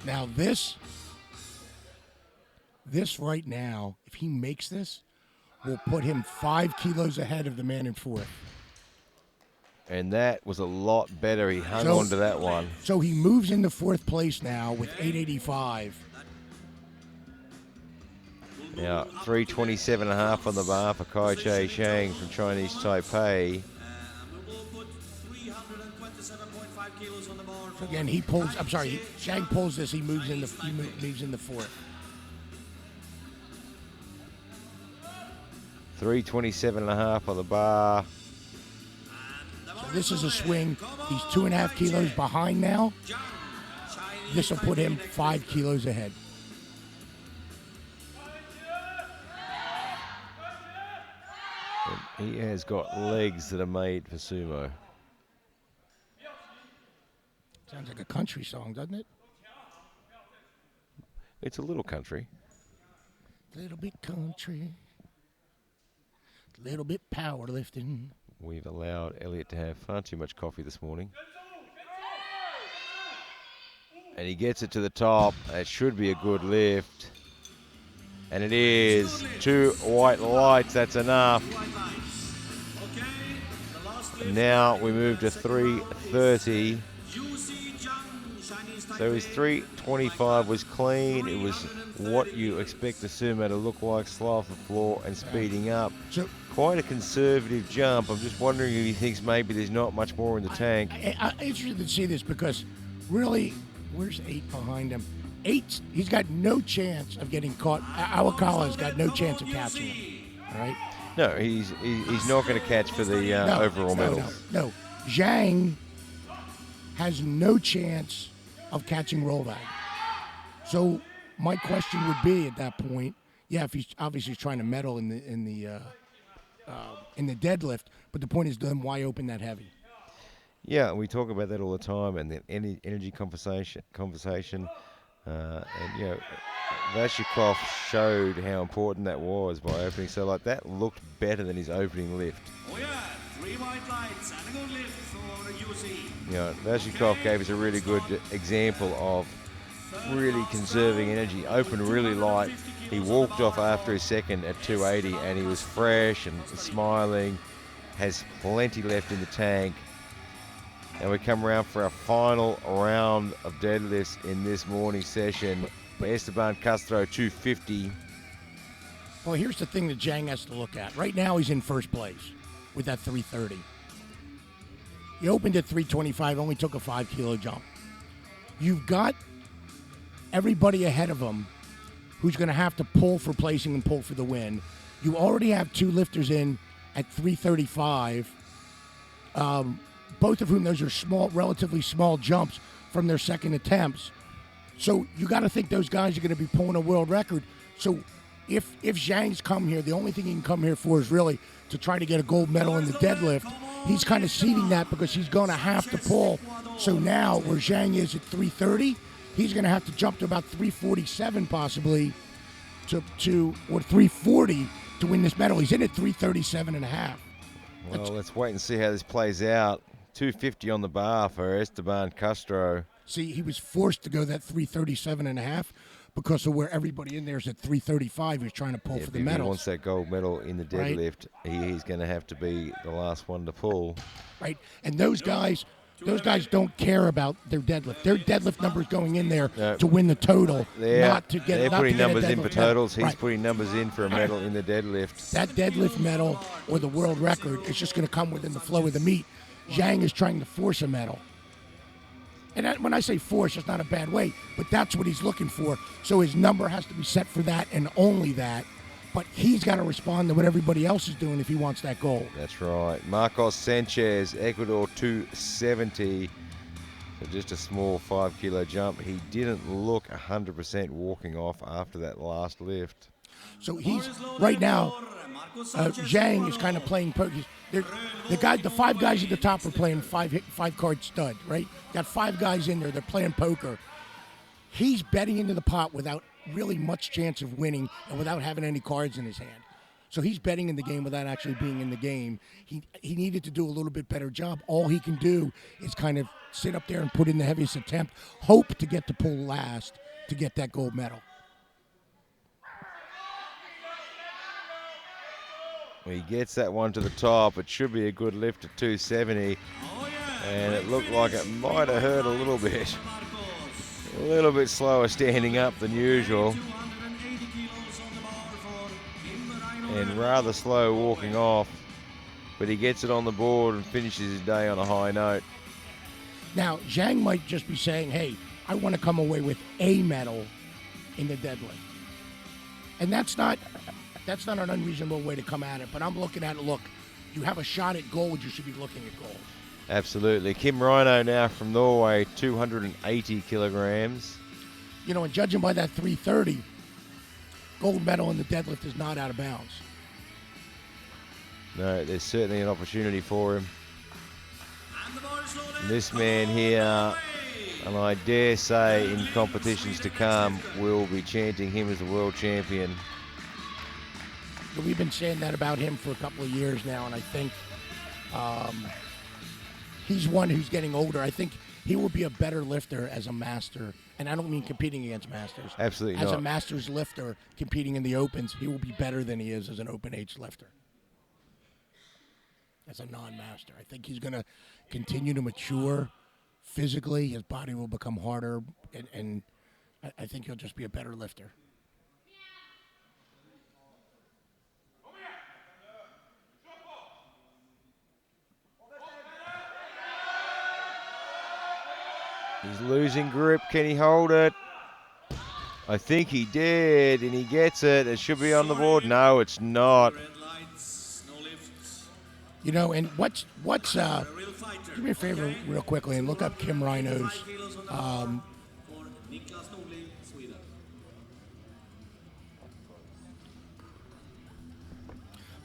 S2: Now this right now, if he makes this, will put him 5 kilos ahead of the man in fourth.
S1: And that was a lot better. He hung on to that one.
S2: So he moves into fourth place now with 885.
S1: Now, 327.5 on the bar for Kai Che Shang from Chinese Taipei.
S2: So again, he pulls. I'm sorry, Shang pulls this. He moves into fourth.
S1: 327.5 on the bar.
S2: So this is a swing. He's 2.5 kilos behind now. This will put him 5 kilos ahead.
S1: And he has got legs that are made for sumo.
S2: Sounds like a country song, doesn't it?
S1: It's a little country.
S2: Little bit country. Little bit powerlifting.
S1: We've allowed Elliot to have far too much coffee this morning. And he gets it to the top. It should be a good lift. And it is. 2 white lights, that's enough. And now we move to 3:30. So his 3:25 was clean. It was what you expect the sumo to look like, slow off the floor and speeding up.
S2: So
S1: quite a conservative jump. I'm just wondering if he thinks maybe there's not much more in the tank.
S2: I'm interested to see this because really, where's 8 behind him? 8, he's got no chance of getting caught. Awakawa's got no chance of catching him. All right?
S1: No, he's not going to catch for the overall medal.
S2: No. Zhang has no chance of catching Rolvag. So my question would be at that point, if he's obviously trying to medal in the deadlift, but the point is then why open that heavy?
S1: Yeah, we talk about that all the time, and the energy conversation. And Vashikov showed how important that was by opening. So like that looked better than his opening lift.
S3: Oh yeah, 3 white lights and a good lift for UC.
S1: Vashikov gave us a really good example of really conserving energy. Opened really light. He walked off after his second at 280, and he was fresh and smiling. Has plenty left in the tank. And we come around for our final round of deadlifts in this morning session. Esteban Castro, 250.
S2: Well, here's the thing that Zhang has to look at. Right now, he's in first place with that 330. He opened at 325, only took a 5-kilo jump. You've got everybody ahead of him who's going to have to pull for placing and pull for the win. You already have 2 lifters in at 335. Both of whom those are small, relatively small jumps from their second attempts. So you got to think those guys are going to be pulling a world record. So if Zhang's come here, the only thing he can come here for is really to try to get a gold medal in the deadlift. He's kind of seeding that because he's going to have to pull. So now where Zhang is at 330, he's going to have to jump to about 347 possibly or 340 to win this medal. He's in at 337 and a half.
S1: Well, let's wait and see how this plays out. 250 on the bar for Esteban Castro.
S2: See, he was forced to go that 337 and a half because of where everybody in there is at 335 who's trying to pull for the medals.
S1: If he wants that gold medal in the deadlift, he's going to have to be the last one to pull.
S2: Right, and those guys don't care about their deadlift. Their deadlift numbers going in there to win the total, not to get.
S1: They're putting numbers in for totals. He's
S2: right.
S1: putting numbers in for a medal in the deadlift.
S2: That deadlift medal or the world record is just going to come within the flow of the meet. Zhang is trying to force a medal. And when I say force, it's not a bad way, but that's what he's looking for. So his number has to be set for that and only that. But he's got to respond to what everybody else is doing if he wants that gold.
S1: That's right. Marcos Sanchez, Ecuador, 270. So just a small 5-kilo jump. He didn't look 100% walking off after that last lift.
S2: So he's right now. Zhang is kind of playing poker. The 5 guys at the top are playing five card stud, right? Got 5 guys in there. They're playing poker. He's betting into the pot without really much chance of winning and without having any cards in his hand. So he's betting in the game without actually being in the game. He needed to do a little bit better job. All he can do is kind of sit up there and put in the heaviest attempt, hope to get to pull last to get that gold medal.
S1: He gets that one to the top. It should be a good lift at 270. And it looked like it might have hurt a little bit. A little bit slower standing up than usual. And rather slow walking off. But he gets it on the board and finishes his day on a high note.
S2: Now, Zhang might just be saying, hey, I want to come away with a medal in the deadlift. And that's not an unreasonable way to come at it, but I'm looking at it, look, you have a shot at gold, you should be looking at gold.
S1: Absolutely. Kim Rhino now from Norway, 280 kilograms.
S2: And judging by that 330, gold medal in the deadlift is not out of bounds.
S1: No, there's certainly an opportunity for him. And this man here, and I dare say in competitions to come, will be chanting him as the world champion.
S2: We've been saying that about him for a couple of years now, and I think he's one who's getting older. I think he will be a better lifter as a master. And I don't mean competing against masters.
S1: Absolutely
S2: as
S1: not.
S2: a masters lifter competing in the opens, he will be better than he is as an open age lifter. As a non-master, I think he's going to continue to mature physically. His body will become harder, and I think he'll just be a better lifter.
S1: He's losing grip. Can he hold it? I think he did, and he gets it. It should be on the board. No, it's not.
S2: You know, and what's do me a favor real quickly and look up Kim Rhino's.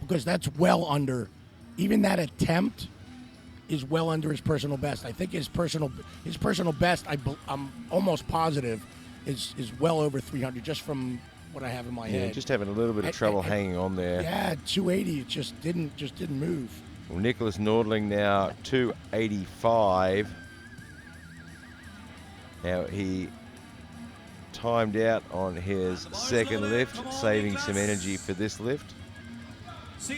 S2: Because that's well under, even that attempt is well under his personal best. I think his personal best, I'm almost positive, is well over 300 just from what I have in my head.
S1: Just having a little bit of trouble hanging on there.
S2: Yeah, 280, it just didn't move.
S1: Well, Nicholas Nordling now 285. Now he timed out on his second lift, saving some energy for this lift. He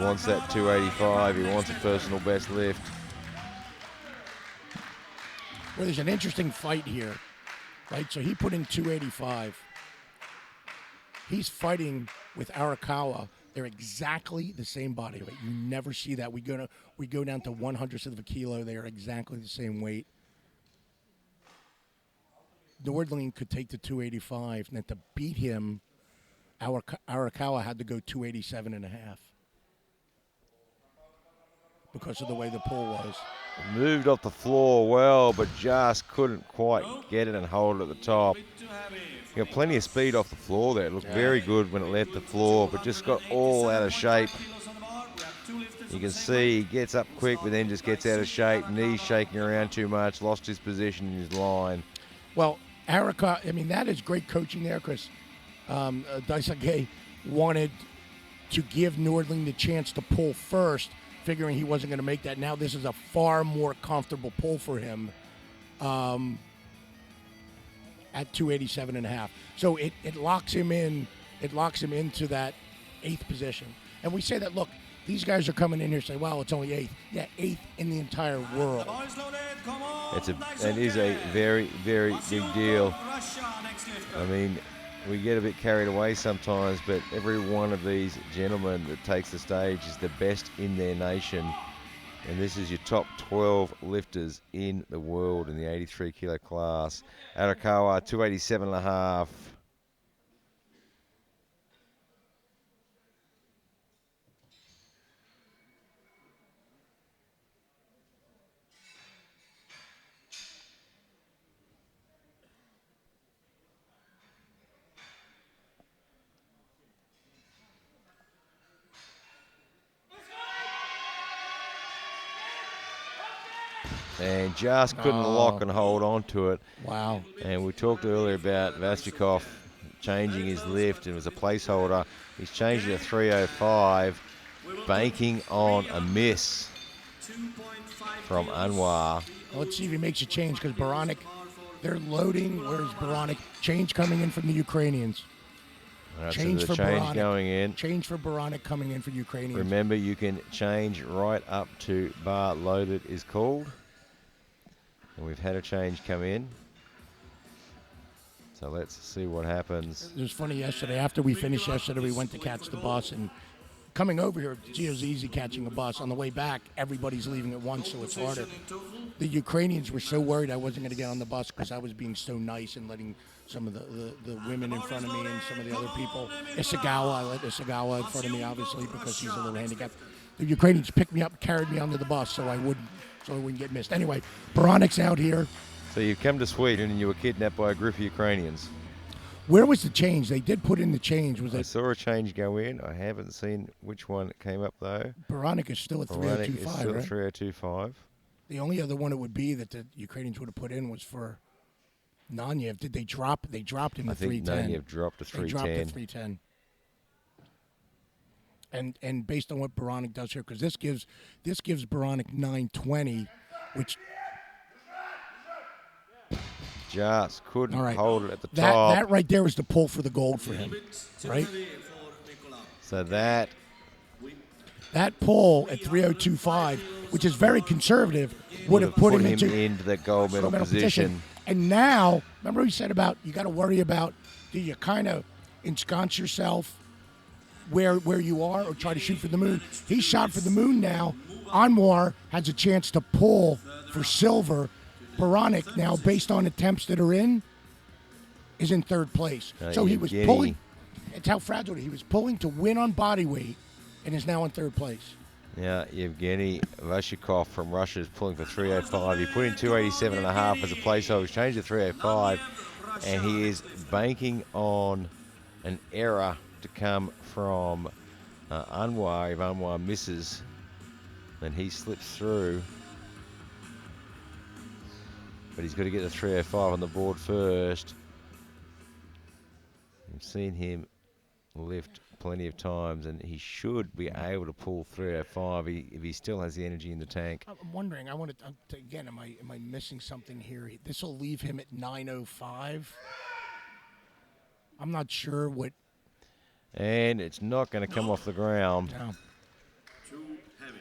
S1: wants that 285. He wants a personal best lift.
S2: Well, there's an interesting fight here, right? So he put in 285. He's fighting with Arakawa. They're exactly the same body weight. You never see that. We go down to 1/100th of a kilo. They are exactly the same weight. Nordling could take the 285, and then to beat him, Arakawa had to go 287.5 because of the way the pull was.
S1: Moved off the floor well, but just couldn't quite get it and hold it at the top. He got plenty of speed off the floor there. It looked very good when it left the floor, but just got all out of shape. You can see he gets up quick, but then just gets out of shape. Knees shaking around too much, lost his position in his line.
S2: Well, Arakawa, I mean, that is great coaching there because Daisuke wanted to give Nordling the chance to pull first, figuring he wasn't going to make that. Now this is a far more comfortable pull for him at 287.5. So it locks him in. It locks him into that 8th position. And we say that, look, these guys are coming in here and say, wow, it's only 8th. Yeah, 8th in the entire world.
S1: That is a very, very big deal. I mean, we get a bit carried away sometimes, but every one of these gentlemen that takes the stage is the best in their nation. And this is your top 12 lifters in the world in the 83 kilo class. Arakawa, 287.5. And just couldn't lock and hold on to it.
S2: Wow.
S1: And we talked earlier about Vasvikov changing his lift, and it was a placeholder. He's changed it to 305, banking on a miss from Anwar.
S2: Well, let's see if he makes a change because Baranek, they're loading. Where's Baranek? Change coming in from the Ukrainians.
S1: Right,
S2: Change
S1: so
S2: for
S1: change
S2: Baranek.
S1: going in.
S2: Change for Baranek coming in for Ukrainians.
S1: Remember, you can change right up to bar loaded is called. And we've had a change come in. So let's see what happens.
S2: It was funny yesterday. After we finished yesterday, we went to catch the bus. And coming over here, it was easy catching a bus. On the way back, everybody's leaving at once, so it's harder. The Ukrainians were so worried I wasn't going to get on the bus because I was being so nice and letting some of the women in front of me and some of the other people. Isagawa, I let Isagawa in front of me, obviously, because she's a little handicapped. The Ukrainians picked me up, carried me onto the bus so I wouldn't get missed. Anyway, Baranek's out here.
S1: So you've come to Sweden and you were kidnapped by a group of Ukrainians.
S2: Where was the change? They did put in the change.
S1: I saw a change go in. I haven't seen which one came up, though.
S2: Baranek is still at 3025,
S1: Baranek is still
S2: right?
S1: at 3025.
S2: The only other one it would be that the Ukrainians would have put in was for Nanyev. Did they drop? They dropped him to 310.
S1: I think Nanyev dropped to 310.
S2: They dropped to 310. And based on what Baranek does here, because this gives Baranek 920, which
S1: just couldn't
S2: all right,
S1: hold it at the top.
S2: that right there was the pull for the gold for him, right?
S1: So that
S2: pull at 302.5, which is very conservative, would have put him into
S1: the gold medal position.
S2: And now, remember we said about you got to worry about, do you kind of ensconce yourself where you are or try to shoot for the moon? He shot for the moon now. Anwar has a chance to pull for silver. Baranek now, based on attempts that are in, is in third place. So he was pulling. It's how fragile he was pulling to win on body weight, and is now in third place.
S1: Yeah, Yevgeny Vashikov from Russia is pulling for 305. He put in 287.5 as a placeholder. He's changed to 305, and he is banking on an error to come from Anwar. If Anwar misses, then he slips through. But he's got to get the 305 on the board first. I've seen him lift plenty of times, and he should be able to pull 305 if he still has the energy in the tank.
S2: I'm wondering, I want to again, am I missing something here? This will leave him at 905. I'm not sure what.
S1: And it's not going to come off the ground.
S2: No.
S3: Too heavy.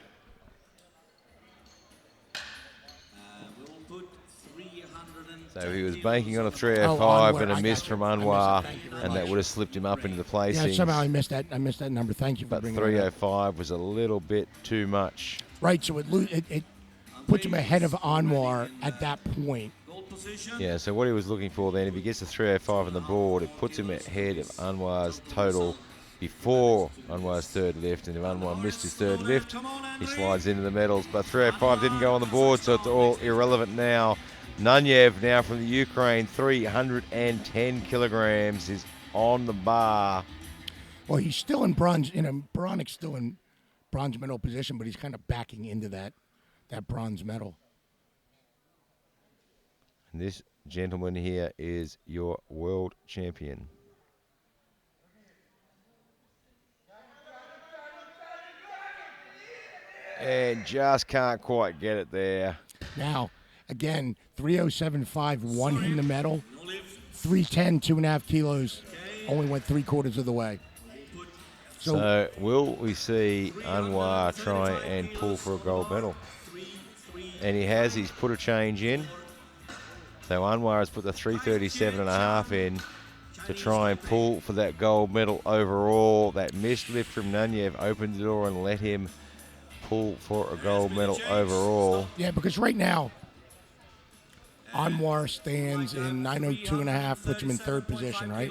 S3: We'll put 310.
S1: So he was banking on a 305
S2: Anwar,
S1: and a
S2: I
S1: miss
S2: got you.
S1: from
S2: I missed
S1: Anwar,
S2: it. Thank you very
S1: and that
S2: much.
S1: would have slipped him up into the placings.
S2: Yeah, somehow I missed that. I missed that number. Thank you for
S1: But
S2: bringing it up.
S1: 305 was a little bit too much.
S2: Right, so it puts him ahead of Anwar at that point.
S1: Yeah, so what he was looking for then, if he gets the 305 on the board, it puts him ahead of Anwar's total before Anwar's third lift. And if Anwar missed his third lift, he slides into the medals. But 305 didn't go on the board, so it's all irrelevant now. Nunyev now from the Ukraine, 310 kilograms, is on the bar.
S2: Well, he's still in bronze. Baranek's still in bronze medal position, but he's kind of backing into that bronze medal.
S1: And this gentleman here is your world champion. And just can't quite get it there.
S2: Now, again, 307.5 won him the medal. 310, 2.5 kilos, only went 3/4 of the way.
S1: So will we see Anwar try and pull for a gold medal? And he has. He's put a change in. So Anwar has put the 337.5 in to try and pull for that gold medal overall. That missed lift from Nunyev opened the door and let him pull for a gold medal overall.
S2: Yeah, because right now, Anwar stands in 902.5, puts him in third position, right?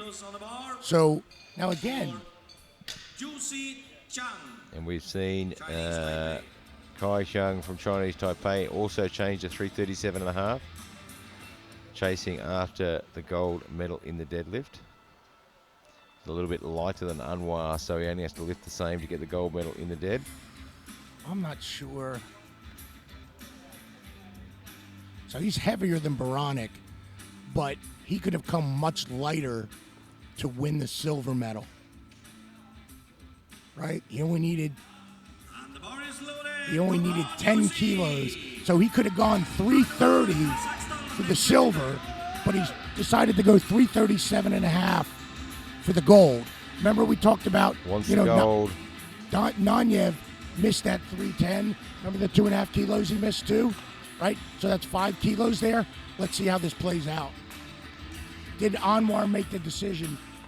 S2: So now again,
S1: and we've seen Kai Xiang from Chinese Taipei also changed to 337.5, chasing after the gold medal in the deadlift. He's a little bit lighter than Anwar, so he only has to lift the same to get the gold medal in the dead.
S2: I'm not sure. So he's heavier than Baranek, but he could have come much lighter to win the silver medal. Right? He only needed 10 kilos. So he could have gone 330 for the silver, but he's decided to go 337.5 for the gold. Remember we talked about,
S1: Wants the gold.
S2: Nunyev missed that 310. Remember the 2.5 kilos he missed too? Right? So that's 5 kilos there. Let's see how this plays out. Did Anwar make the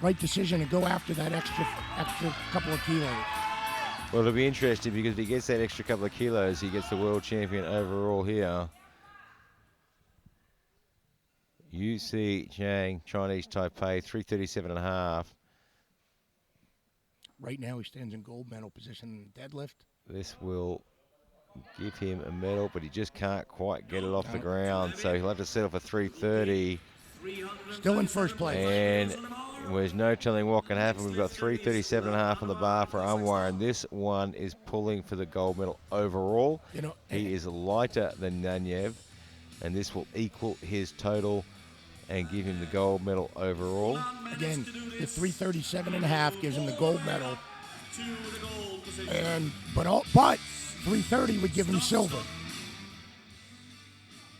S2: right decision, and go after that extra couple of kilos?
S1: Well, it'll be interesting because if he gets that extra couple of kilos, he gets the world champion overall here. UC Chang, Chinese Taipei, 337.5.
S2: Right now he stands in gold medal position in the deadlift.
S1: This will give him a medal, but he just can't quite get it off the ground, so he'll have to settle for 330.
S2: Still in first place.
S1: And there's no telling what can happen. We've got 337.5 on the bar for Anwar, and this one is pulling for the gold medal overall. He is lighter than Nunyev, and this will equal his total and give him the gold medal overall.
S2: Again, the 337.5 gives him the gold medal. But 330 would give him silver.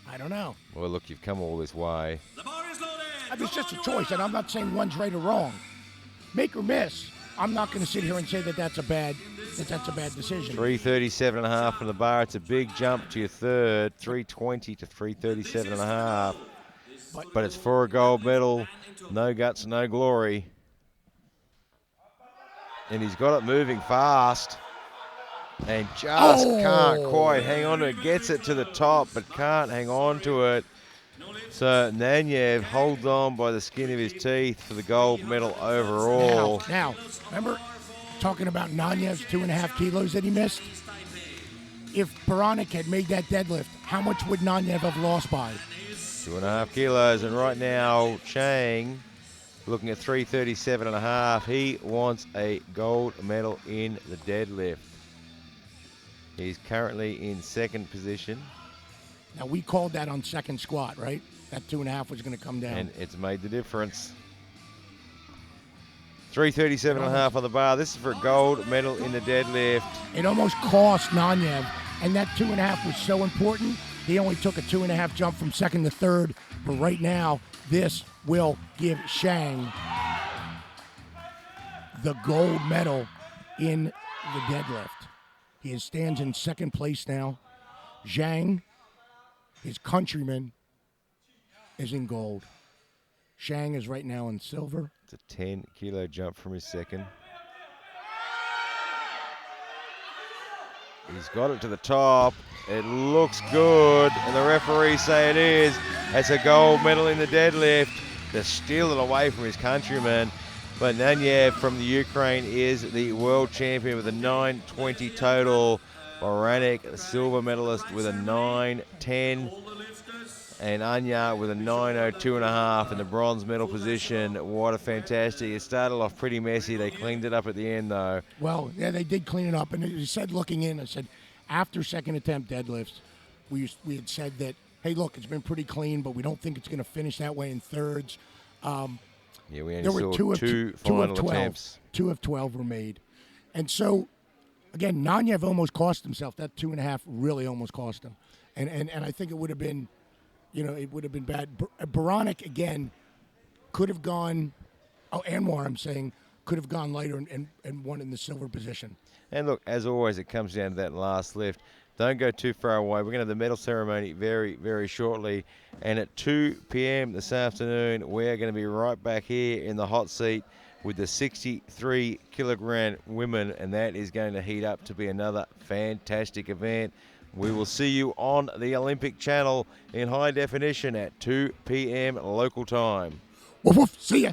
S2: I don't know.
S1: Well, look, you've come all this way.
S3: The bar is loaded.
S2: I mean, it's just a choice, and I'm not saying one's right or wrong. Make or miss. I'm not going to sit here and say that that's a bad decision.
S1: 337.5 from the bar. It's a big jump to your third. 320 to 337.5. But it's for a gold medal. No guts, no glory. And he's got it moving fast. And just can't quite hang on to it. Gets it to the top, but can't hang on to it. So Nanyev holds on by the skin of his teeth for the gold medal overall.
S2: Now, remember talking about Nanyev's 2.5 kilos that he missed? If Baranek had made that deadlift, how much would Nanyev have lost by?
S1: 2.5 kilos. And right now, Chang looking at 337.5. He wants a gold medal in the deadlift. He's currently in second position.
S2: Now, we called that on second squat, right? That 2.5 was going to come down.
S1: And it's made the difference. 337.5 on the bar. This is for a gold medal in the deadlift.
S2: It almost cost Nanyev, and that 2.5 was so important. He only took a 2.5 jump from second to third. But right now, this will give Shang the gold medal in the deadlift. He stands in second place now. Zhang, his countryman, is in gold. Shang is right now in silver.
S1: It's a 10-kilo jump from his second. He's got it to the top. It looks good, and the referees say it is. It's a gold medal in the deadlift. To steal it away from his countryman. But Nanyev from the Ukraine is the world champion with a 920 total. Baranek, the silver medalist, with a 910. And Anya with a 902.5 in the bronze medal position. What a fantastic. It started off pretty messy. They cleaned it up at the end, though.
S2: Well, yeah, they did clean it up. And it said, looking in, I said, after second attempt deadlifts, we had said that, hey, look, it's been pretty clean, but we don't think it's going to finish that way in thirds.
S1: Yeah, we only saw two final attempts.
S2: 2 of 12 were made. And so, again, Nanyev almost cost himself. That 2.5 really almost cost him. And I think it would have been, it would have been bad. Baranek, again, could have gone, Anwar, I'm saying, could have gone lighter and won in the silver position.
S1: And look, as always, it comes down to that last lift. Don't go too far away. We're going to have the medal ceremony very, very shortly. And at 2 p.m. this afternoon, we're going to be right back here in the hot seat with the 63-kilogram women. And that is going to heat up to be another fantastic event. We will see you on the Olympic Channel in high definition at 2 p.m. local time.
S2: Woof, woof. See ya.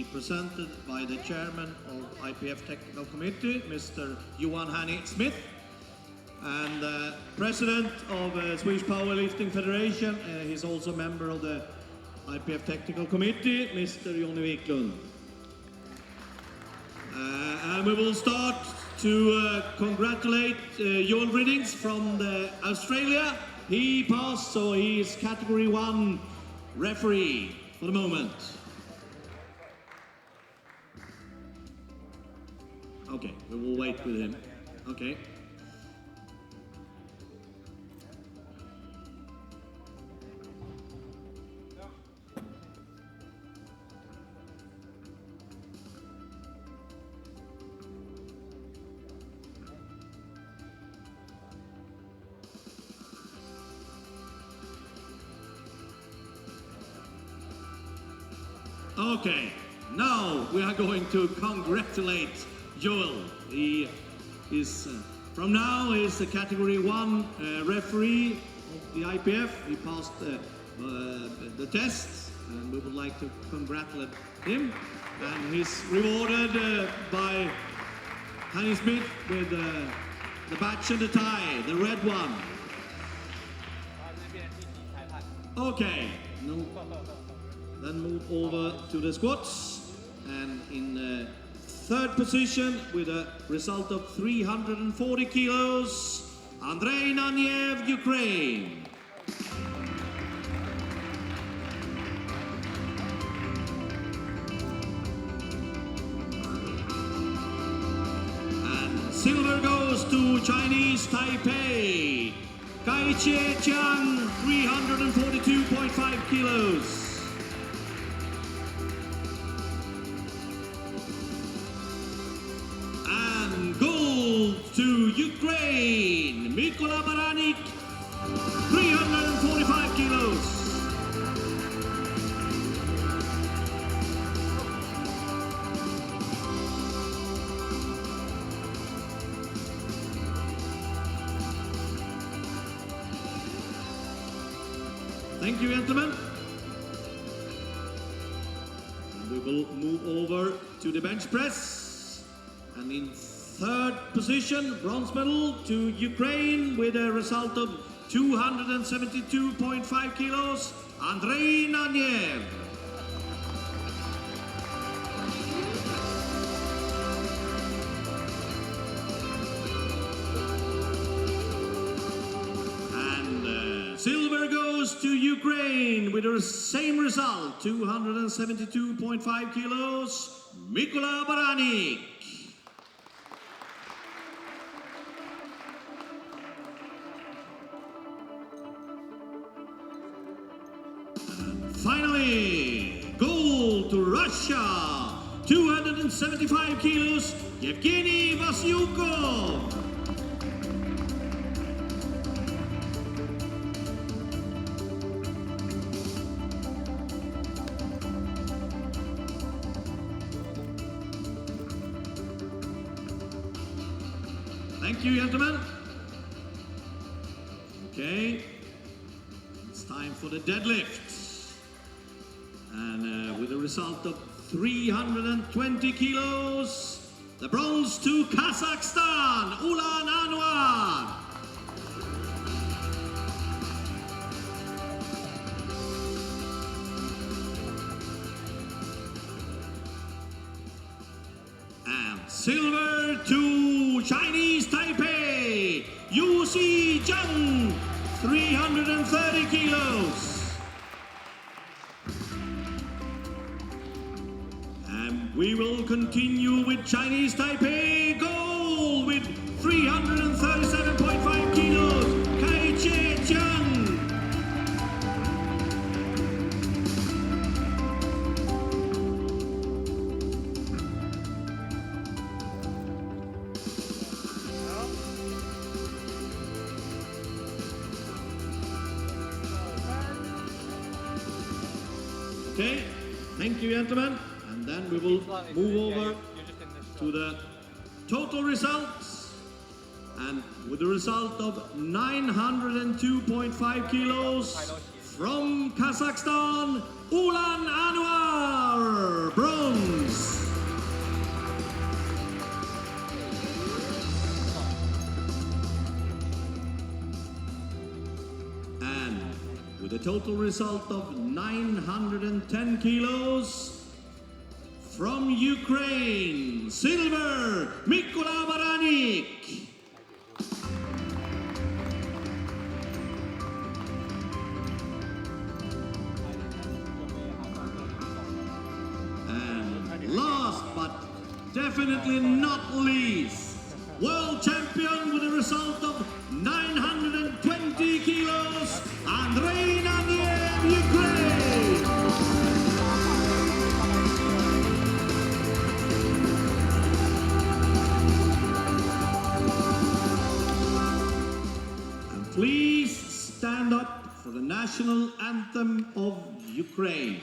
S3: be presented by the chairman of IPF Technical Committee, Mr. Johan Hanny Smith, and the president of Swedish Powerlifting Federation. He's also a member of the IPF Technical Committee, Mr. Johnny Wiklund. And we will start to congratulate Joel Riddings from Australia. He passed, so he is category 1 referee for the moment. Okay, we will wait with him. Okay. Okay, now we are going to congratulate Joel. He is, from now, is the category 1 referee of the IPF. He passed the test, and we would like to congratulate him. And he's rewarded by Hanny Smith with the badge and the tie, the red one. Okay, no. Then move over to the squats, and in third position with a result of 340 kilos, Andrei Naniev, Ukraine. And silver goes to Chinese Taipei, Kai-Che Chiang, 342.5 kilos. To Ukraine, Mikola Baranik, 345 kilos. Thank you, gentlemen. And we will move over to the bench press, and in third position, bronze medal to Ukraine with a result of 272.5 kilos, Andrei Naniev. And silver goes to Ukraine with the same result, 272.5 kilos, Mikola Baranik. Finally, gold to Russia, 275 kilos, Yevgeny Vasyukov. Thank you, gentlemen. Okay, it's time for the deadlift. And with a result of 320 kilos, the bronze to Kazakhstan, Ulan Anwar. And silver to Chinese Taipei, Yuxi Zhang, 330 kilos. We will continue with Chinese Taipei gold with 337.5 kilos, Kai-Che Chiang. Okay, thank you, gentlemen. And then we will move over to the total results. And with the result of 902.5 kilos from Kazakhstan, Ulan Anwar, bronze. total result of 910 kilos. From Ukraine, silver, Mikola Baranik. And last but definitely not least, world champion with a result of 920 kilos, Andrei Naniev, Ukraine. And please stand up for the national anthem of Ukraine.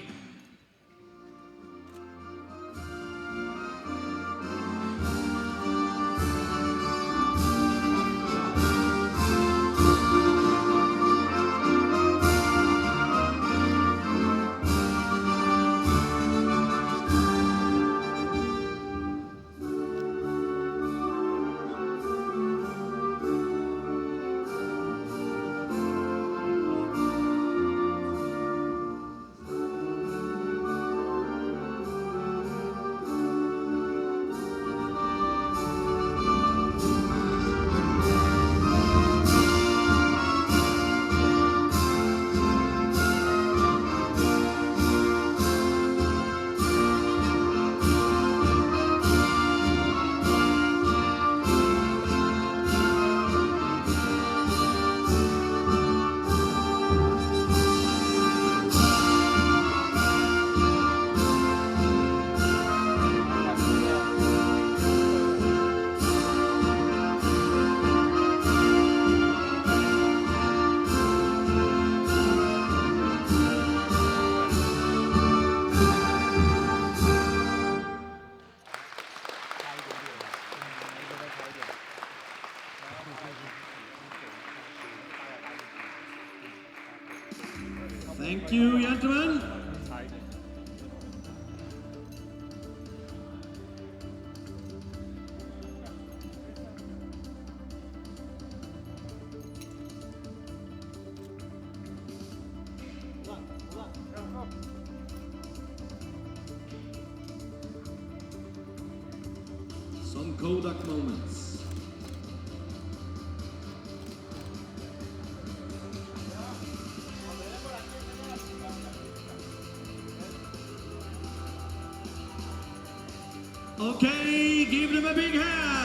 S3: Thank you, gentlemen. Some Kodak moments. Okay, give them a big hand.